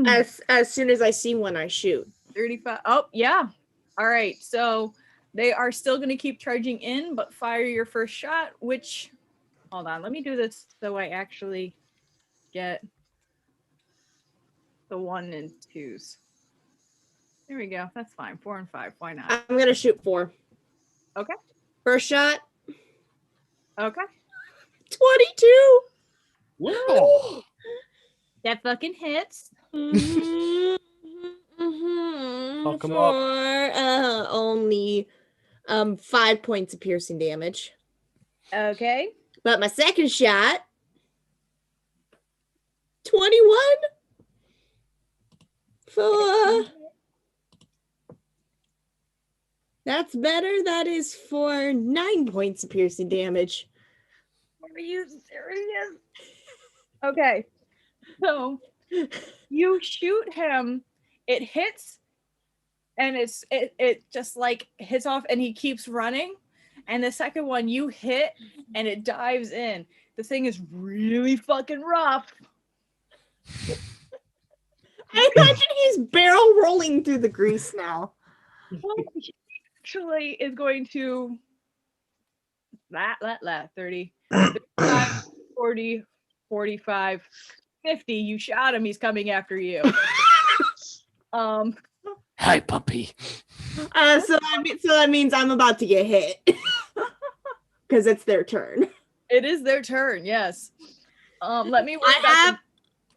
As soon as I see one, I shoot. 35. Oh, yeah. All right. So they are still going to keep charging in, but fire your first shot, which, hold on, let me do this so I actually get the 1 and 2s. There we go. That's fine. 4 and 5. Why not? I'm gonna shoot 4. Okay. First shot, Okay. 22. Woo! That fucking hits. Mhm, Fuck 'em for up. only 5 points of piercing damage. Okay. But my second shot, 21 for. That's better. That is for 9 points of piercing damage. Are you serious? Okay. So you shoot him, it hits, and it just like hits off and he keeps running. And the second one you hit and it dives in. The thing is really fucking rough. I imagine he's barrel rolling through the grease now. Well, he actually is going to 30, 35, 40, 45, 50. You shot him, he's coming after you. Hi, puppy. So that means I'm about to get hit. Because it's their turn. It is their turn, yes. Let me worry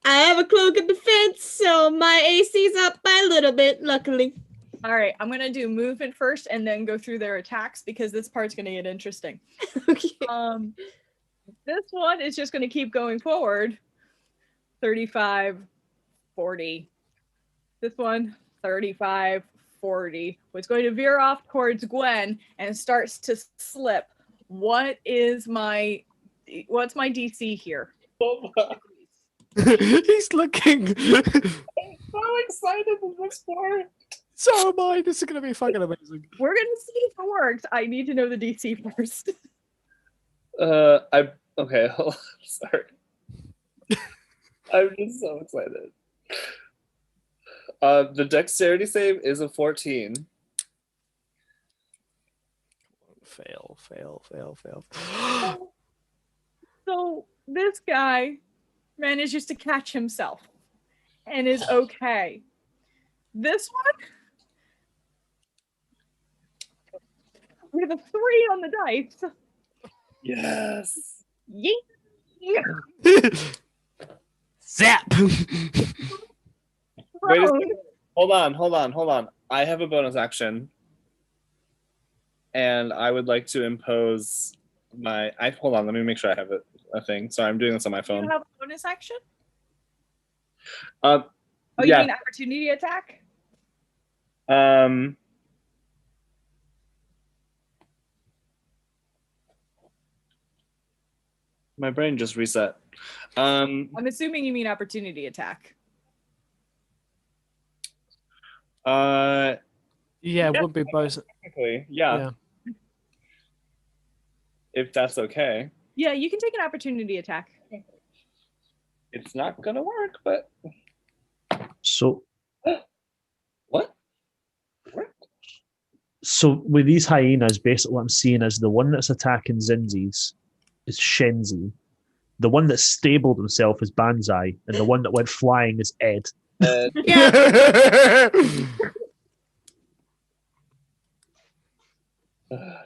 I have a cloak of defense, so my AC's up by a little bit, luckily. All right, I'm gonna do movement first and then go through their attacks because this part's gonna get interesting. Okay. This one is just gonna keep going forward. 35, 40. This one, 35, 40. Was going to veer off towards Gwen and starts to slip. What's my DC here? He's looking. So excited for this part. So am I. This is going to be fucking amazing. We're gonna see if it works. I need to know the DC first. Okay. Hold on. Sorry. I'm just so excited. The dexterity save is a 14. Fail. So this guy manages to catch himself and is okay. This one with a 3 on the dice. Yes. Yeet. Zap. Wait a second. Hold on. I have a bonus action. And I would like to impose hold on, let me make sure I have a thing. Sorry, I'm doing this on my phone. You have a bonus action? Oh, you yeah. mean opportunity attack? My brain just reset. I'm assuming you mean opportunity attack. Yeah, it would be both. Technically, yeah. If that's okay. Yeah, you can take an opportunity attack. It's not gonna work, but So what? So with these hyenas, basically what I'm seeing is the one that's attacking Zinzi's is Shenzi. The one that stabled himself is Banzai, and the one that went flying is Ed.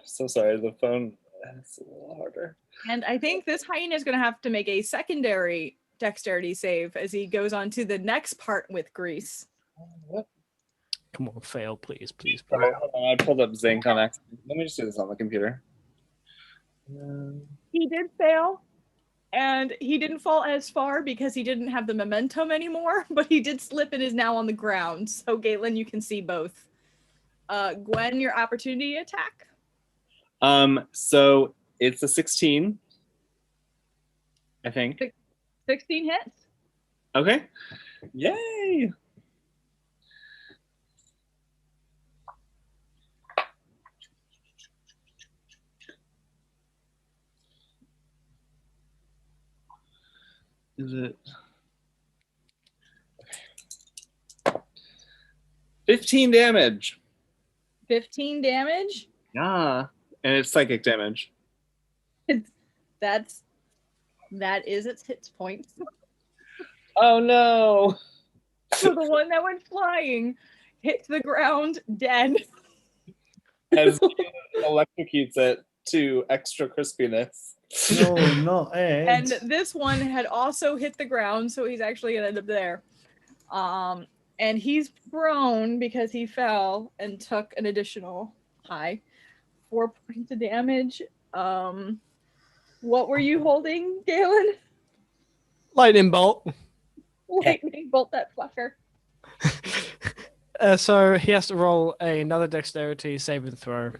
So sorry, the phone is a little harder. And I think this hyena is going to have to make a secondary dexterity save as he goes on to the next part with Grease. What? Come on, fail, please. All right, hold on. I pulled up Zinc on accident. Let me just do this on the computer. He did fail, and he didn't fall as far because he didn't have the momentum anymore, but he did slip and is now on the ground. So, Galen, you can see both. Gwen, your opportunity attack? So it's a 16, I think. 16 hits. Okay. Yay! Is it? 15 damage. 15 damage. Yeah. And it's psychic damage. That is its hit points. Oh no. So the one that went flying hits the ground dead. As electrocutes it to extra crispiness. No, not Ed. And this one had also hit the ground, so he's actually gonna end up there. And he's prone because he fell and took an additional 4 points of damage. What were you holding, Galen? Lightning bolt. Lightning bolt that fucker. So he has to roll another dexterity saving throw.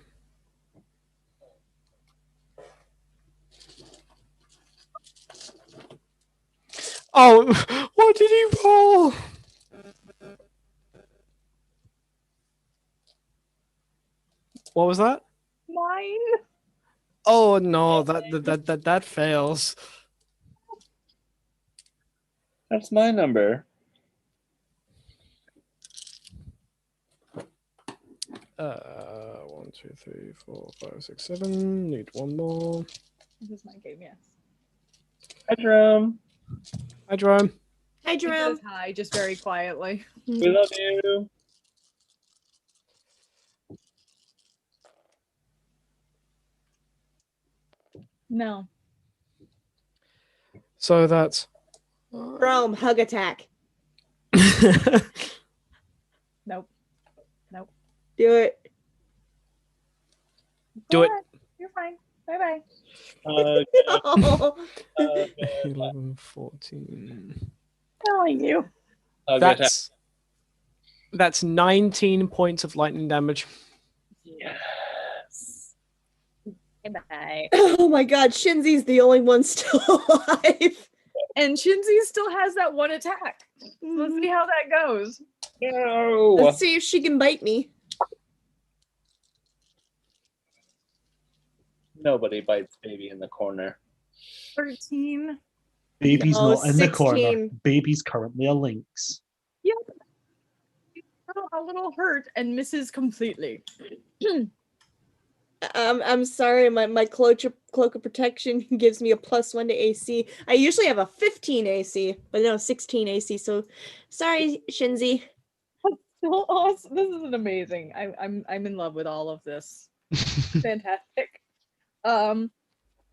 Oh, what did he roll? What was that? Mine. Oh no, that fails. That's my number. 1, 2, 3, 4, 5, 6, 7. Need one more. This is my game, yes. Hi, Jerome. Hi, Jerome. Hi, He Jerome. says hi, just very quietly. We love you. No. So that's Jerome, hug attack. Nope. Nope. Do it. Do Go it. ahead. You're fine. Bye bye. Oh. 11, 14. Telling you. That's 19 points of lightning damage. Yes. Bye. Oh my god, Shinzi's the only one still alive. And Shinzi still has that one attack. Let's see how that goes. No. Let's see if she can bite me. Nobody bites baby in the corner. 13. Baby's No, not in the corner. 16. Baby's currently a lynx. Yep. A little hurt and misses completely. I'm sorry, my cloak of protection gives me a +1 to AC. I usually have a 15 AC, but no, 16 AC. So sorry, Shinzi. So awesome. This is amazing. I'm in love with all of this. Fantastic. It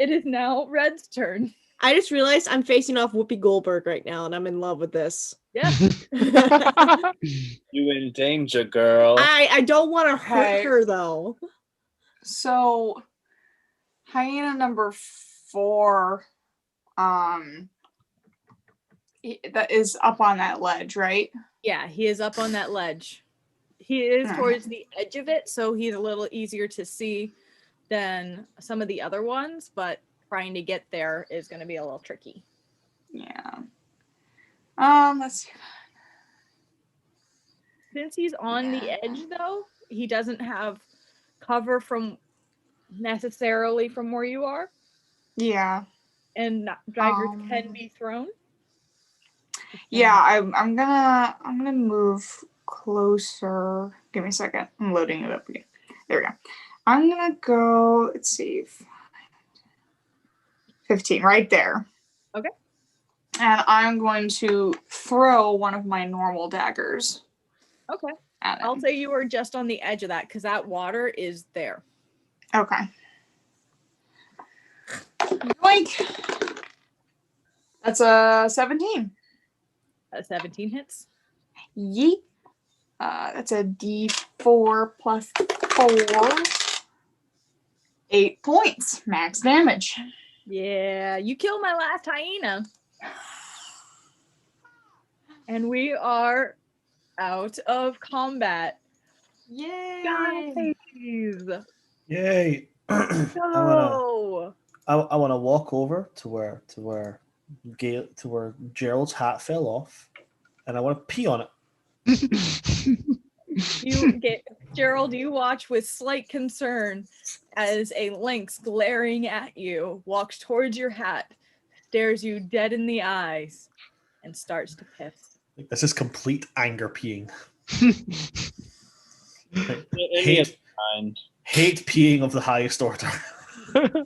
is now Red's turn. I just realized I'm facing off Whoopi Goldberg right now, and I'm in love with this. Yeah. You in danger, girl. I don't want to hurt Okay. her though. So, hyena number 4, that is up on that ledge, right? Yeah, he is up on that ledge. He is Hmm. towards the edge of it, so he's a little easier to see than some of the other ones, but trying to get there is going to be a little tricky. Yeah. Let's see. Since he's on the edge, though, he doesn't have cover from necessarily from where you are, Yeah. and daggers can Um, be thrown. Yeah, I'm gonna move closer. Give me a second. I'm loading it up again. There we go. I'm gonna go, let's see, 15 right there. Okay. And I'm going to throw one of my normal daggers Okay. at him. I'll say you are just on the edge of that because that water is there. Okay. Yoink! That's a 17. 17 hits. Yeet. That's a D4 plus 4. 8 points. Max damage. Yeah, you killed my last hyena. And we are out of combat. Yay! Guys, Yay! I go! wanna walk over to where Gerald's hat fell off, and I want to pee on it. You get Gerald, you watch with slight concern as a lynx glaring at you walks towards your hat, stares you dead in the eyes and starts to piss. Like, this is complete anger peeing. Like, Any other kind. hate peeing of the highest order. I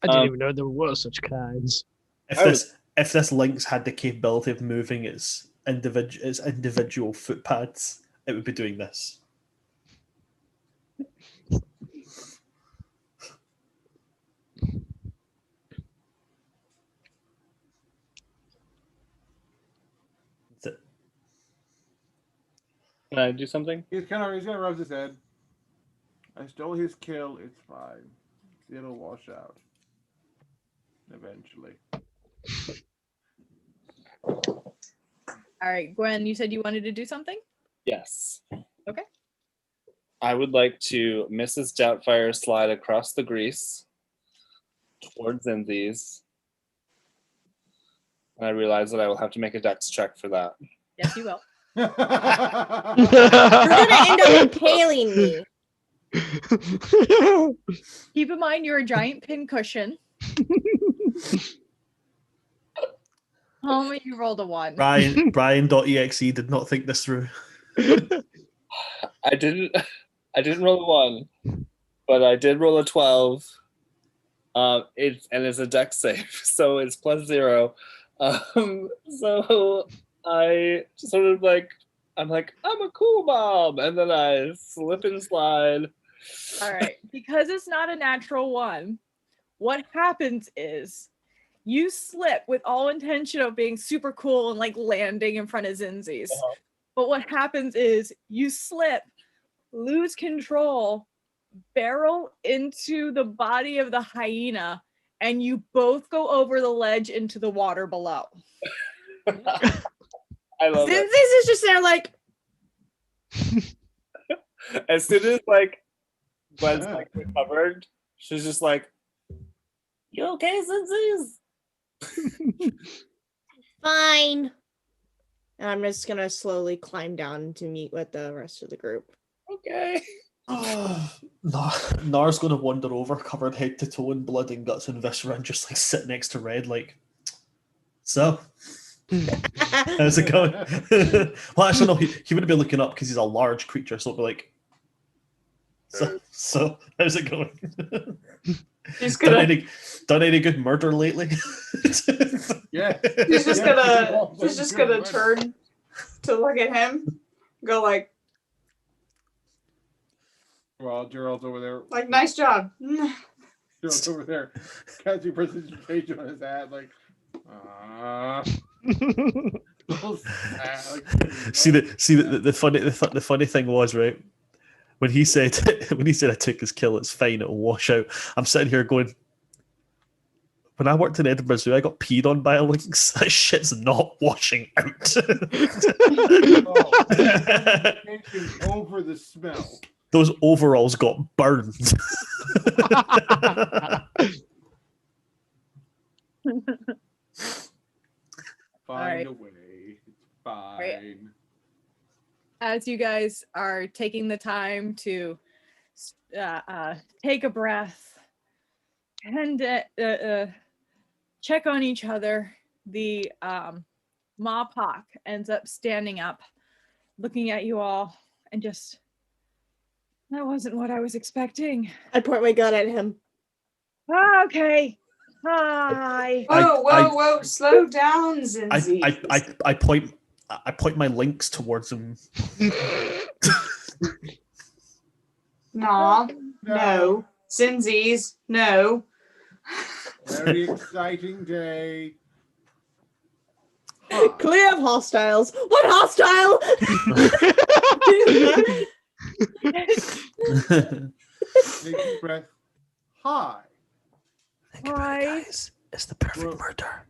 didn't even know there were such kinds. If this Lynx had the capability of moving its individual footpads, it would be doing this. That's it. Can I do something? He's gonna rub his head. I stole his kill. It's fine. It'll wash out eventually. All right, Gwen, you said you wanted to do something? Yes. Okay. I would like to Mrs. Doubtfire slide across the grease towards Zinzi's. And I realize that I will have to make a dex check for that. Yes, you will. You're gonna end up impaling me. Keep in mind you're a giant pincushion. Homie, you rolled a 1. Brian.exe did not think this through. I didn't roll a 1, but I did roll a 12. It's a dex save, so it's +0. So I sort of I'm a cool mom, and then I slip and slide. All right, because it's not a natural 1, what happens is you slip with all intention of being super cool and landing in front of Zinzi's. Uh-huh. But what happens is you slip, lose control, barrel into the body of the hyena, and you both go over the ledge into the water below. I love it. Zinzi's is just there As soon as Gwen's recovered, she's just like, "You okay, Zinzi's?" fine. And I'm just gonna slowly climb down to meet with the rest of the group. Okay. Nar's going to wander over, covered head to toe in blood and guts and viscera, and just sit next to Red, so. How's it going? Well, actually, no, he wouldn't be looking up because he's a large creature, so it'd be like, so how's it going? He's gonna. Done any good murder lately? Yeah. He's just gonna turn to look at him, go Well, Gerald's over there. nice job. Gerald's over there. Casting precipitation on his hat, See the funny thing was, right, when he said I took his kill, it's fine, it'll wash out. I'm sitting here going, when I worked in Edinburgh Zoo, I got peed on by a lynx. That shit's not washing out. Over the smell. Those overalls got burned. Find a way. It's fine. Right. As you guys are taking the time to take a breath and check on each other, the Mawpock ends up standing up, looking at you all, and just, that wasn't what I was expecting. I point my gun at him. Okay. Hi. Whoa! Slow down, Zinzi. I point my links towards him. Nah, no. Zinzi's, no. Very exciting day. Clear of hostiles. What hostile? Take a breath. Hi. Hi. Guys, it's the perfect murder.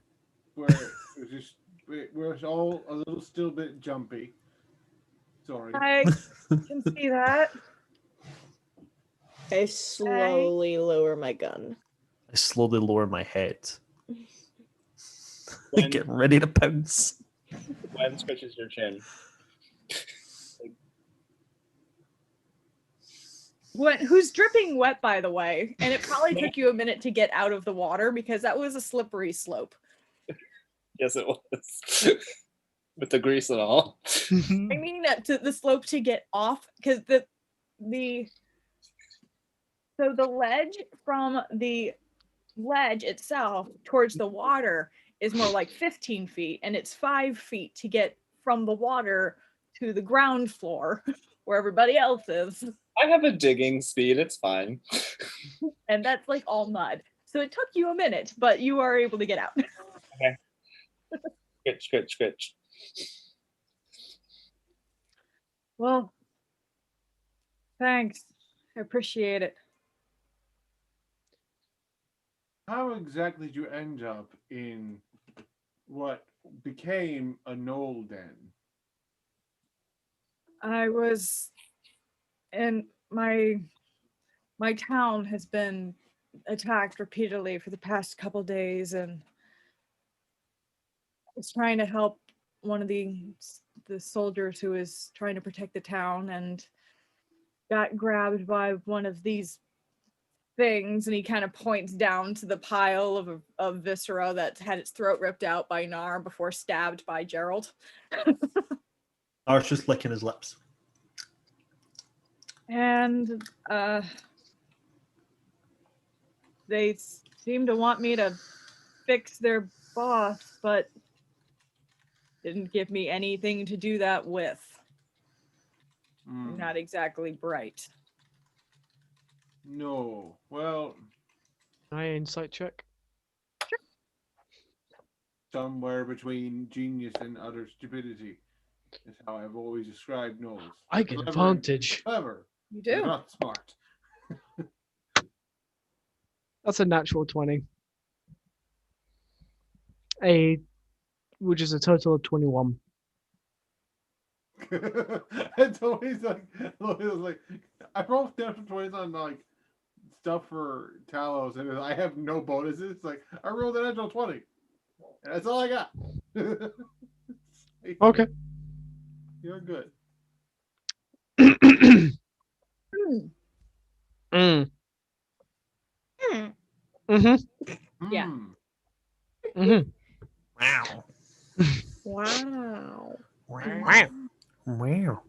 We're all a little still bit jumpy. Sorry. I can see that. I slowly lower my gun. I slowly lower my head. Gwen, Get ready to pounce. Gwen scratches your chin. who's dripping wet, by the way, and it probably took you a minute to get out of the water because that was a slippery slope. Yes, it was. With the grease and all. I mean, to the slope to get off, because the ledge from the ledge itself towards the water is more like 15 feet, and it's 5 feet to get from the water to the ground floor where everybody else is. I have a digging speed, it's fine. And that's like all mud. So it took you a minute, but you are able to get out. Okay. Scritch. Well, thanks. I appreciate it. How exactly did you end up in what became a knoll den? I was in my town has been attacked repeatedly for the past couple days, and I was trying to help one of the soldiers who was trying to protect the town, and got grabbed by one of these things, and he kind of points down to the pile of viscera that had its throat ripped out by Nar before stabbed by Gerald. Nar's just licking his lips. And they seem to want me to fix their boss, but didn't give me anything to do that with. Not exactly bright. No. Well, Can I insight check? somewhere between genius and utter stupidity is how I've always described Knowles. I get Clever, advantage. Clever. You You're do. not smart. That's a natural 20. Which is a total of 21. It's always like I rolled natural 20s on like stuff for Talos, and I have no bonuses. It's like I rolled a natural 20. And that's all I got. Okay. You're good. Mm. Hmm. Mm-hmm. Yeah. Mm-hmm. Wow. Wow. Wow. Wow. Wow.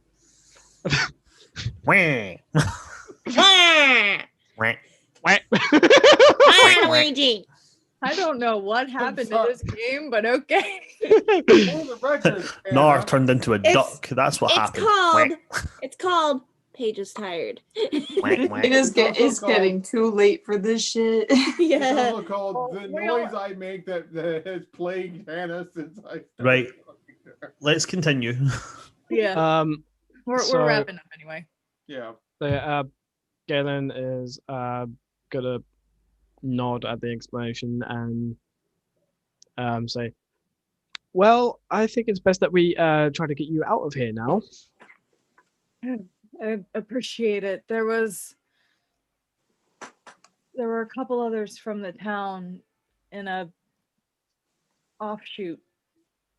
Wow, Wow. Luigi. I don't know what happened to sorry. this game, but okay. For the record, Nar Anna, turned into a It's- duck. That's what happened. It's called Paige is tired. It is also called- getting too late for this shit. it's Yeah. also called Oh, the we noise don't- I make that has plagued Hannah since I started. Right. Let's continue. Yeah. We're so- wrapping up anyway. Yeah. So, Galen is gonna nod at the explanation and say, "Well, I think it's best that we try to get you out of here now." I appreciate it. There were a couple others from the town in a offshoot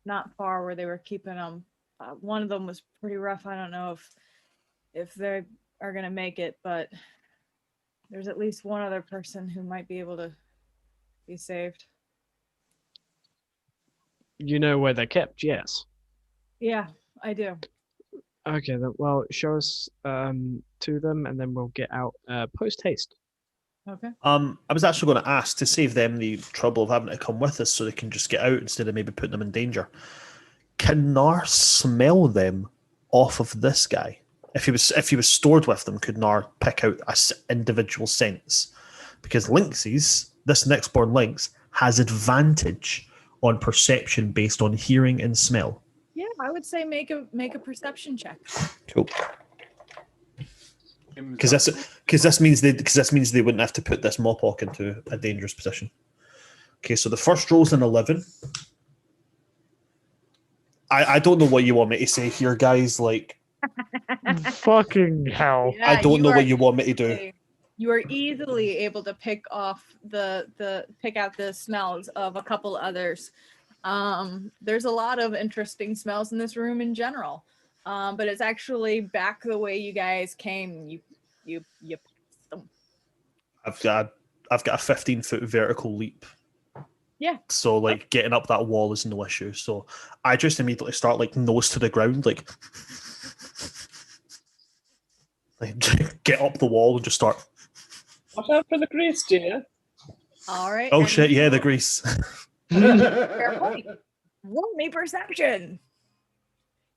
not far where they were keeping them. One of them was pretty rough. I don't know if they are gonna make it, but there's at least one other person who might be able to be saved. You know where they're kept, yes. Yeah, I do. Okay, then. Well, show us to them, and then we'll get out post haste. Okay. I was actually going to ask to save them the trouble of having to come with us so they can just get out instead of maybe putting them in danger. Can Nar smell them off of this guy? If he was stored with them, could Nar pick out a individual sense? Because Lynxes, this next born Lynx, has advantage on perception based on hearing and smell. Yeah, I would say make a perception check. Cool. Because this means they wouldn't have to put this Mopok into a dangerous position. Okay, so the first roll's an 11. I don't know what you want me to say here, guys. Like, Fucking hell! Yeah, I don't know are what you want me to do. easily- You are easily able to pick off pick out the smells of a couple others. There's a lot of interesting smells in this room in general. But it's actually back the way you guys came. You You pass them. I've got a 15-foot vertical leap. Yeah. So like getting up that wall is no issue. So I just immediately start like nose to the ground, like get up the wall and just start. Watch out for the grease, dear. All right. Oh and shit! Yeah, the grease. fair point. Roll me perception.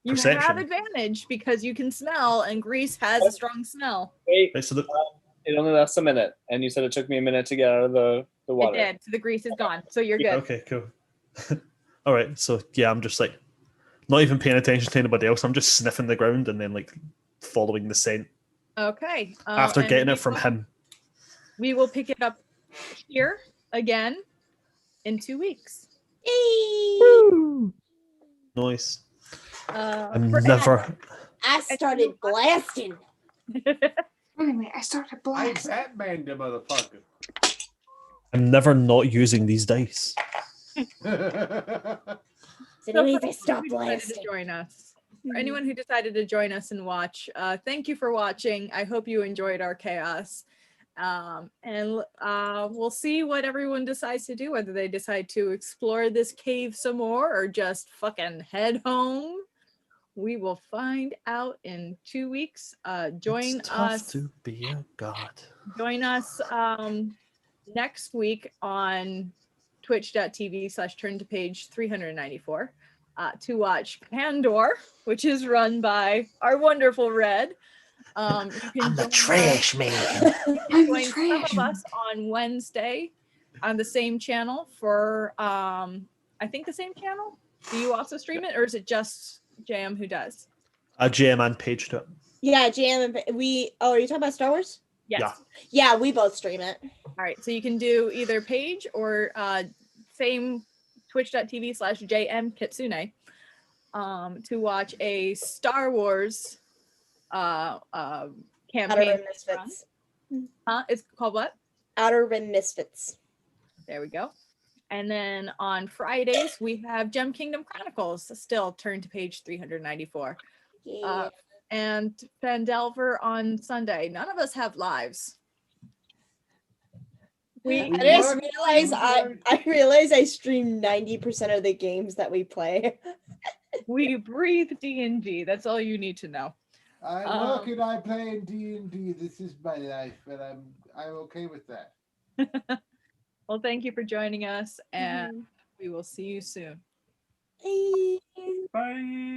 You have Perception. advantage because you can smell, and grease has a strong smell. Wait, Right, so the, it only lasts a minute, and you said it took me a minute to get out of the water. It did. So the grease is gone. So you're good. okay, cool. All right, so yeah, I'm just like not even paying attention to anybody else. I'm just sniffing the ground and then like following the scent Okay. after and getting we it from will- him. We will pick it up here again in 2 weeks. Nice. I'm I started blasting. Anyway, I started I blasting. Batman the motherfucker. I'm never not using these dice. So anyways, I anyone stopped who decided to blasting. join us, for anyone who decided to join us and watch, thank you for watching. I hope you enjoyed our chaos. And we'll see what everyone decides to do, whether they decide to explore this cave some more or just fucking head home. We will find out in 2 weeks. Join It's tough us. to be a god. Join us next week on twitch.tv/turn to page 394 to watch Pandor, which is run by our wonderful Red. You can I'm the join trash man. You I'm can the join some trash of us on Wednesday on the same channel for I think the same channel. Do you also stream it, or is it just JM who does? A GM and page to it. Yeah, Jam and we. Oh, are you talking about Star Wars? Yes. Yeah. Yeah, we both stream it. All right, so you can do either page or same twitch.tv/JM Kitsune to watch a Star Wars Outer campaign. Rim Misfits. It's called what? Outer Rim Misfits. There we go. And then on Fridays, we have Gem Kingdom Chronicles, still turn to page 394. Yeah. And Fandelver on Sunday. None of us have lives. I We just work- realized we I work- realized I stream 90% of the games that we play. We breathe D&D. That's all you need to know. I work and I play in D&D. This is my life, and I'm okay with that. Well, thank you for joining us, and we will see you soon. Bye. Bye.